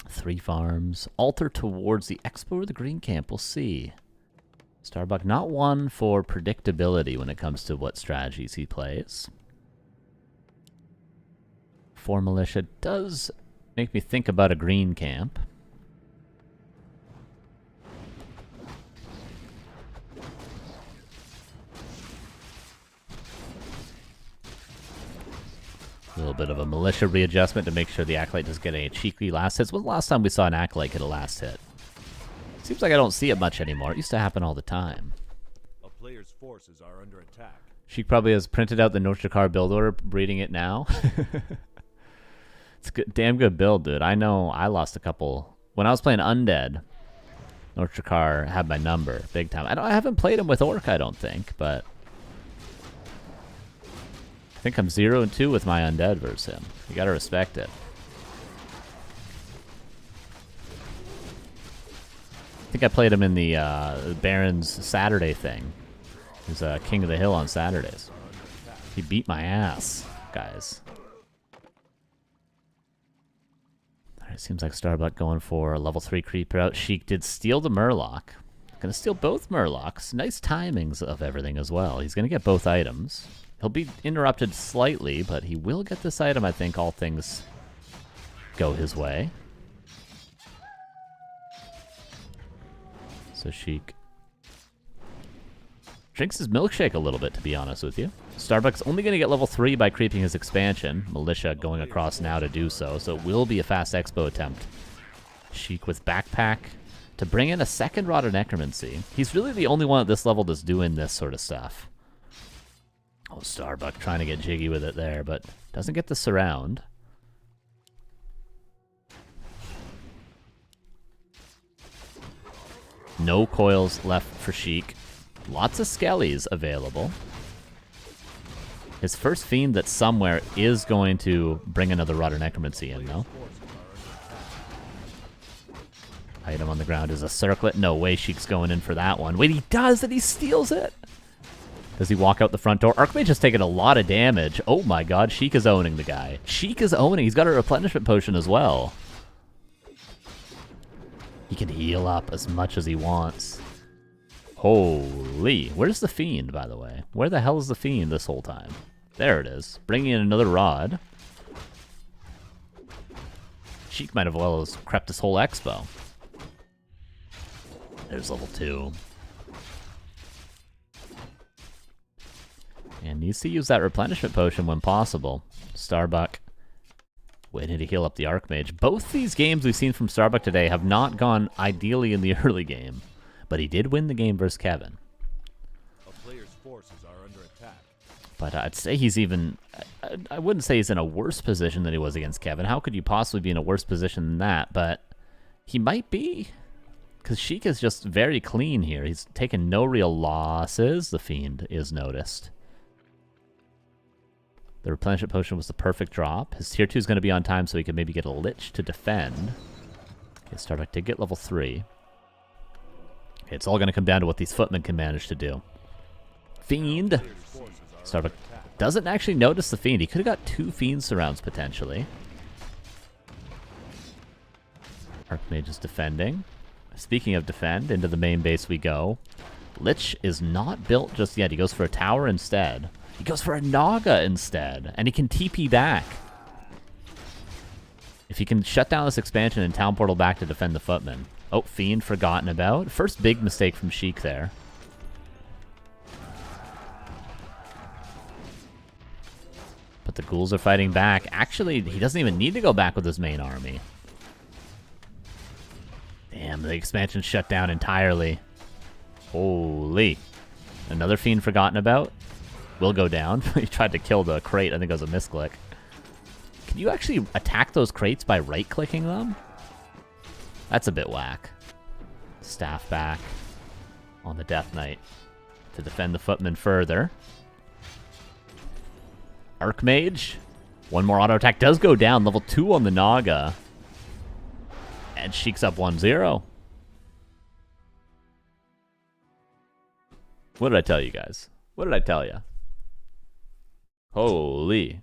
3 farms. Alter towards the Expo or the Green Camp. We'll see. Starbuck not one for predictability when it comes to what strategies he plays. 4 Militia does make me think about a Green Camp. A little bit of a Militia readjustment to make sure the Acolyte doesn't get any cheeky last hits. When was the last time we saw an Acolyte get a last hit? Seems like I don't see it much anymore. It used to happen all the time. A player's forces are under attack. Sheic probably has printed out the Noshikar build order, reading it now. It's a damn good build, dude. I know I lost a couple. When I was playing Undead, Noshikar had my number big time. I haven't played him with Orc, I don't think, but I think I'm 0-2 with my Undead versus him. You gotta respect it. I think I played him in the Baron's Saturday thing. He's King of the Hill on Saturdays. He beat my ass, guys. Alright, seems like Starbuck going for a level 3 creeper out. Sheic did steal the Murloc. Gonna steal both Murlocs. Nice timings of everything as well. He's gonna get both items. He'll be interrupted slightly, but he will get this item, I think, all things go his way. So Sheic drinks his milkshake a little bit, to be honest with you. Starbuck's only going to get level 3 by creeping his expansion. Militia going across now to do so, so it will be a fast expo attempt. Sheic with backpack to bring in a second Rod of Necromancy. He's really the only one at this level that's doing this sort of stuff. Oh, Starbuck trying to get jiggy with it there, but doesn't get the surround. No coils left for Sheic. Lots of skellies available. His first fiend that's somewhere is going to bring another Rod of Necromancy in, though. Item on the ground is a circlet. No way Sheik's going in for that one. Wait, he does, and he steals it. Does he walk out the front door? Archmage has taken a lot of damage. Oh my god, Sheic is owning the guy. Sheic is owning. He's got a replenishment potion as well. He can heal up as much as he wants. Holy. Where's the Fiend, by the way? Where the hell is the Fiend this whole time? There it is. Bringing in another rod. Sheic might have well as crept this whole expo. There's level 2. And needs to use that replenishment potion when possible. Starbuck waiting to heal up the Archmage. Both these games we've seen from Starbuck today have not gone ideally in the early game. But he did win the game versus Kevin. A player's forces are under attack. But I'd say he's even... I wouldn't say he's in a worse position than he was against Kevin. How could you possibly be in a worse position than that? But he might be. Because Sheic is just very clean here. He's taken no real losses. The Fiend is noticed. The replenishment potion was the perfect drop. His tier 2 is going to be on time so he can maybe get a Lich to defend. Okay, Starbuck did get level 3. Okay, it's all going to come down to what these footmen can manage to do. Fiend! Starbuck doesn't actually notice the Fiend. He could have got 2 Fiend surrounds potentially. Archmage is defending. Speaking of defend, into the main base we go. Lich is not built just yet. He goes for a tower instead. He goes for a Naga instead, and he can TP back. If he can shut down this expansion and town portal back to defend the footmen. Oh, Fiend forgotten about. First big mistake from Sheic there. But the ghouls are fighting back. Actually, he doesn't even need to go back with his main army. Damn, the expansion shut down entirely. Holy. Another Fiend forgotten about. Will go down. He tried to kill the crate. I think it was a misclick. Can you actually attack those crates by right-clicking them? That's a bit whack. Staff back on the Death Knight to defend the footmen further. Archmage. One more auto attack does go down. Level 2 on the Naga. And Sheik's up 1-0. What did I tell you guys? What did I tell you? Holy.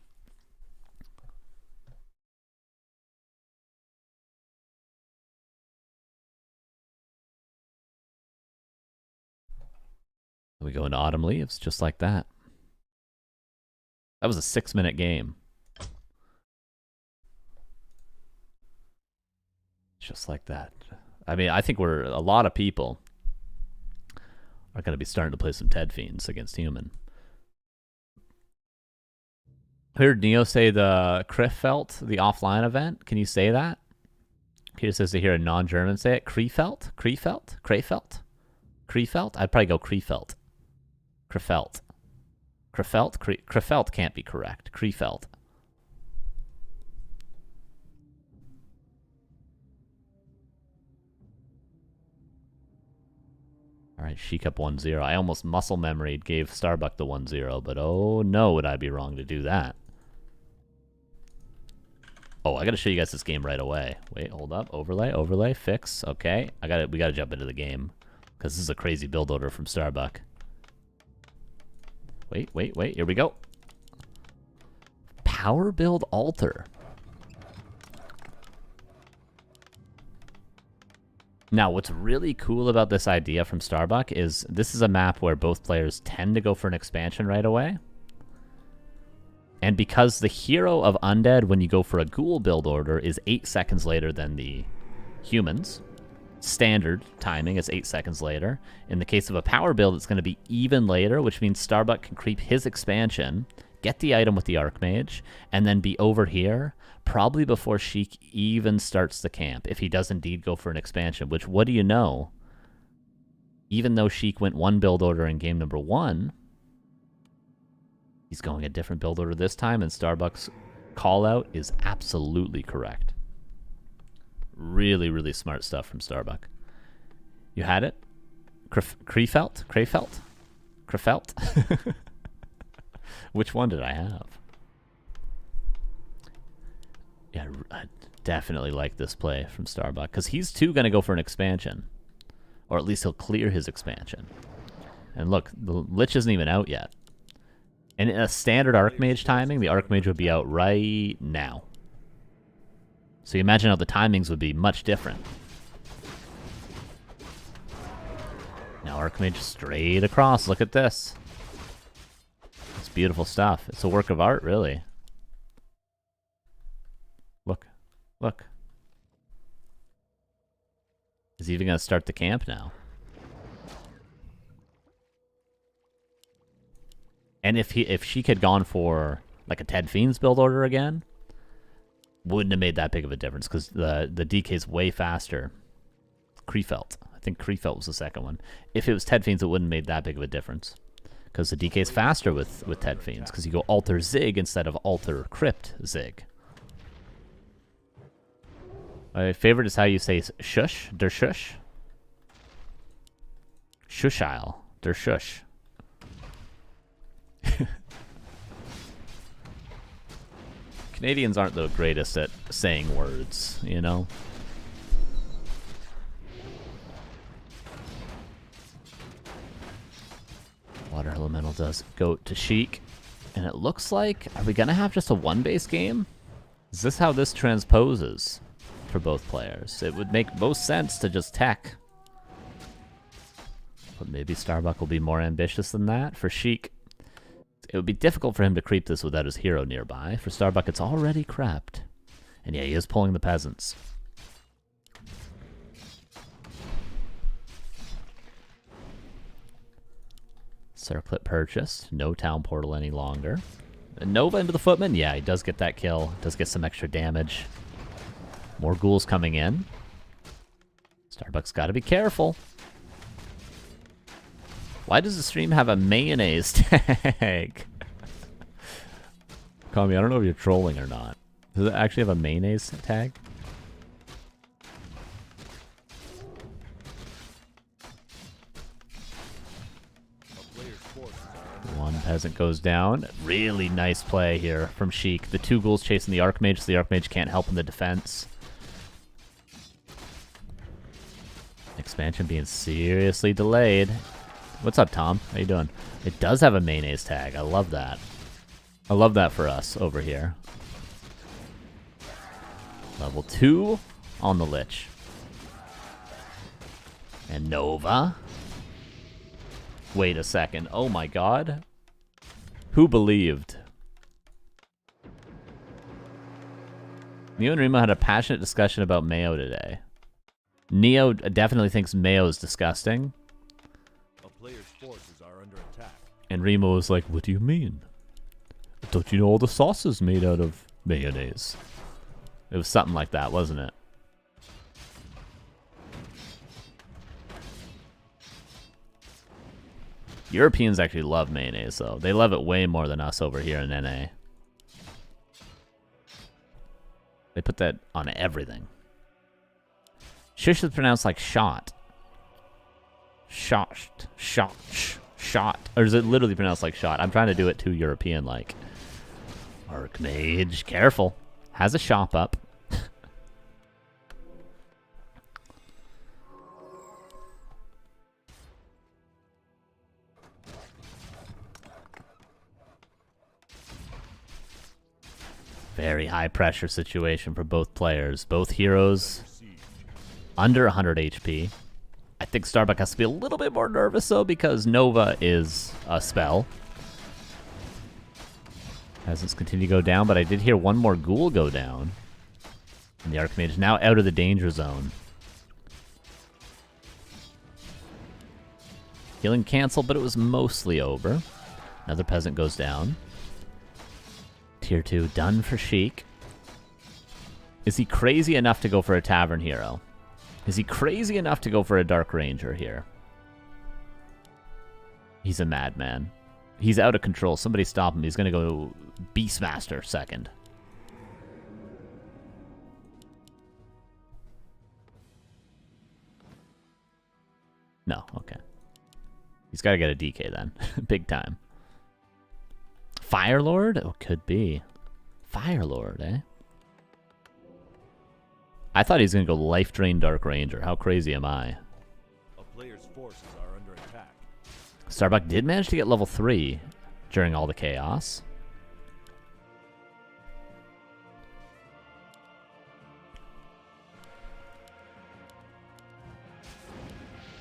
We go into Autumn Leaves, just like that. That was a 6-minute game. Just like that. I mean, I think a lot of people are going to be starting to play some Ted Fiends against Human. I heard Neo say the Krefeld, the offline event. Can you say that? Peter says to hear a non-German say it. Krefeld? Krefeld? Krefeld? Krefeld? I'd probably go Krefeld. Krefeld. Krefeld? Krefeld can't be correct. Krefeld. All right, Sheic up 1-0. I almost muscle memoried, gave Starbuck the 1-0, but oh no, would I be wrong to do that. Oh, I gotta show you guys this game right away. Wait, hold up. Overlay, fix. Okay, we gotta jump into the game because this is a crazy build order from Starbuck. Wait. Here we go. Power build altar. Now, what's really cool about this idea from Starbuck is this is a map where both players tend to go for an expansion right away. And because the hero of Undead, when you go for a ghoul build order, is 8 seconds later than the humans, standard timing is 8 seconds later. In the case of a power build, it's going to be even later, which means Starbuck can creep his expansion, get the item with the Archmage, and then be over here probably before Sheic even starts the camp, if he does indeed go for an expansion, which, what do you know? Even though Sheic went one build order in game number 1, he's going a different build order this time, and Starbuck's call-out is absolutely correct. Really, really smart stuff from Starbuck. You had it? Krefeld? Which one did I have? Yeah, Definitely like this play from Starbuck, because he's too going to go for an expansion. Or at least he'll clear his expansion. And look, the Lich isn't even out yet. And in a standard Archmage timing, the Archmage would be out right now. So you imagine how the timings would be much different. Now Archmage straight across. Look at this. It's beautiful stuff. It's a work of art, really. Look. Look. He's even going to start the camp now. And if Sheic had gone for like a Ted Fiends build order again, wouldn't have made that big of a difference because the DK's way faster. Kreefeld. I think Kreefeld was the second one. If it was Ted Fiends, it wouldn't have made that big of a difference. Because the DK's faster with Ted Fiends, because you go Alter Zig instead of Alter Crypt Zig. My favorite is how you say shush, der shush. Shushile, der shush. Canadians aren't the greatest at saying words, you know? Water Elemental does go to Sheic. And it looks like, are we going to have just a one-base game? Is this how this transposes for both players? It would make most sense to just tech. But maybe Starbuck will be more ambitious than that. For Sheic, it would be difficult for him to creep this without his hero nearby. For Starbuck, it's already crept. And yeah, he is pulling the peasants. Circlet purchased. No town portal any longer. Nova into the footman. Yeah, he does get that kill. Does get some extra damage. More ghouls coming in. Starbuck's got to be careful. Why does the stream have a mayonnaise tag? Kami, I don't know if you're trolling or not. Does it actually have a mayonnaise tag? One peasant goes down. Really nice play here from Sheic. The two ghouls chasing the Archmage, so the Archmage can't help in the defense. Expansion being seriously delayed. What's up, Tom? How you doing? It does have a mayonnaise tag. I love that. I love that for us over here. Level 2 on the Lich. And Nova. Wait a second. Oh my god. Who believed? Neo and Remo had a passionate discussion about mayo today. Neo definitely thinks mayo is disgusting. A player's forces are under attack. And Remo was like, what do you mean? Don't you know all the sauce is made out of mayonnaise? It was something like that, wasn't it? Europeans actually love mayonnaise, though. They love it way more than us over here in NA. They put that on everything. Shish is pronounced like shot. Shot. Shot. Shot. Or is it literally pronounced like shot? I'm trying to do it too European-like. Archmage. Careful. Has a shop up. Very high pressure situation for both players. Both heroes under 100 HP. I think Starbuck has to be a little bit more nervous though because Nova is a spell. Peasants continue to go down, but I did hear one more ghoul go down. And the Archmage is now out of the danger zone. Healing canceled, but it was mostly over. Another peasant goes down. Tier 2 done for Sheic. Is he crazy enough to go for a Tavern Hero? Is he crazy enough to go for a Dark Ranger here? He's a madman. He's out of control. Somebody stop him. He's going to go Beastmaster second. No, okay. He's got to get a DK then. Big time. Firelord? Oh, could be. Firelord, eh? I thought he was going to go Life Drain Dark Ranger. How crazy am I? A player's forces are under attack. Starbuck did manage to get level 3 during all the chaos.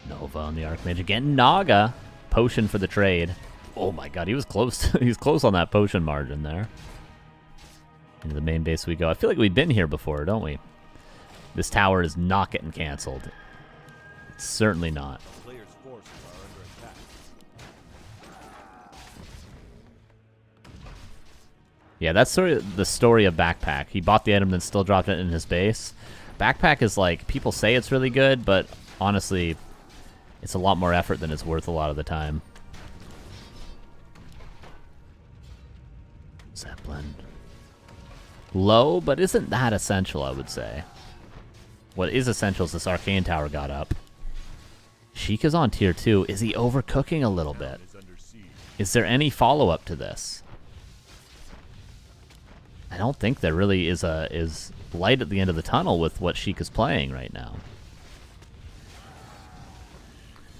Nova on the Archmage again. Naga. Potion for the trade. Oh my god, he was close. He was close on that potion margin there. Into the main base we go. I feel like we've been here before, don't we? This tower is not getting canceled. It's certainly not. A player's forces are under attack. Yeah, that's sort of the story of Backpack. He bought the item, then still dropped it in his base. Backpack is like, people say it's really good, but honestly, it's a lot more effort than it's worth a lot of the time. Zeppelin. Low, but isn't that essential, I would say. What is essential is this Arcane Tower got up. Sheik is on tier 2. Is he overcooking a little bit? Is there any follow-up to this? I don't think there really is light at the end of the tunnel with what Sheik is playing right now.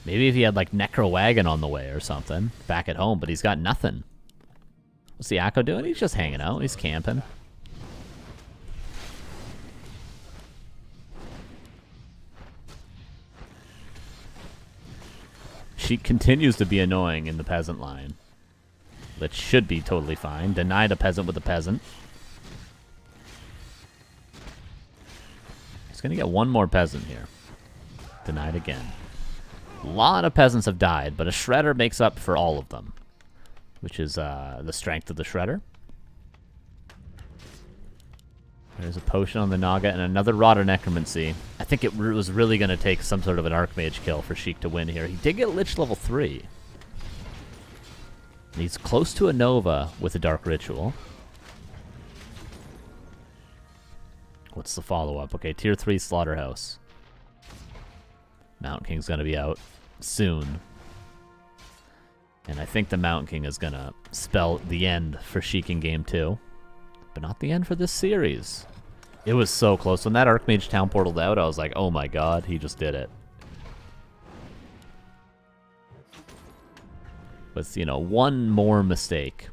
Maybe if he had like Necro Wagon on the way or something back at home, but he's got nothing. What's the Akko doing? He's just hanging out. He's camping. She continues to be annoying in the peasant line. That should be totally fine. Denied a peasant with a peasant. He's going to get one more peasant here. Denied again. A lot of peasants have died, but a shredder makes up for all of them, which is the strength of the shredder. There's a potion on the Naga and another Rod of Necromancy. I think it was really going to take some sort of an Archmage kill for Sheik to win here. He did get Lich level 3. And he's close to a Nova with a Dark Ritual. What's the follow-up? Okay, tier 3 Slaughterhouse. Mountain King's going to be out soon. And I think the Mountain King is going to spell the end for Sheik in Game 2. But not the end for this series. It was so close. When that Archmage town portaled out, I was like, oh my god, he just did it. With, you know, one more mistake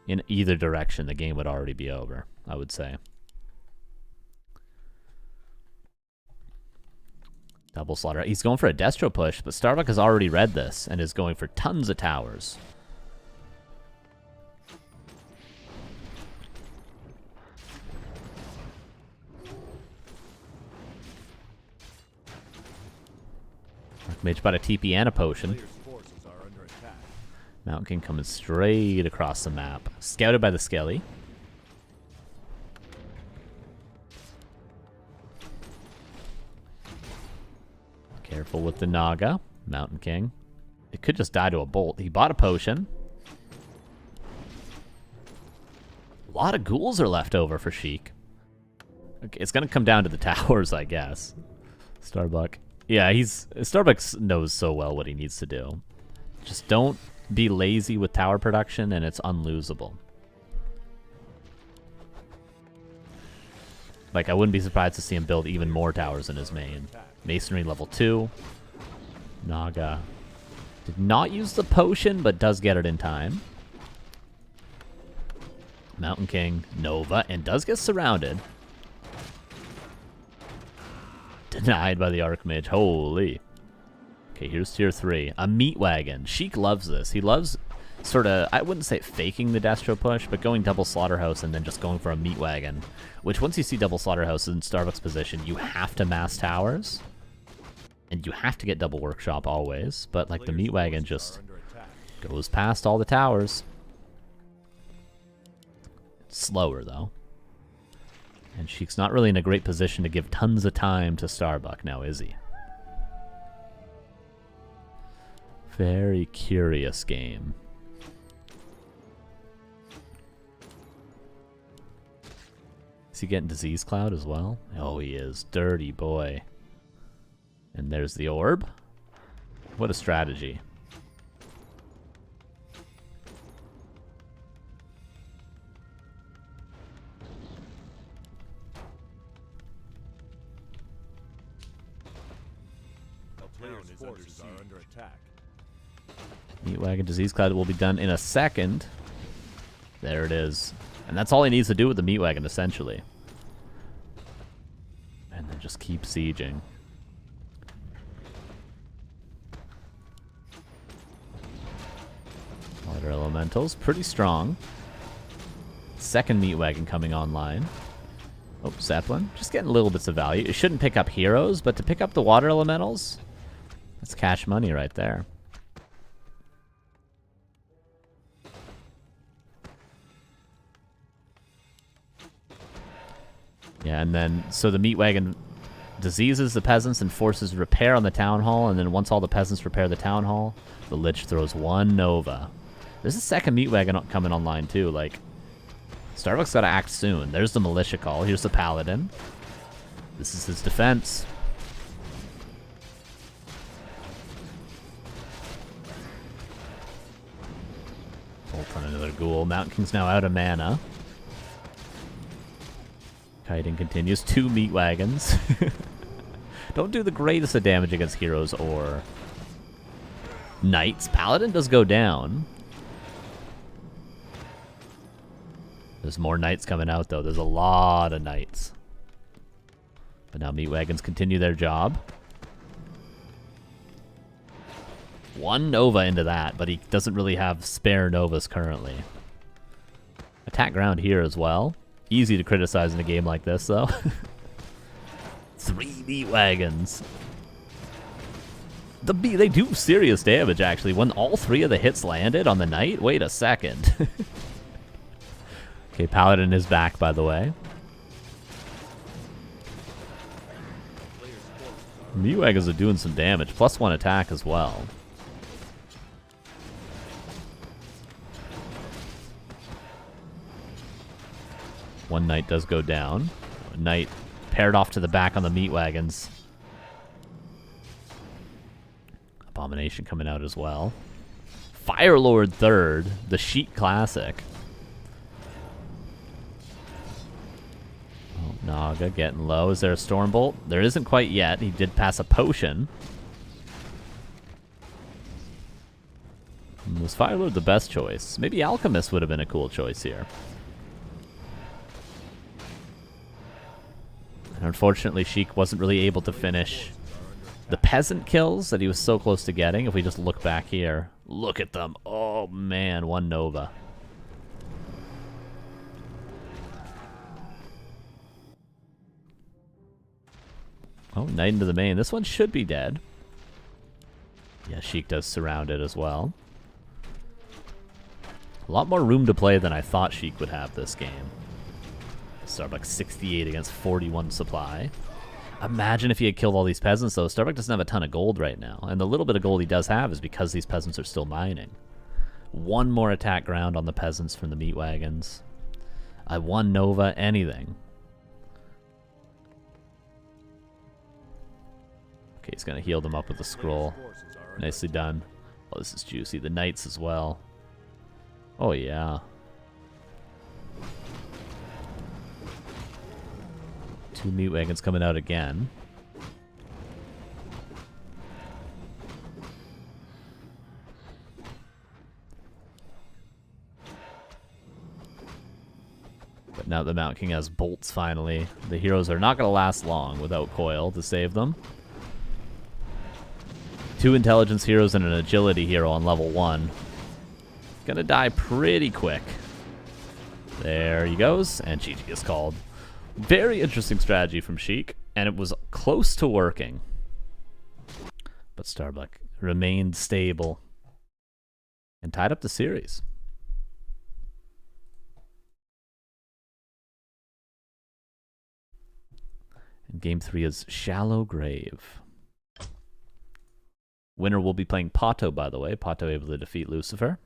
in either direction, the game would already be over, I would say. Double slaughter. He's going for a Destro push, but Starbuck has already read this and is going for tons of towers. Archmage bought a TP and a potion. Mountain King coming straight across the map. Scouted by the Skelly. Careful with the Naga. Mountain King. It could just die to a bolt. He bought a potion. A lot of ghouls are left over for Sheik. Okay, it's going to come down to the towers, I guess. Starbuck. Yeah, Starbuck knows so well what he needs to do. Just don't be lazy with tower production, and it's unlosable. Like, I wouldn't be surprised to see him build even more towers in his main. Masonry level 2. Naga. Did not use the potion, but does get it in time. Mountain King, Nova, and does get surrounded. Denied by the Archmage. Holy. Okay, here's tier 3. A meat wagon. Sheik loves this. He loves sort of, I wouldn't say faking the Destro push, but going double Slaughterhouse and then just going for a meat wagon. Which once you see double Slaughterhouse in Starbuck's position, you have to mass towers. And you have to get double Workshop always. But like the meat wagon just goes past all the towers. It's slower though. And Sheik's not really in a great position to give tons of time to Starbuck now, is he? Very curious game. Is he getting Disease Cloud as well? Oh, he is. Dirty boy. And there's the orb. What a strategy. player's forces are under attack. Meat Wagon Disease Cloud will be done in a second. There it is. And that's all he needs to do with the Meat Wagon, essentially. And then just keep sieging. Water Elementals, pretty strong. Second Meat Wagon coming online. Oh, Zeppelin. Just getting little bits of value. It shouldn't pick up heroes, but to pick up the Water Elementals, that's cash money right there. Yeah, and then, so the Meat Wagon diseases the peasants and forces repair on the Town Hall, and then once all the peasants repair the Town Hall, the Lich throws one Nova. There's a second Meat Wagon coming online, too. Like, Starbuck's got to act soon. There's the Militia Call. Here's the Paladin. This is his defense. Bolt on another Ghoul. Mountain King's now out of mana. Kiting continues. 2 Meat Wagons. Don't do the greatest of damage against heroes or knights. Paladin does go down. There's more knights coming out, though. There's a lot of knights. But now Meat Wagons continue their job. 1 Nova into that, but he doesn't really have spare Novas currently. Attack ground here as well. Easy to criticize in a game like this, though. 3 Meat Wagons. They do serious damage, actually. When all 3 of the hits landed on the knight? Wait a second. Okay, Paladin is back, by the way. Meat Wagons are doing some damage. +1 attack as well. One knight does go down. A knight paired off to the back on the Meat Wagons. Abomination coming out as well. Firelord third, the Sheic classic. Oh, Naga getting low. Is there a Stormbolt? There isn't quite yet. He did pass a potion. Was Firelord the best choice? Maybe Alchemist would have been a cool choice here. And unfortunately, Sheic wasn't really able to finish the peasant kills that he was so close to getting. If we just look back here, look at them. Oh man, 1 Nova. Oh, Knight into the main. This one should be dead. Yeah, Sheic does surround it as well. A lot more room to play than I thought Sheic would have this game. Starbuck 68 against 41 supply. Imagine if he had killed all these peasants, though. Starbuck doesn't have a ton of gold right now. And the little bit of gold he does have is because these peasants are still mining. 1 more attack ground on the peasants from the Meat Wagons. I 1 Nova, anything. Okay, he's going to heal them up with a scroll. Nicely done. Oh, this is juicy. The knights as well. Oh, yeah. 2 Meat Wagons coming out again. But now the Mountain King has bolts finally. The heroes are not going to last long without coil to save them. 2 intelligence heroes and an agility hero on level 1. Gonna die pretty quick. There he goes, and GG is called. Very interesting strategy from Sheic, and it was close to working. But Starbuck remained stable and tied up the series. And game 3 is Shallow Grave. Winner will be playing PaTo, by the way. PaTo able to defeat Lucifer.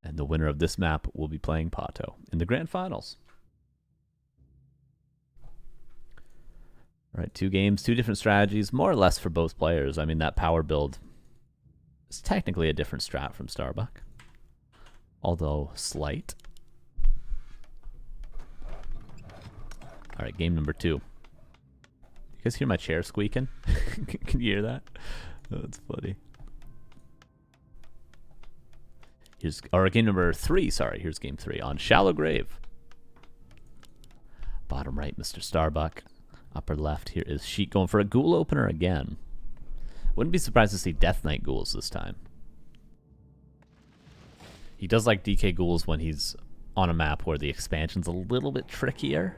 And the winner of this map will be playing PaTo in the grand finals. All right, 2 games, 2 different strategies, more or less for both players. I mean, that power build is technically a different strat from Starbuck, although slight. Alright, game number 2. You guys hear my chair squeaking? Can you hear that? Oh, that's funny. Or game number 3, sorry. Here's game 3 on Shallow Grave. Bottom right, Mr. Starbuck. Upper left, here is Sheic going for a ghoul opener again. Wouldn't be surprised to see Death Knight ghouls this time. He does like DK ghouls when he's on a map where the expansion's a little bit trickier.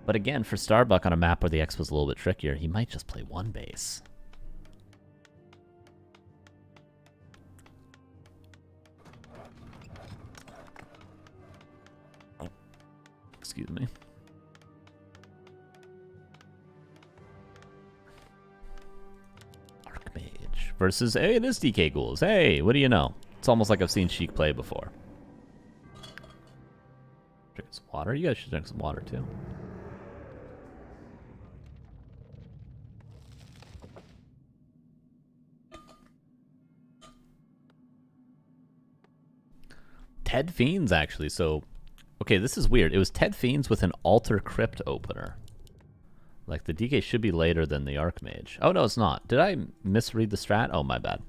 But again, for Starbuck on a map where the expo's a little bit trickier, he might just play one base. Excuse me. Archmage versus, hey, it is DK ghouls. Hey, what do you know? It's almost like I've seen Sheic play before. Drink some water. You guys should drink some water too. Ted Fiends, actually. So, okay, this is weird. It was Ted Fiends with an Altar Crypt opener. Like, the DK should be later than the Archmage. Oh, no, it's not. Did I misread the strat? Oh, my bad.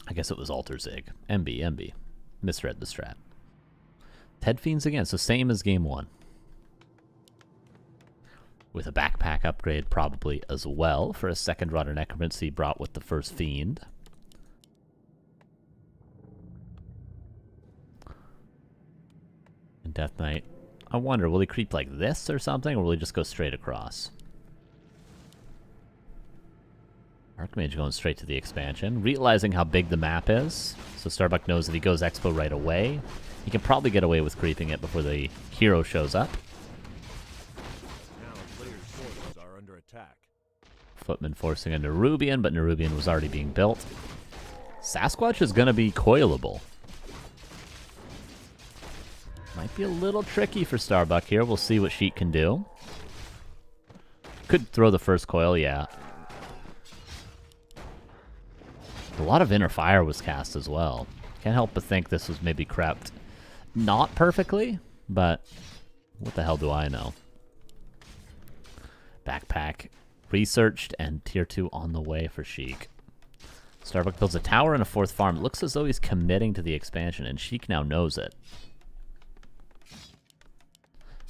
I guess it was Altar Zig. MB. Misread the strat. Ted Fiends again, so same as game 1. With a backpack upgrade probably as well for a second Rod of Necromancy brought with the first Fiend. And Death Knight. I wonder, will he creep like this or something, or will he just go straight across? Archmage going straight to the expansion, realizing how big the map is. So Starbuck knows if he goes Expo right away, he can probably get away with creeping it before the hero shows up. Now players' forces are under attack. Footman forcing a Nerubian, but Nerubian was already being built. Sasquatch is going to be coilable. Might be a little tricky for Starbuck here. We'll see what Sheic can do. Could throw the first coil, yeah. A lot of Inner Fire was cast as well. Can't help but think this was maybe crept not perfectly, but what the hell do I know? Backpack researched and tier 2 on the way for Sheic. Starbuck builds a tower and a 4th farm. It looks as though he's committing to the expansion, and Sheic now knows it.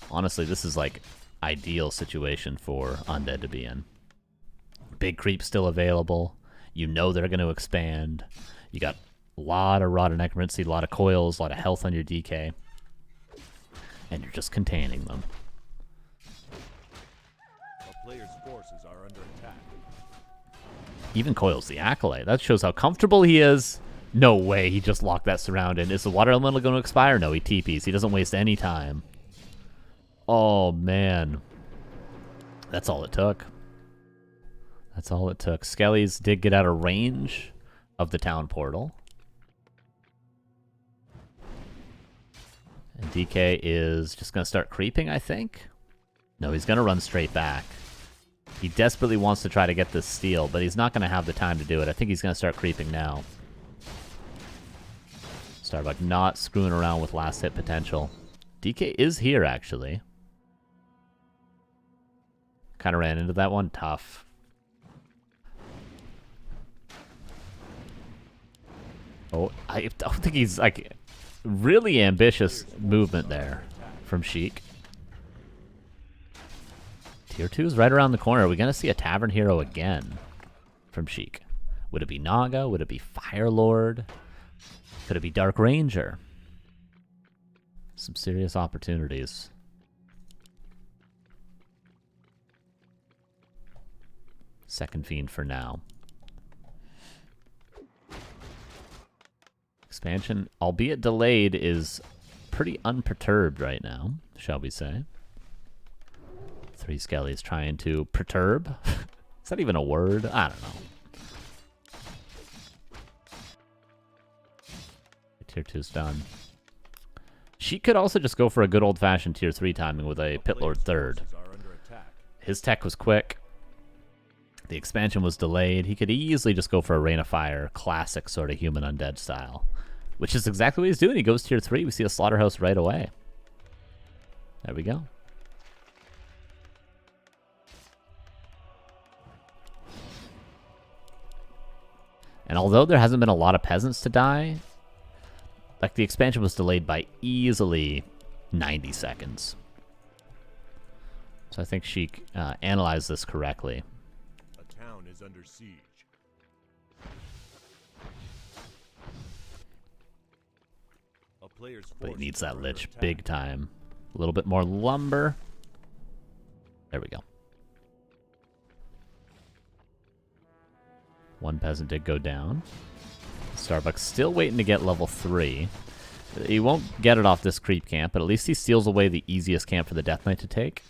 Honestly, this is like ideal situation for Undead to be in. Big creep still available. You know they're going to expand. You got a lot of Rod of Necromancy, a lot of coils, a lot of health on your DK. And you're just containing them. A player's forces are under attack. Even coils the Acolyte. That shows how comfortable he is. No way he just locked that surround in. Is the water elemental going to expire? No, he TPs. He doesn't waste any time. Oh, man. That's all it took. That's all it took. Skellies did get out of range of the town portal. And DK is just going to start creeping, I think. No, he's going to run straight back. He desperately wants to try to get this steal, but he's not going to have the time to do it. I think he's going to start creeping now. Starbuck not screwing around with last hit potential. DK is here, actually. Kind of ran into that one. Tough. Oh, I don't think he's like really ambitious movement there from Sheic. Tier 2 is right around the corner. Are we going to see a Tavern Hero again from Sheic? Would it be Naga? Would it be Fire Lord? Could it be Dark Ranger? Some serious opportunities. Second Fiend for now. Expansion, albeit delayed, is pretty unperturbed right now, shall we say. 3 Skellies trying to perturb. Is that even a word? I don't know. Tier 2's done. She could also just go for a good old-fashioned Tier 3 timing with a Pit Lord 3rd. His tech was quick. The expansion was delayed. He could easily just go for a Rain of Fire, classic sort of human undead style. Which is exactly what he's doing. He goes Tier 3. We see a Slaughterhouse right away. There we go. And although there hasn't been a lot of peasants to die, like the expansion was delayed by easily 90 seconds. So I think Sheic analyzed this correctly. A town is under siege. A player's But he forces needs are that under lich attack. big time. A little bit more lumber. There we go. One peasant did go down. Starbuck's still waiting to get level 3. He won't get it off this creep camp, but at least he steals away the easiest camp for the Death Knight to take.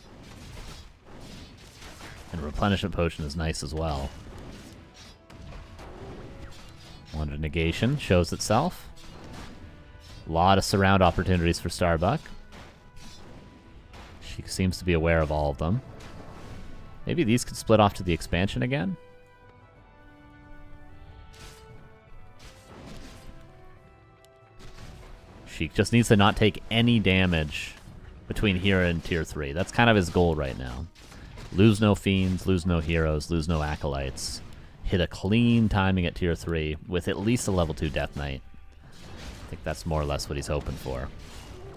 And Replenishment Potion is nice as well. One to negation shows itself. A lot of surround opportunities for Starbuck. She seems to be aware of all of them. Maybe these could split off to the expansion again? Sheic just needs to not take any damage between here and tier 3. That's kind of his goal right now. Lose no fiends, lose no heroes, lose no acolytes. Hit a clean timing at tier 3 with at least a level 2 Death Knight. I think that's more or less what he's hoping for.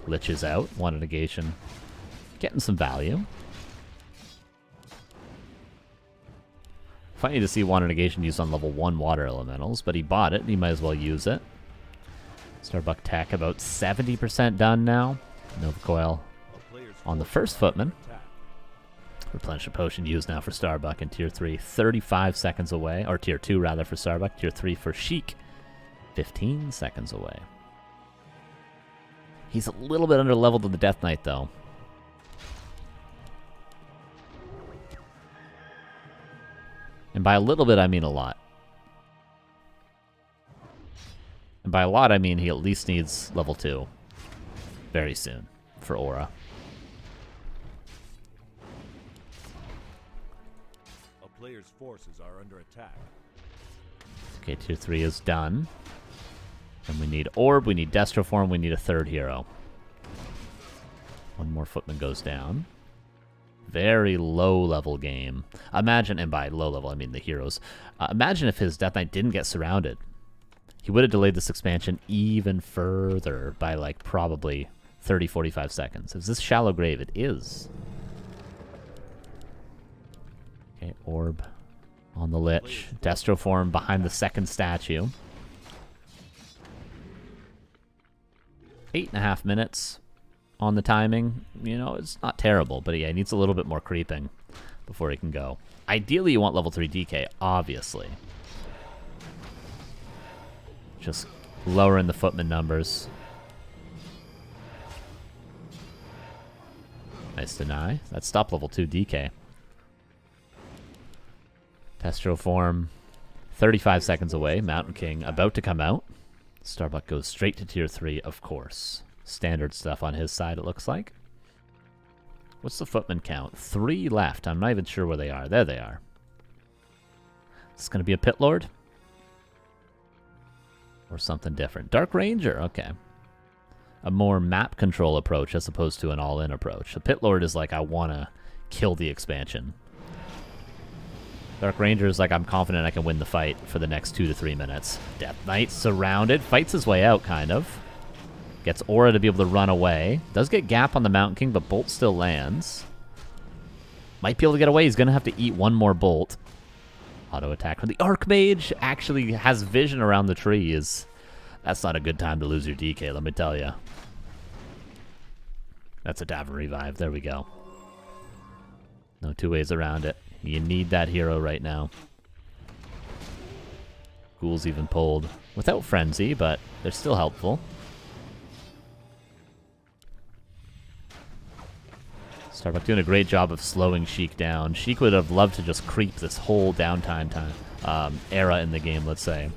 Lich is out, one a negation. Getting some value. Funny to see one negation used on level 1 water elementals, but he bought it and he might as well use it. Starbuck tech about 70% done now. Nova Coil on the first footman. Replenishment Potion used now for Starbuck in tier 3, 35 seconds away. Or tier 2 rather for Starbuck. Tier 3 for Sheic, 15 seconds away. He's a little bit under leveled to the Death Knight though. And by a little bit I mean a lot. And by a lot, I mean he at least needs level 2 very soon for Aura. A player's forces are under attack. Okay, tier 3 is done. And we need Orb, we need Destroform, we need a third hero. One more footman goes down. Very low level game. Imagine, and by low level I mean the heroes. Imagine if his Death Knight didn't get surrounded. He would have delayed this expansion even further by like probably 30, 45 seconds. Is this Shallow Grave? It is. Okay, Orb on the Lich. Destroform behind the second statue. 8.5 minutes on the timing. You know, it's not terrible, but yeah, he needs a little bit more creeping before he can go. Ideally, you want level 3 DK, obviously. Just lowering the footman numbers. Nice deny. That's stop level 2 DK. Destroform, 35 seconds away. Mountain King about to come out. Starbuck goes straight to tier 3, of course. Standard stuff on his side, it looks like. What's the footman count? 3 left. I'm not even sure where they are. There they are. Is this going to be a Pit Lord? Or something different. Dark Ranger, okay. A more map control approach as opposed to an all-in approach. The Pit Lord is like, I want to kill the expansion. Dark Ranger is like, I'm confident I can win the fight for the next 2 to 3 minutes. Death Knight surrounded. Fights his way out, kind of. Gets Aura to be able to run away. Does get Gap on the Mountain King, but Bolt still lands. Might be able to get away. He's going to have to eat one more Bolt. Auto attack from the Archmage. Actually has vision around the trees. That's not a good time to lose your DK, let me tell you. That's a Tavern Revive. There we go. No two ways around it. You need that hero right now. Ghoul's even pulled. Without Frenzy, but they're still helpful. Starbuck doing a great job of slowing Sheic down. Sheic would have loved to just creep this whole downtime era in the game, let's say.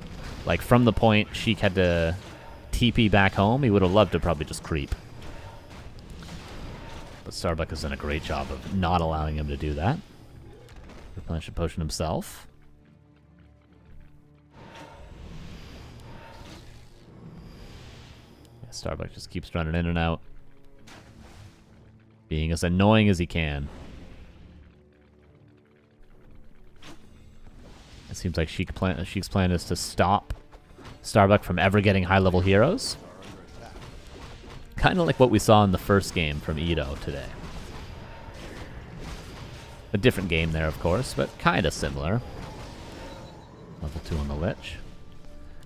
Like, from the point Sheic had to TP back home, he would have loved to probably just creep. But Starbuck has done a great job of not allowing him to do that. Replenishment Potion himself. Yeah, Starbuck just keeps running in and out. Being as annoying as he can. It seems like Sheik's plan is to stop Starbuck from ever getting high-level heroes. Kind of like what we saw in the first game from Ito today. A different game there, of course, but kind of similar. Level 2 on the Lich.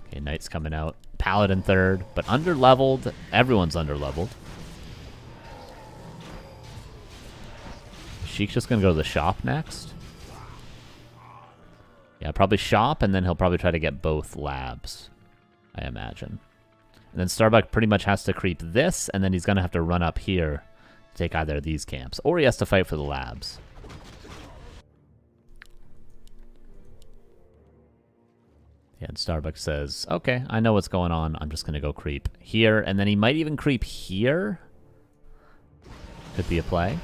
Okay, Knight's coming out. Paladin third, but under-leveled. Everyone's under-leveled. Sheik's just going to go to the shop next. Yeah, probably shop, and then he'll probably try to get both labs, I imagine. And then Starbuck pretty much has to creep this, and then he's going to have to run up here to take either of these camps. Or he has to fight for the labs. Yeah, and Starbuck says, okay, I know what's going on. I'm just going to go creep here, and then he might even creep here. Could be a play.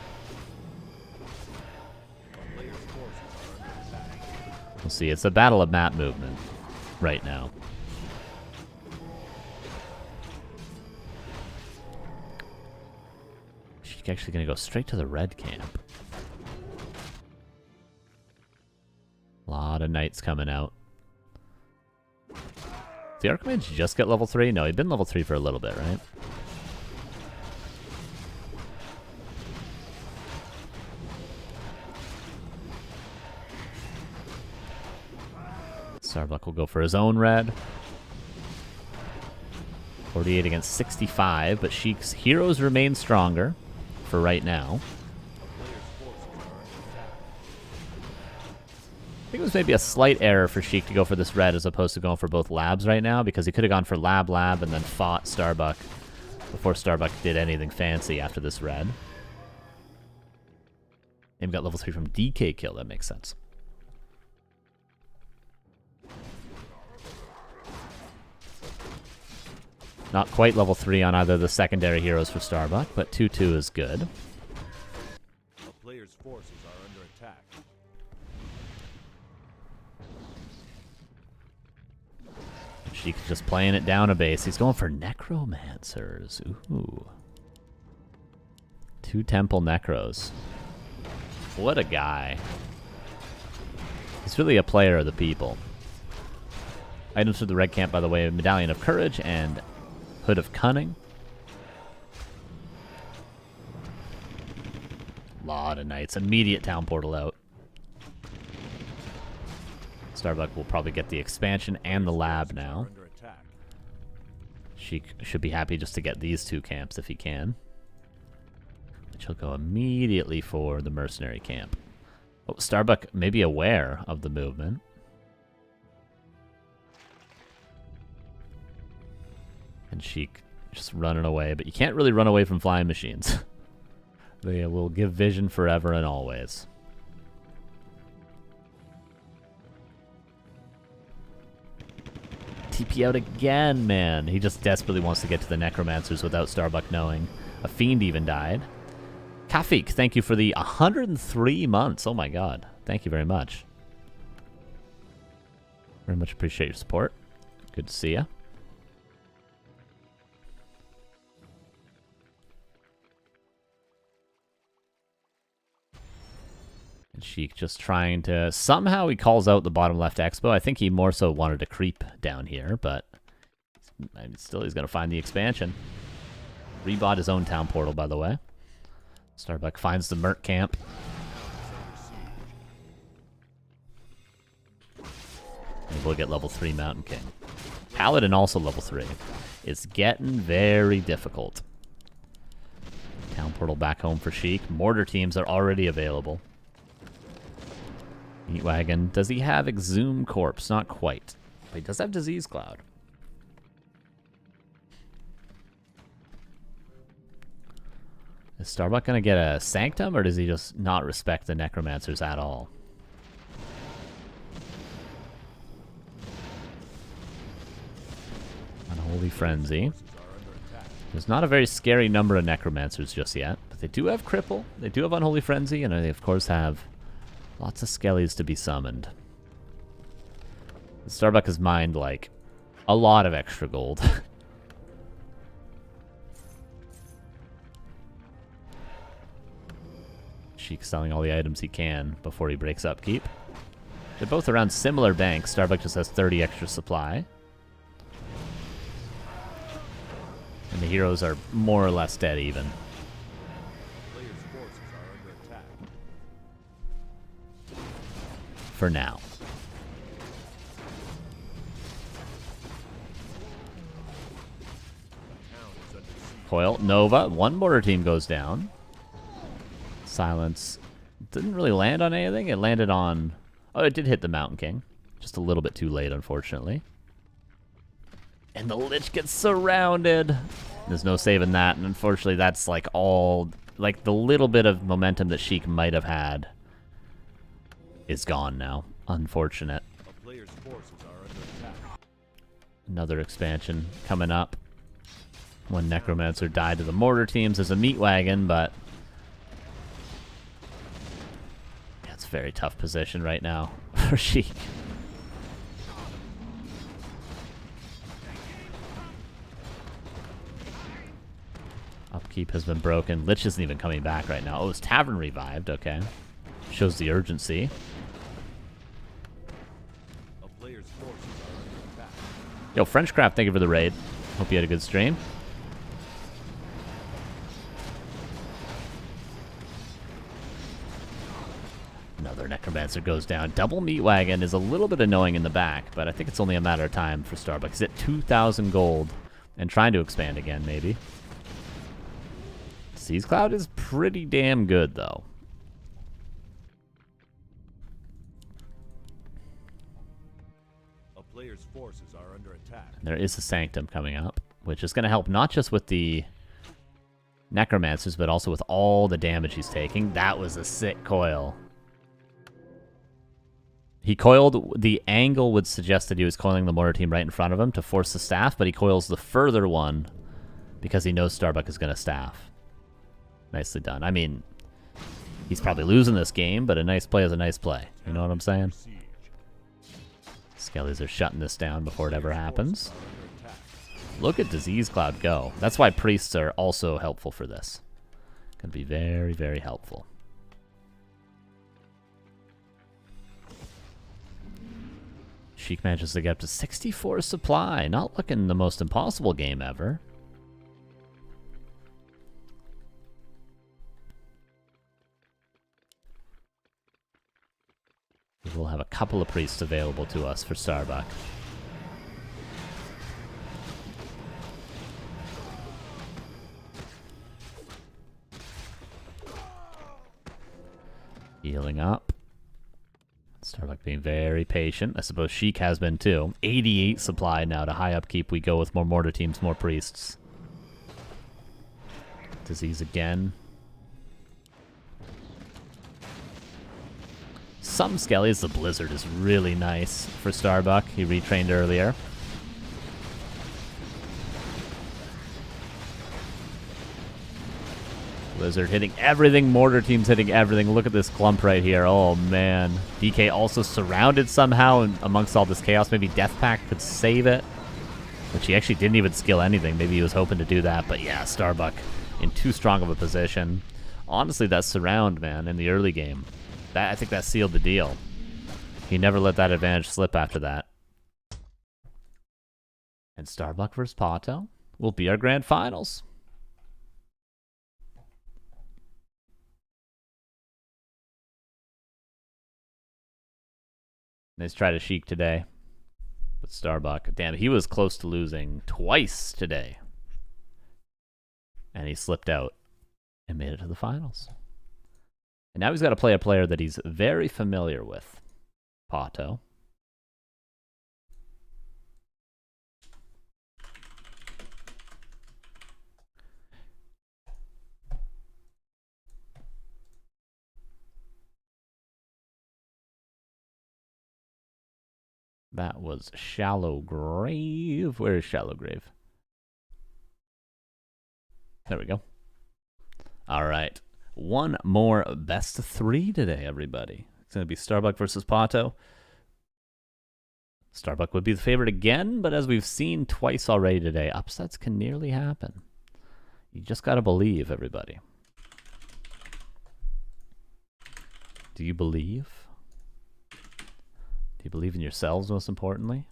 We'll see. It's a battle of map movement right now. She's actually going to go straight to the red camp. A lot of knights coming out. Did the Archmage just get level 3? No, he'd been level 3 for a little bit, right? Starbuck will go for his own red. 48 against 65, but Sheik's heroes remain stronger for right now. I think it was maybe a slight error for Sheic to go for this red as opposed to going for both labs right now, because he could have gone for lab and then fought Starbuck before Starbuck did anything fancy after this red. Maybe got level 3 from DK kill, that makes sense. Not quite level 3 on either of the secondary heroes for Starbuck, but 2-2 is good. A player's forces are under attack. Sheik's just playing it down a base. He's going for Necromancers. Ooh. 2 Temple Necros. What a guy. He's really a player of the people. Items for the red camp, by the way, Medallion of Courage and Hood of Cunning. Lot of knights. Immediate town portal out. Starbuck will probably get the expansion and the lab now. She should be happy just to get these 2 camps if he can. Which he'll go immediately for the mercenary camp. Oh, Starbuck may be aware of the movement. And Sheic just running away, but you can't really run away from flying machines. They will give vision forever and always. TP out again, man. He just desperately wants to get to the Necromancers without Starbuck knowing. A Fiend even died. Kafik, thank you for the 103 months. Oh my god. Thank you very much. Very much appreciate your support. Good to see ya. And Sheic just trying to... Somehow he calls out the bottom left expo. I think he more so wanted to creep down here, but... I mean, still, he's going to find the expansion. Rebought his own town portal, by the way. Starbuck finds the Merc camp. And we'll get level 3 Mountain King. Paladin also level 3. It's getting very difficult. Town portal back home for Sheic. Mortar teams are already available. Meatwagon. Does he have Exhume Corpse? Not quite. But he does have Disease Cloud. Is Starbuck going to get a Sanctum, or does he just not respect the Necromancers at all? Unholy Frenzy. There's not a very scary number of Necromancers just yet, but they do have Cripple, they do have Unholy Frenzy, and they of course have lots of Skellies to be summoned. Starbuck has mined, like, a lot of extra gold. Sheik's selling all the items he can before he breaks upkeep. They're both around similar banks. Starbuck just has 30 extra supply. And the heroes are more or less dead even. Players' forces are under attack. For now. Town is under siege. Coil, Nova, one mortar team goes down. Silence didn't really land on anything. It landed on... Oh, it did hit the Mountain King. Just a little bit too late, unfortunately. And the Lich gets surrounded. There's no saving that, and unfortunately that's like all... Like the little bit of momentum that Sheic might have had is gone now. Unfortunate. A player's forces are under attack. Another expansion coming up. One Necromancer died to the mortar teams as a meat wagon, but... Yeah, it's a very tough position right now for Sheic. Upkeep has been broken. Lich isn't even coming back right now. Oh, his Tavern revived. Okay. Shows the urgency. A player's forces are under attack. Yo, Frenchcraft, thank you for the raid. Hope you had a good stream. Another Necromancer goes down. Double Meat Wagon is a little bit annoying in the back, but I think it's only a matter of time for Starbuck. He's at 2,000 gold and trying to expand again, maybe. Seas Cloud is pretty damn good, though. A player's forces are under attack. There is a Sanctum coming up, which is going to help not just with the Necromancers, but also with all the damage he's taking. That was a sick coil. He coiled, the angle would suggest that he was coiling the mortar team right in front of him to force the staff, but he coils the further one because he knows Starbuck is going to staff. Nicely done. I mean, he's probably losing this game, but a nice play is a nice play. You know what I'm saying? Siege. Skellies are shutting this down before it ever happens. Are under attack. Look at Disease Cloud go. That's why priests are also helpful for this. Can be very, very helpful. Sheic manages to get up to 64 supply. Not looking the most impossible game ever. We'll have a couple of priests available to us for Starbuck. Healing up. Starbuck being very patient. I suppose Sheic has been too. 88 supply now to high upkeep. We go with more mortar teams, more priests. Disease again. Some Skellies, the Blizzard is really nice for Starbuck. He retrained earlier. Blizzard hitting everything. Mortar team's hitting everything. Look at this clump right here. Oh, man. DK also surrounded somehow and amongst all this chaos. Maybe Death Pact could save it. Which he actually didn't even skill anything. Maybe he was hoping to do that. But yeah, Starbuck in too strong of a position. Honestly, that surround, man, in the early game. I think that sealed the deal. He never let that advantage slip after that. And Starbuck versus PaTo will be our grand finals. Nice try to Sheic today. But Starbuck, damn, he was close to losing twice today. And he slipped out and made it to the finals. And now he's got to play a player that he's very familiar with, PaTo. That was Shallow Grave. Where is Shallow Grave? There we go. All right. One more best of 3 today, everybody. It's going to be Starbuck versus PaTo. Starbuck would be the favorite again, but as we've seen twice already today, upsets can nearly happen. You just got to believe, everybody. Do you believe? Do you believe in yourselves, most importantly?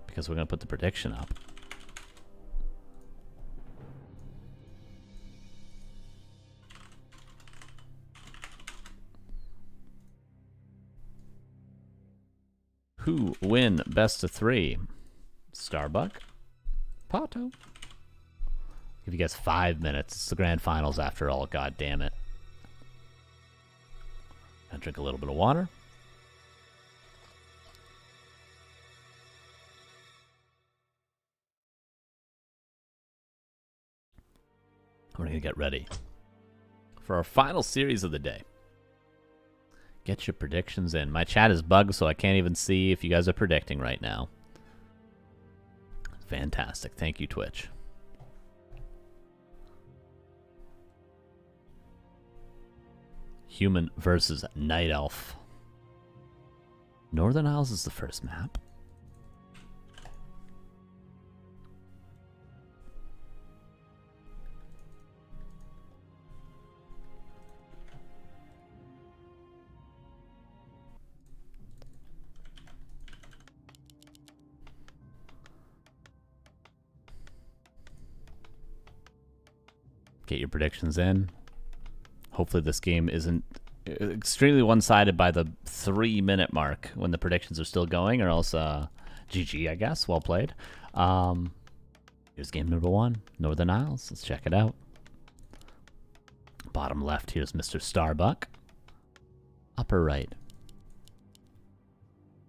Because we're going to put the prediction up. Who win best of 3? Starbuck? PaTo? Give you guys 5 minutes. It's the grand finals after all. God damn it. I'll drink a little bit of water. We're going to get ready for our final series of the day. Get your predictions in. My chat is bugged, so I can't even see if you guys are predicting right now. Fantastic. Thank you, Twitch. Human versus Night Elf. Northern Isles is the first map. Get your predictions in. Hopefully this game isn't extremely one-sided by the 3-minute mark when the predictions are still going, or else GG, I guess. Well played. Here's game number 1, Northern Isles. Let's check it out. Bottom left, here's Mr. Starbuck. Upper right,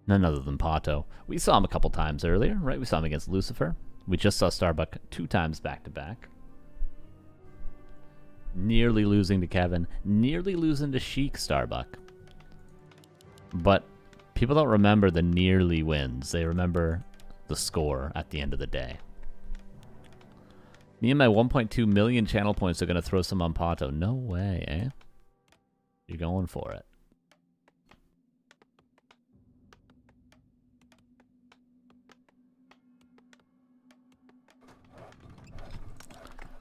none other than PaTo. We saw him a couple times earlier, right? We saw him against Lucifer. We just saw Starbuck 2 times back-to-back. Nearly losing to Kevin. Nearly losing to Sheic, Starbuck. But people don't remember the nearly wins. They remember the score at the end of the day. Me and my 1.2 million channel points are going to throw some on PaTo. No way, eh? You're going for it.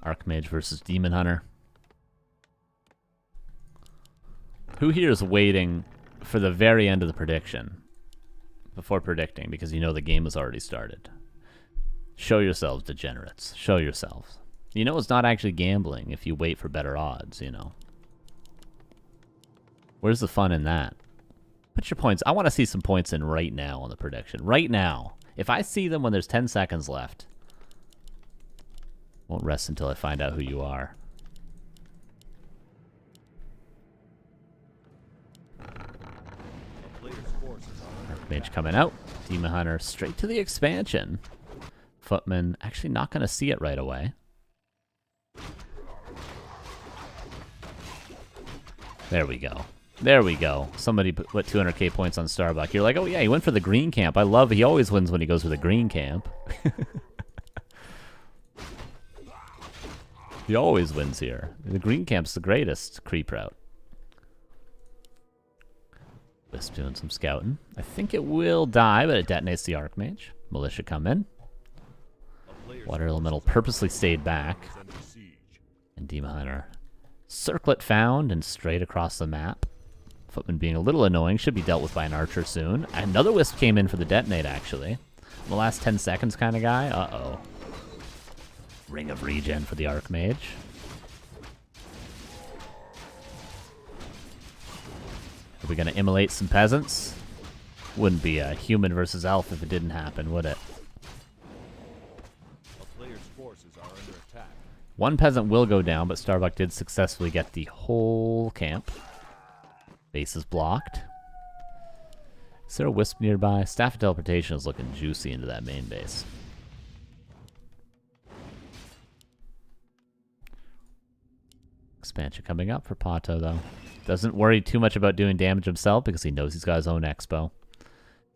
Archmage versus Demon Hunter. Who here is waiting for the very end of the prediction before predicting, because you know the game has already started? Show yourselves, degenerates. Show yourselves. You know it's not actually gambling if you wait for better odds, you know. Where's the fun in that? Put your points. I want to see some points in right now on the prediction. Right now. If I see them when there's 10 seconds left, won't rest until I find out who you are. Archmage coming out. Demon Hunter straight to the expansion. Footman actually not going to see it right away. There we go. There we go. Somebody put 200k points on Starbuck. You're like, oh yeah, he went for the green camp. I love, he always wins when he goes for the green camp. He always wins here. The green camp's the greatest creep route. Wisp doing some scouting. I think it will die, but it detonates the Archmage. Militia come in. Water Elemental purposely stayed back. And Demon Hunter. Circlet found and straight across the map. Footman being a little annoying. Should be dealt with by an archer soon. Another Wisp came in for the detonate, actually. I'm the last 10 seconds kind of guy. Uh-oh. Ring of Regen for the Archmage. Are we going to immolate some peasants? Wouldn't be a human versus elf if it didn't happen, would it? A player's forces are under attack. One peasant will go down, but Starbuck did successfully get the whole camp. Base is blocked. Is there a Wisp nearby? Staff of Teleportation is looking juicy into that main base. Expansion coming up for PaTo, though. Doesn't worry too much about doing damage himself because he knows he's got his own expo.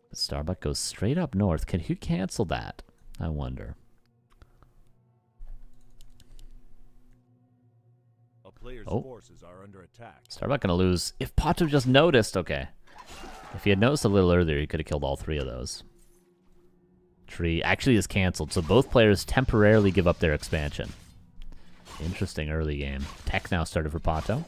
But Starbuck goes straight up north. Can he cancel that? I wonder. A player's forces are under attack. Starbuck gonna lose. If PaTo just noticed, okay. If he had noticed a little earlier, he could have killed all 3 of those. Tree actually is canceled, so both players temporarily give up their expansion. Interesting early game. Tech now started for PaTo.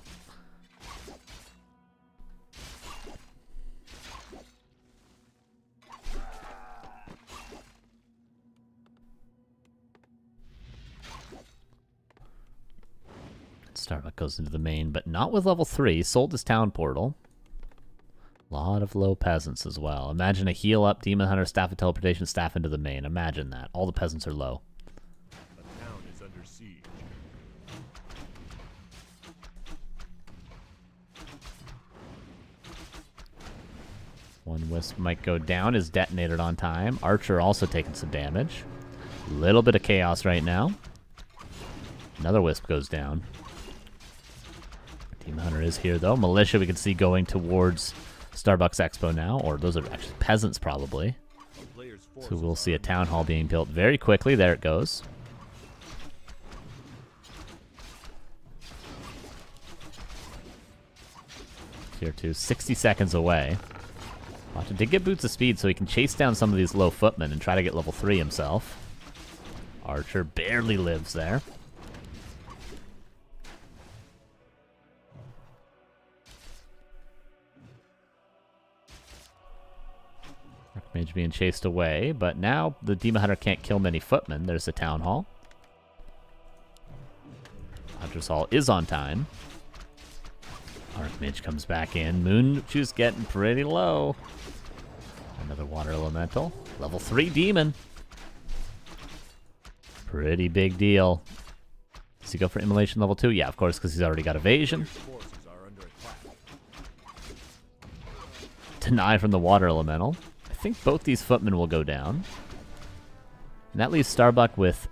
Starbuck goes into the main, but not with level 3. Sold his town portal. A lot of low peasants as well. Imagine a heal up, Demon Hunter, Staff of Teleportation, Staff into the main. Imagine that. All the peasants are low. The town is under siege. One wisp might go down, is detonated on time. Archer also taking some damage. A little bit of chaos right now. Another wisp goes down. Demon Hunter is here though. Militia we can see going towards Starbucks Expo now, or those are actually peasants probably. So we'll see a town hall being built very quickly. There it goes. Tier 2, 60 seconds away. PaTo did get boots of speed so he can chase down some of these low footmen and try to get level 3 himself. Archer barely lives there. Archmage being chased away, but now the Demon Hunter can't kill many footmen. There's the town hall. Hunter's Hall is on time. Archmage comes back in. Moonchu's getting pretty low. Another water elemental. Level 3 demon. Pretty big deal. Does he go for immolation level 2? Yeah, of course, because he's already got evasion. Deny from the water elemental. I think both these footmen will go down. And that leaves Starbuck with,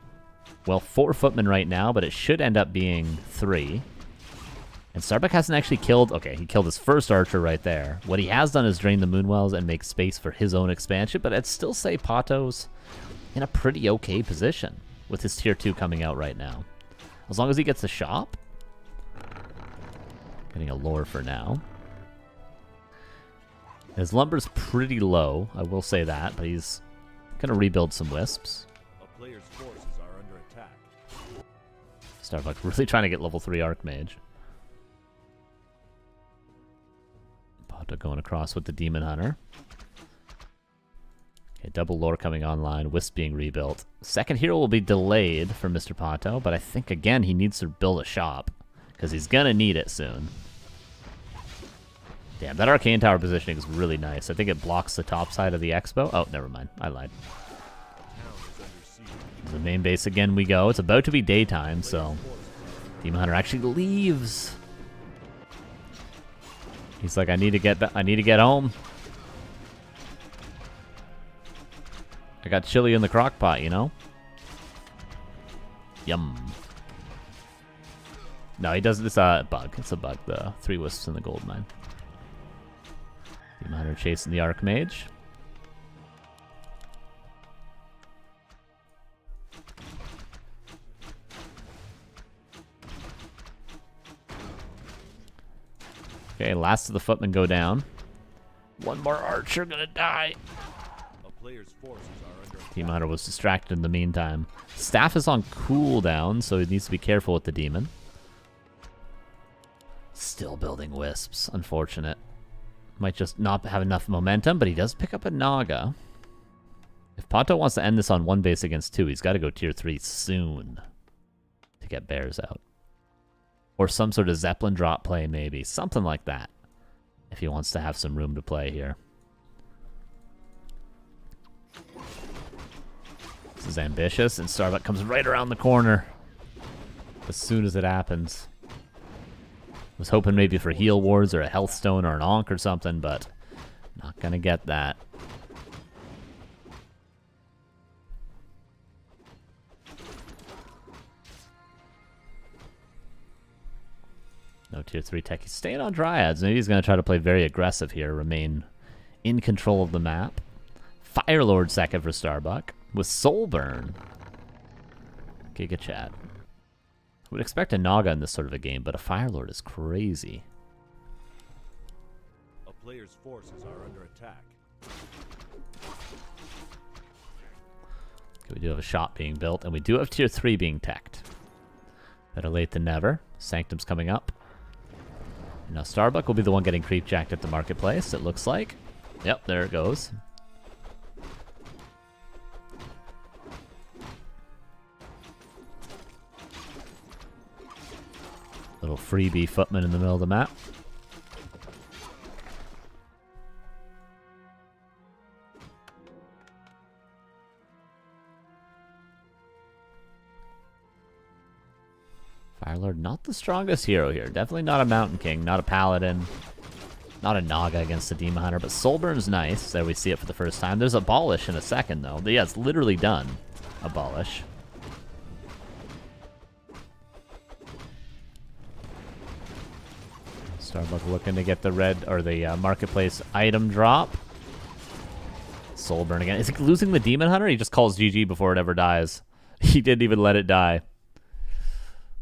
well, 4 footmen right now, but it should end up being 3. And Starbuck hasn't actually killed... Okay, he killed his first archer right there. What he has done is drain the Moonwells and make space for his own expansion, but I'd still say PaTo's in a pretty okay position with his tier 2 coming out right now. As long as he gets the shop. Getting a lore for now. His lumber's pretty low, I will say that, but he's going to rebuild some wisps. A player's forces are under attack. Starbuck really trying to get level 3 Archmage. PaTo going across with the Demon Hunter. Okay, double lore coming online, Wisp being rebuilt. Second hero will be delayed for Mr. PaTo, but I think, again, he needs to build a shop, because he's going to need it soon. Damn, that Arcane Tower positioning is really nice. I think it blocks the top side of the expo. Oh, never mind. I lied. The main base again we go. It's about to be daytime, so Demon Hunter actually leaves. He's like, I need to get home. I got chili in the crock pot, you know? Yum. No, he doesn't. It's a bug. It's a bug. The 3 wisps in the gold mine. Demon Hunter chasing the Archmage. Okay, last of the footmen go down. One more archer gonna die. A player's forces are under attack. Demon Hunter was distracted in the meantime. Staff is on cooldown, so he needs to be careful with the demon. Still building wisps. Unfortunate. Might just not have enough momentum, but he does pick up a Naga. If PaTo wants to end this on 1 base against 2, he's got to go tier 3 soon to get bears out. Or some sort of Zeppelin drop play, maybe. Something like that, if he wants to have some room to play here. This is ambitious, and Starbuck comes right around the corner as soon as it happens. Was hoping maybe for heal wards or a health stone or an Ankh or something, but not gonna get that. No tier 3 tech. He's staying on Dryads. Maybe he's gonna try to play very aggressive here, remain in control of the map. Firelord second for Starbuck with Soulburn. Giga Chat. I would expect a Naga in this sort of a game, but a Firelord is crazy. A player's forces are under attack. Okay, we do have a shop being built, and we do have tier 3 being teched. Better late than never. Sanctum's coming up. And now Starbuck will be the one getting creep jacked at the marketplace, it looks like. Yep, there it goes. Little freebie footman in the middle of the map. Firelord, not the strongest hero here. Definitely not a Mountain King, not a Paladin, not a Naga against the Demon Hunter, but Soulburn's nice. There we see it for the first time. There's Abolish in a second, though. Yeah, it's literally done. Abolish. Starbuck looking to get the red, or the marketplace item drop. Soulburn again. Is he losing the Demon Hunter? He just calls GG before it ever dies. He didn't even let it die.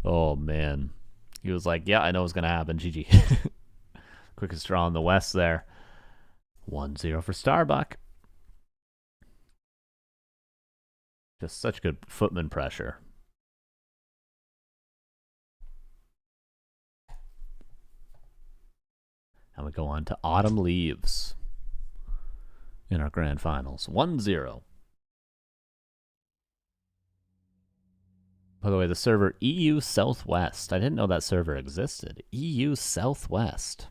Oh, man. He was like, yeah, I know what's going to happen. GG. Quickest draw in the West there. 1-0 for Starbuck. Just such good footman pressure. And we go on to Autumn Leaves in our grand finals. 1-0. By the way, the server EU Southwest. I didn't know that server existed. EU Southwest.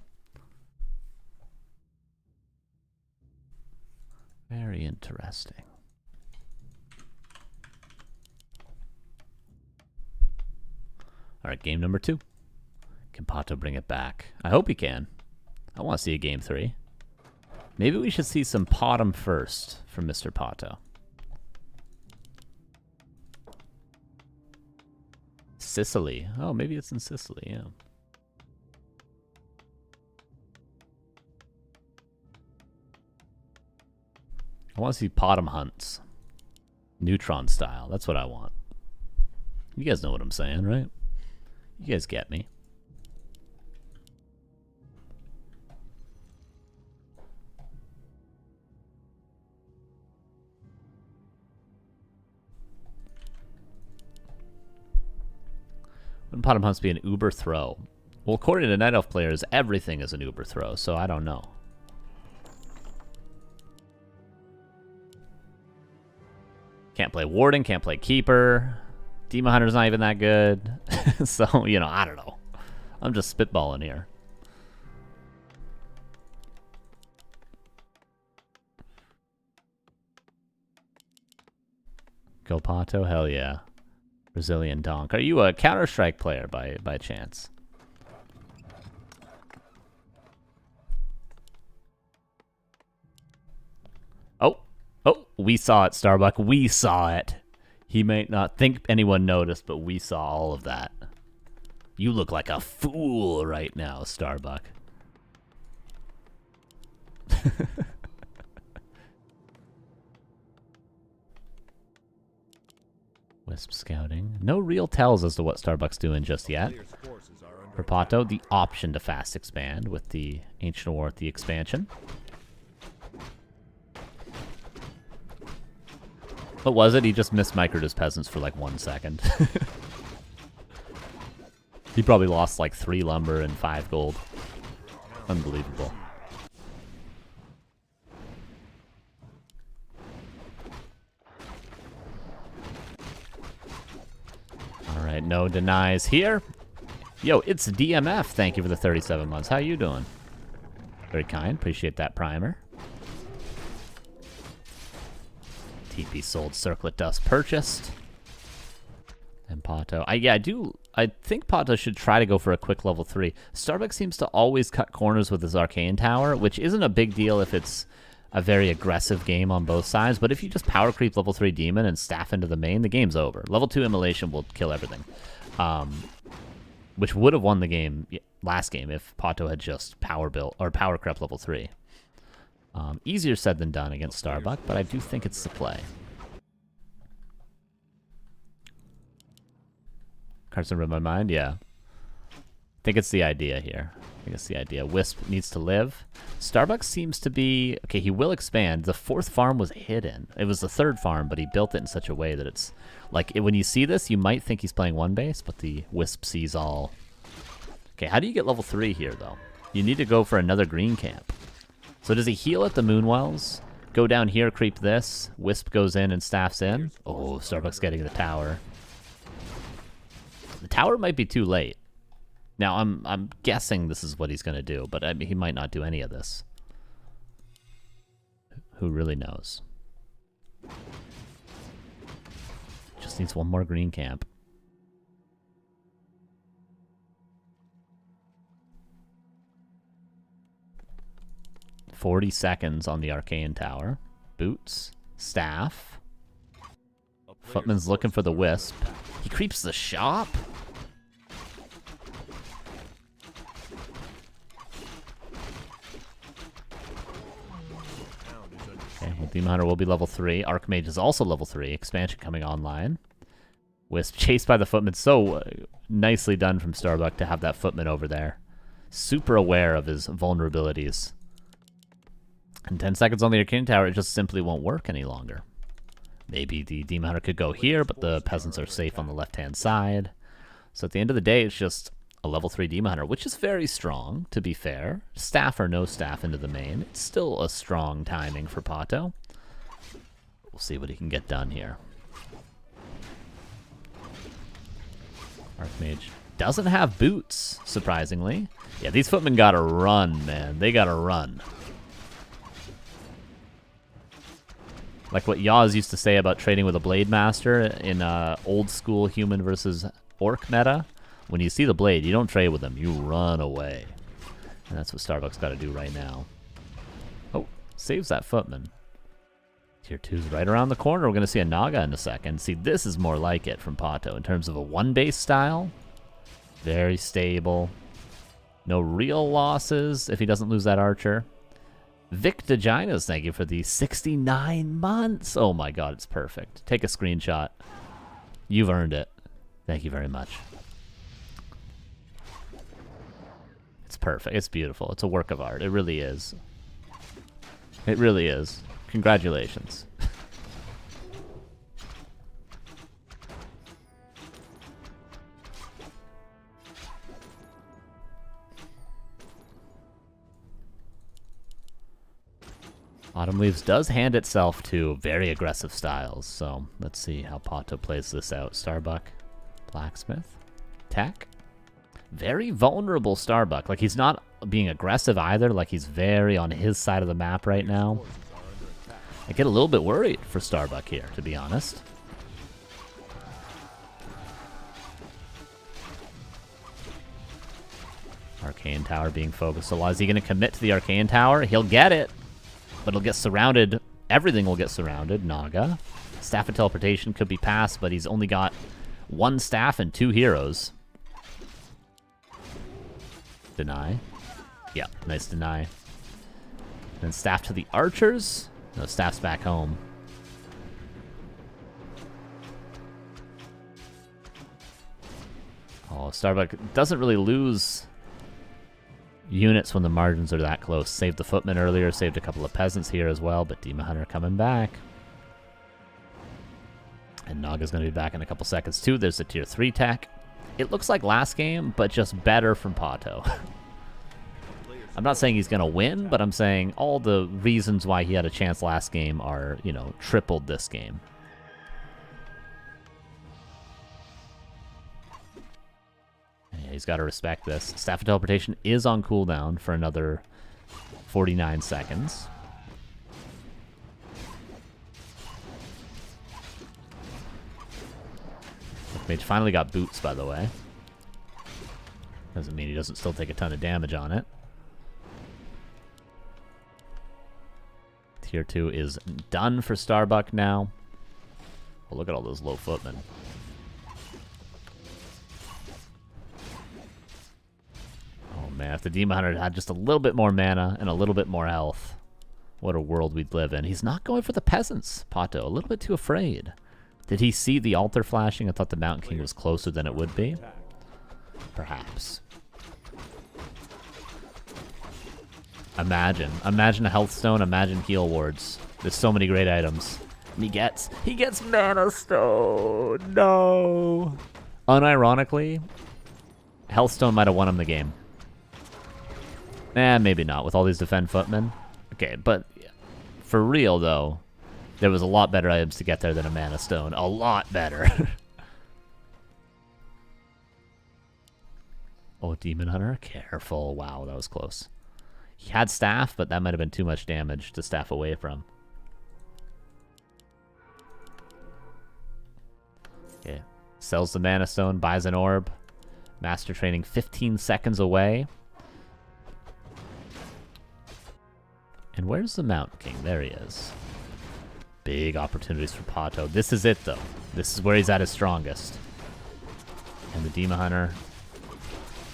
Very interesting. All right, game number 2. Can PaTo bring it back? I hope he can. I want to see a game 3. Maybe we should see some Potom first from Mr. PaTo. Sicily. Oh, maybe it's in Sicily, yeah. I want to see Potom hunts. Neutron style. That's what I want. You guys know what I'm saying, right? You guys get me. Wouldn't Potom hunts be an uber throw? Well, according to Night Elf players, everything is an uber throw, so I don't know. Can't play Warden, can't play Keeper. Demon Hunter's not even that good. So, you know, I don't know. I'm just spitballing here. Go PaTo? Hell yeah. Brazilian Donk. Are you a Counter-Strike player by chance? Oh, we saw it, Starbuck. We saw it. He may not think anyone noticed, but we saw all of that. You look like a fool right now, Starbuck. Wisp scouting. No real tells as to what Starbuck's doing just yet. For PaTo, the option to fast expand with the Ancient War at the expansion. What was it? He just mismicroed his peasants for like 1 second. He probably lost like 3 lumber and 5 gold. Unbelievable. Alright, no denies here. Yo, it's DMF. Thank you for the 37 months. How you doing? Very kind. Appreciate that primer. TP sold, Circlet Dust purchased. And PaTo. I think PaTo should try to go for a quick level 3. Starbuck seems to always cut corners with his Arcane Tower, which isn't a big deal if it's a very aggressive game on both sides, but if you just power creep level 3 Demon and staff into the main, the game's over. Level 2 Immolation will kill everything. Which would have won the game last game if PaTo had just power built or power crept level 3. Easier said than done against Starbuck, but I do think it's the play. Cards in my mind, yeah. I think it's the idea here. I think it's the idea. Wisp needs to live. Starbuck seems to be... Okay, he will expand. The 4th farm was hidden. It was the 3rd farm, but he built it in such a way that it's... Like, when you see this, you might think he's playing one base, but the Wisp sees all. Okay, how do you get level 3 here, though? You need to go for another green camp. So does he heal at the Moonwells? Go down here, creep this. Wisp goes in and staffs in. Oh, Starbuck's getting the tower. The tower might be too late. Now, I'm guessing this is what he's going to do, but I mean, he might not do any of this. Who really knows? Just needs one more green camp. "40 seconds on the Arcane Tower. Boots. Staff. Footman's looking for the Wisp. He creeps the shop? Okay, well, Demon Hunter will be level 3. Archmage is also level 3. Expansion coming online. Wisp chased by the Footman. So nicely done from Starbuck to have that Footman over there. Super aware of his vulnerabilities. And 10 seconds on the Arcane Tower, it just simply won't work any longer. Maybe the Demon Hunter could go here, but the peasants are safe on the left-hand side. So at the end of the day, it's just a level 3 Demon Hunter, which is very strong, to be fair. Staff or no staff into the main. It's still a strong timing for PaTo. We'll see what he can get done here. Archmage doesn't have boots, surprisingly. Yeah, these footmen gotta run, man. They gotta run. Like what Yaz used to say about trading with a Blade Master in old school human versus orc meta. When you see the blade, you don't trade with them. You run away. And that's what Starbuck's got to do right now. Oh, saves that footman. Tier 2's right around the corner. We're going to see a Naga in a second. See, this is more like it from PaTo in terms of a one-base style. Very stable. No real losses if he doesn't lose that archer. Vic Deginas, thank you for the 69 months. Oh my god, it's perfect. Take a screenshot. You've earned it. Thank you very much. It's perfect. It's beautiful. It's a work of art. It really is. It really is. Congratulations. Autumn Leaves does hand itself to very aggressive styles, so let's see how PaTo plays this out. Starbuck, Blacksmith, Tech. Very vulnerable Starbuck. Like, he's not being aggressive either. Like, he's very on his side of the map right now. I get a little bit worried for Starbuck here, to be honest. Arcane Tower being focused a lot. Is he going to commit to the Arcane Tower? He'll get it. But it'll get surrounded. Everything will get surrounded. Naga. Staff of Teleportation could be passed, but he's only got one staff and 2 heroes. Deny. Yeah, nice deny. Then staff to the archers. No, staff's back home. Oh, Starbuck doesn't really lose units when the margins are that close. Saved the footman earlier, saved a couple of peasants here as well, but Demon Hunter coming back. And Naga's going to be back in a couple seconds too. There's the tier 3 tech. It looks like last game, but just better from PaTo. I'm not saying he's going to win, but I'm saying all the reasons why he had a chance last game are, you know, tripled this game. Yeah, he's got to respect this. Staff of Teleportation is on cooldown for another 49 seconds. Mage finally got boots, by the way. Doesn't mean he doesn't still take a ton of damage on it. Tier 2 is done for Starbuck now. Oh, look at all those low footmen. Oh man, if the Demon Hunter had just a little bit more mana and a little bit more health, what a world we'd live in. He's not going for the peasants, PaTo. A little bit too afraid. Did he see the altar flashing? I thought the Mountain King was closer than it would be. Perhaps. Imagine a health stone, imagine heal wards. There's so many great items. And he gets mana stone. No. Unironically, health stone might have won him the game. Maybe not with all these defend footmen. Okay, but for real though, there was a lot better items to get there than a mana stone. A lot better. Oh, Demon Hunter, careful. Wow, that was close. He had staff, but that might have been too much damage to staff away from. Okay, sells the Mana Stone, buys an orb. Master Training 15 seconds away. And where's the Mountain King? There he is. Big opportunities for PaTo. This is it, though. This is where he's at his strongest. And the Demon Hunter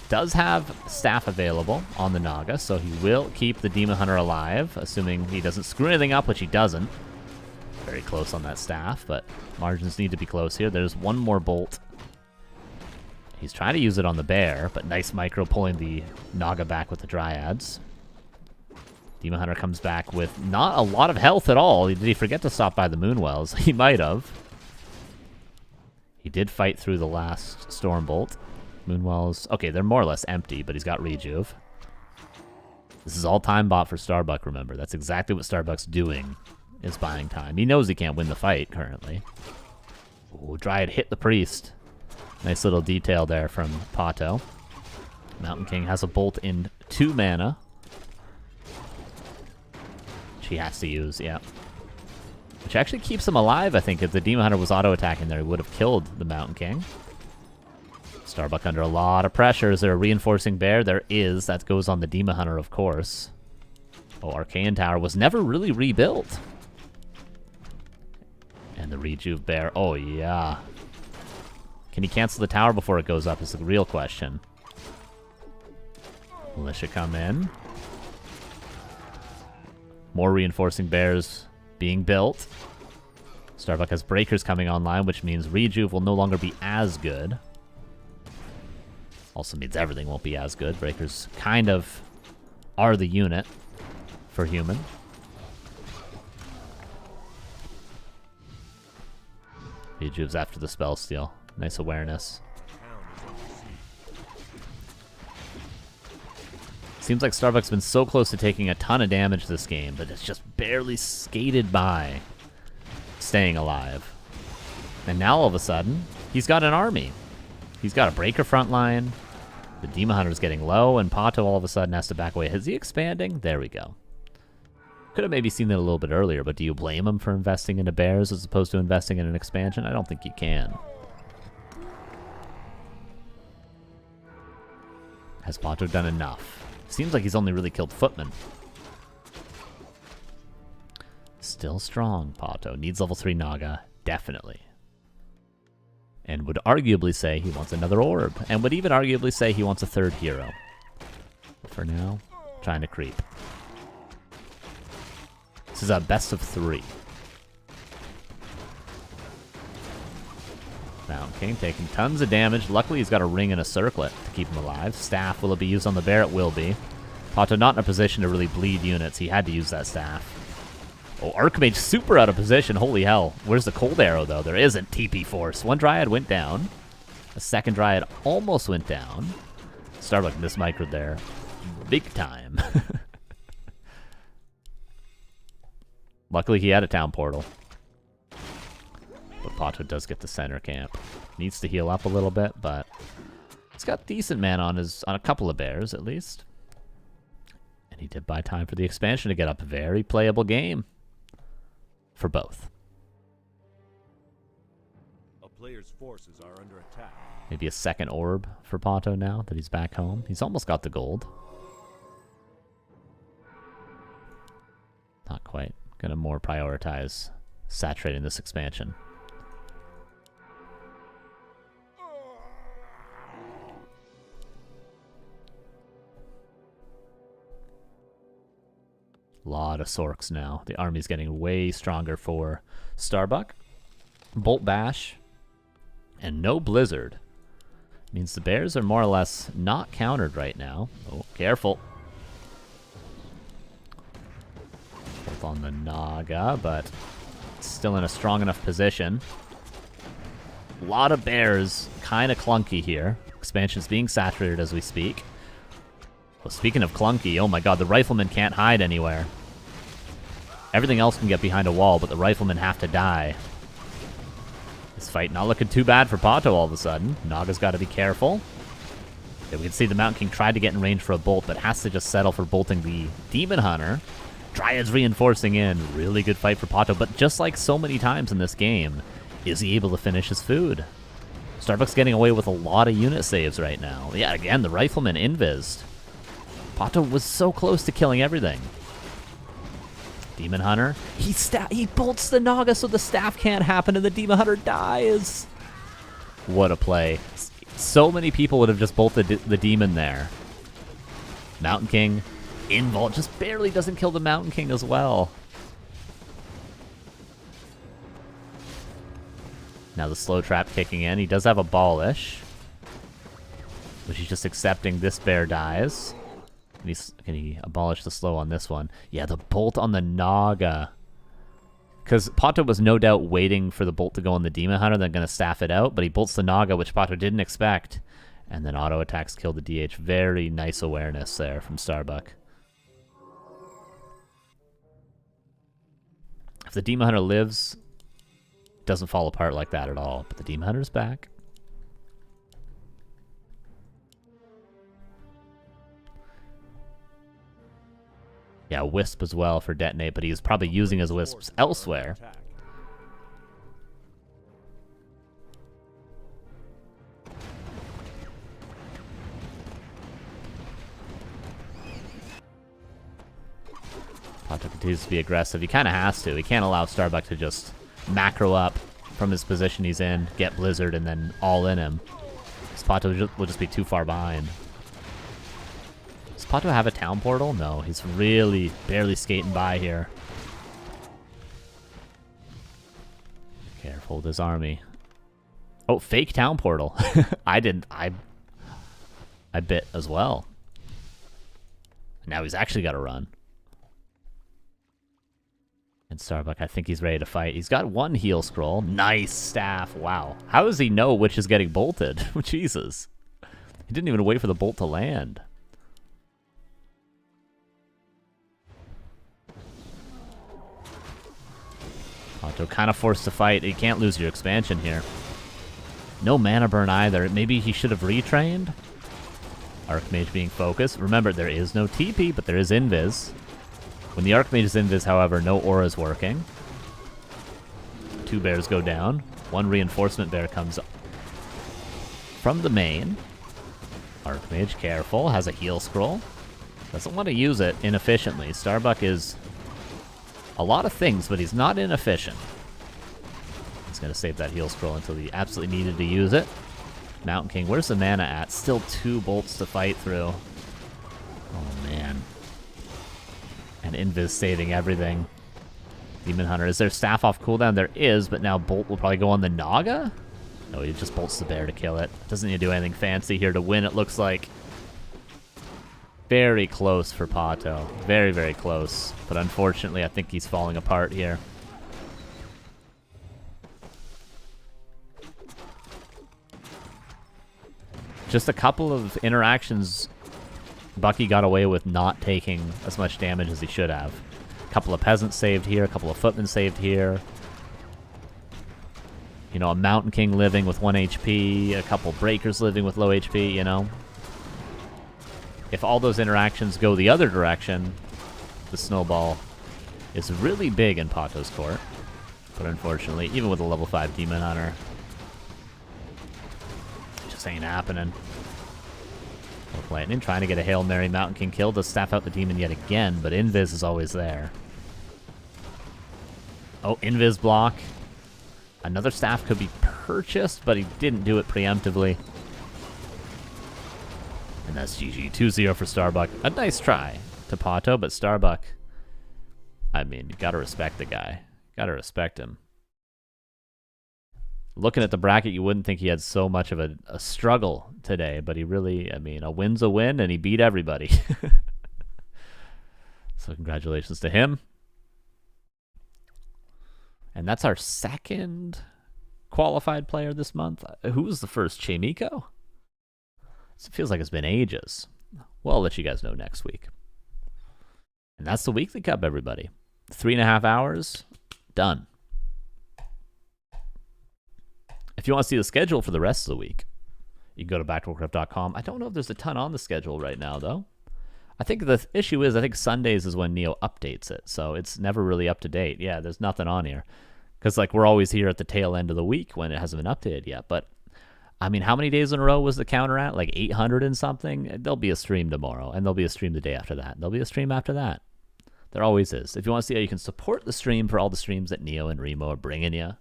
does have staff available on the Naga, so he will keep the Demon Hunter alive, assuming he doesn't screw anything up, which he doesn't. Very close on that staff, but margins need to be close here. There's one more bolt. He's trying to use it on the bear, but nice micro pulling the Naga back with the Dryads. Demon Hunter comes back with not a lot of health at all. Did he forget to stop by the Moonwells? He might have. He did fight through the last Stormbolt. Moonwells, okay, they're more or less empty, but he's got Rejuve. This is all time bought for Starbuck, remember. That's exactly what Starbuck's doing, is buying time. He knows he can't win the fight currently. Ooh, Dryad hit the Priest. Nice little detail there from PaTo. Mountain King has a bolt in 2 mana. Which he has to use, yeah. Which actually keeps him alive, I think. If the Demon Hunter was auto-attacking there, he would have killed the Mountain King. Starbuck under a lot of pressure. Is there a reinforcing bear? There is. That goes on the Demon Hunter, of course. Oh, Arcane Tower was never really rebuilt. And the Rejuve bear. Oh, yeah. Can he cancel the tower before it goes up is the real question. Militia come in. More reinforcing bears being built. Starbuck has breakers coming online, which means Rejuve will no longer be as good. Also means everything won't be as good. Breakers kind of are the unit for human. Rejuve's after the spell steal. Nice awareness. Seems like Starbuck's been so close to taking a ton of damage this game, but it's just barely skated by staying alive. And now all of a sudden, he's got an army. He's got a breaker front line. The Demon Hunter's getting low, and PaTo all of a sudden has to back away. Is he expanding? There we go. Could have maybe seen that a little bit earlier, but do you blame him for investing into bears as opposed to investing in an expansion? I don't think you can. Has PaTo done enough? Seems like he's only really killed footmen. Still strong, PaTo. Needs level 3 Naga, definitely. And would arguably say he wants another orb. And would even arguably say he wants a 3rd hero. But for now, trying to creep. This is a best of 3. Mountain King taking tons of damage. Luckily, he's got a ring and a circlet to keep him alive. Staff, will it be used on the bear? It will be. PaTo not in a position to really bleed units. He had to use that staff. Oh, Archmage super out of position. Holy hell. Where's the cold arrow, though? There isn't TP force. One Dryad went down. A second Dryad almost went down. Starbuck mismicroed there. Big time. Luckily, he had a town portal. But PaTo does get the center camp. Needs to heal up a little bit, but he's got decent mana on a couple of bears, at least. And he did buy time for the expansion to get up. A very playable game. For both. A player's forces are under attack. Maybe a second orb for PaTo now that he's back home. He's almost got the gold. Not quite. Gonna more prioritize saturating this expansion. Lot of Sorks now. The army's getting way stronger for Starbuck. Bolt Bash. And no Blizzard. Means the bears are more or less not countered right now. Oh, careful. Both on the Naga, but still in a strong enough position. A lot of bears. Kind of clunky here. Expansion's being saturated as we speak. Well, speaking of clunky, oh my god, the riflemen can't hide anywhere. Everything else can get behind a wall, but the riflemen have to die. This fight not looking too bad for PaTo all of a sudden. Naga's got to be careful. Okay, we can see the Mountain King tried to get in range for a bolt, but has to just settle for bolting the Demon Hunter. Dryad's reinforcing in. Really good fight for PaTo, but just like so many times in this game, is he able to finish his food? Starbuck's getting away with a lot of unit saves right now. Yeah, again, the Rifleman invised. PaTo was so close to killing everything. Demon Hunter. He bolts the Naga so the staff can't happen and the Demon Hunter dies. What a play. So many people would have just bolted the Demon there. Mountain King. Invult just barely doesn't kill the Mountain King as well. Now the slow trap kicking in. He does have a ballish, which he's just accepting this bear dies. Can he abolish the slow on this one? Yeah, the bolt on the Naga. Because PaTo was no doubt waiting for the bolt to go on the Demon Hunter, then going to staff it out, but he bolts the Naga, which PaTo didn't expect. And then auto attacks kill the DH. Very nice awareness there from Starbuck. If the Demon Hunter lives, it doesn't fall apart like that at all. But the Demon Hunter's back. Yeah, Wisp as well for detonate, but he's probably using his Wisps elsewhere. PaTo continues to be aggressive. He kind of has to. He can't allow Starbuck to just macro up from his position he's in, get Blizzard, and then all in him. Because PaTo will just be too far behind. Does PaTo have a town portal? No, he's really barely skating by here. Careful with his army. Oh, fake town portal. I bit as well. Now he's actually got to run. And Starbuck, I think he's ready to fight. He's got one heal scroll. Nice staff. Wow. How does he know which is getting bolted? Jesus. He didn't even wait for the bolt to land. PaTo kind of forced to fight. You can't lose your expansion here. No mana burn either. Maybe he should have retrained. Archmage being focused. Remember, there is no TP, but there is Invis. When the Archmage is Invis, however, no aura is working. 2 bears go down. 1 reinforcement bear comes up from the main. Archmage, careful, has a heal scroll. Doesn't want to use it inefficiently. Starbuck is a lot of things, but he's not inefficient. He's going to save that heal scroll until he absolutely needed to use it. Mountain King, where's the mana at? Still 2 bolts to fight through. Oh, man. And Invis saving everything. Demon Hunter, is there staff off cooldown? There is, but now bolt will probably go on the Naga? No, he just bolts the bear to kill it. Doesn't need to do anything fancy here to win, it looks like. Very close for PaTo. Very, very close. But unfortunately, I think he's falling apart here. Just a couple of interactions Bucky got away with not taking as much damage as he should have. A couple of peasants saved here, a couple of footmen saved here. You know, a Mountain King living with 1 HP, a couple breakers living with low HP, you know. If all those interactions go the other direction, the snowball is really big in PaTo's court. But unfortunately, even with a level 5 Demon Hunter, it just ain't happening. Lightning trying to get a Hail Mary Mountain King kill to staff out the demon yet again, but Invis is always there. Oh, Invis block. Another staff could be purchased, but he didn't do it preemptively. And that's GG. 2-0 for Starbuck. A nice try to PaTo, but Starbuck, I mean, you gotta respect the guy. Gotta respect him. Looking at the bracket, you wouldn't think he had so much of a struggle today, but he really, I mean, a win's a win, and he beat everybody. So congratulations to him. And that's our second qualified player this month. Who was the first? Chemiko? It feels like it's been ages. Well, I'll let you guys know next week. And that's the Weekly Cup, everybody. 3.5 hours, done. If you want to see the schedule for the rest of the week, You can go to backtowarcraft.com. I don't know if there's a ton on the schedule right now, though. I think the issue is, I think Sundays is when Neo updates it, so it's never really up to date. Yeah, there's nothing on here. Because, like, we're always here at the tail end of the week when it hasn't been updated yet. But, I mean, how many days in a row was the counter at? Like 800 and something? There'll be a stream tomorrow, and there'll be a stream the day after that. There'll be a stream after that. There always is. If you want to see how you can support the stream for all the streams that Neo and Remo are bringing you,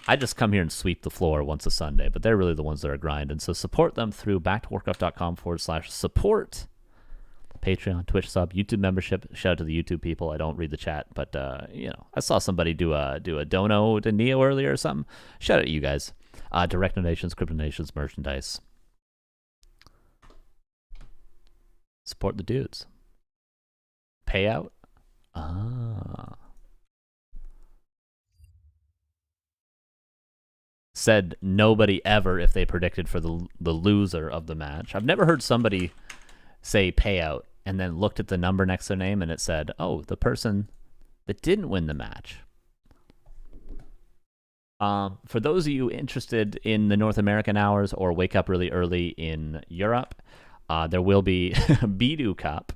I just come here and sweep the floor once a Sunday, but they're really the ones that are grinding. So support them through backtowarcraft.com/support. Patreon, Twitch sub, YouTube membership. Shout out to the YouTube people. I don't read the chat, but you know, I saw somebody do a dono to Neo earlier or something. Shout out to you guys. Direct donations, crypto donations, merchandise. Support the dudes. Payout. Said nobody ever if they predicted for the loser of the match. I've never heard somebody say payout and then looked at the number next to their name and it said, oh, the person that didn't win the match. For those of you interested in the North American hours or wake up really early in Europe, there will be B2W Cup,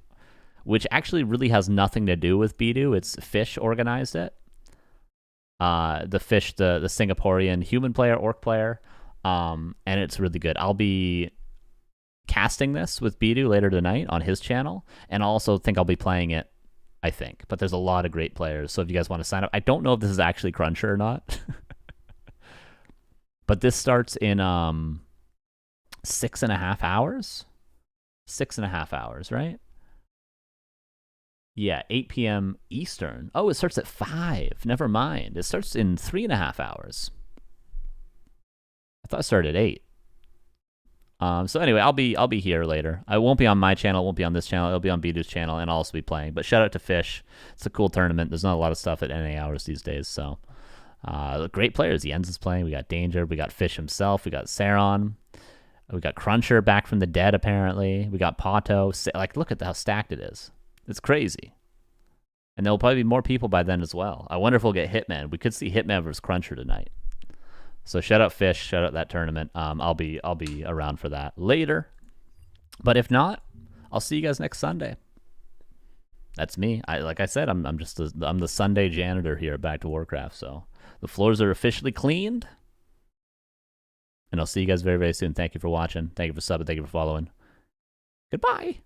which actually really has nothing to do with B2W. It's Fish organized it. The Fish, the Singaporean human player, orc player, and it's really good. I'll be casting this with B2W later tonight on his channel, and I also think I'll be playing it, I think. But there's a lot of great players, so if you guys want to sign up, I don't know if this is actually Cruncher or not. But this starts in 6.5 hours? 6.5 hours, right? Yeah, 8 p.m. Eastern. Oh, it starts at 5. Never mind. It starts in 3.5 hours. I thought it started at 8. So anyway, I'll be here later. I won't be on my channel, won't be on this channel. It'll be on B2W's channel, and I'll also be playing. But shout out to Fish. It's a cool tournament. There's not a lot of stuff at NA hours these days, so great players. Jens is playing. We got Danger. We got Fish himself. We got Saron. We got Cruncher back from the dead, apparently. We got PaTo. Like, look at how stacked it is. It's crazy. And there'll probably be more people by then as well. I wonder if we'll get Hitman. We could see Hitman versus Cruncher tonight. So shout out Fish, shout out that tournament. I'll be around for that later. But if not, I'll see you guys next Sunday. That's me. Like I said, I'm the Sunday janitor here at Back to Warcraft. So the floors are officially cleaned. And I'll see you guys very, very soon. Thank you for watching. Thank you for subbing. Thank you for following. Goodbye.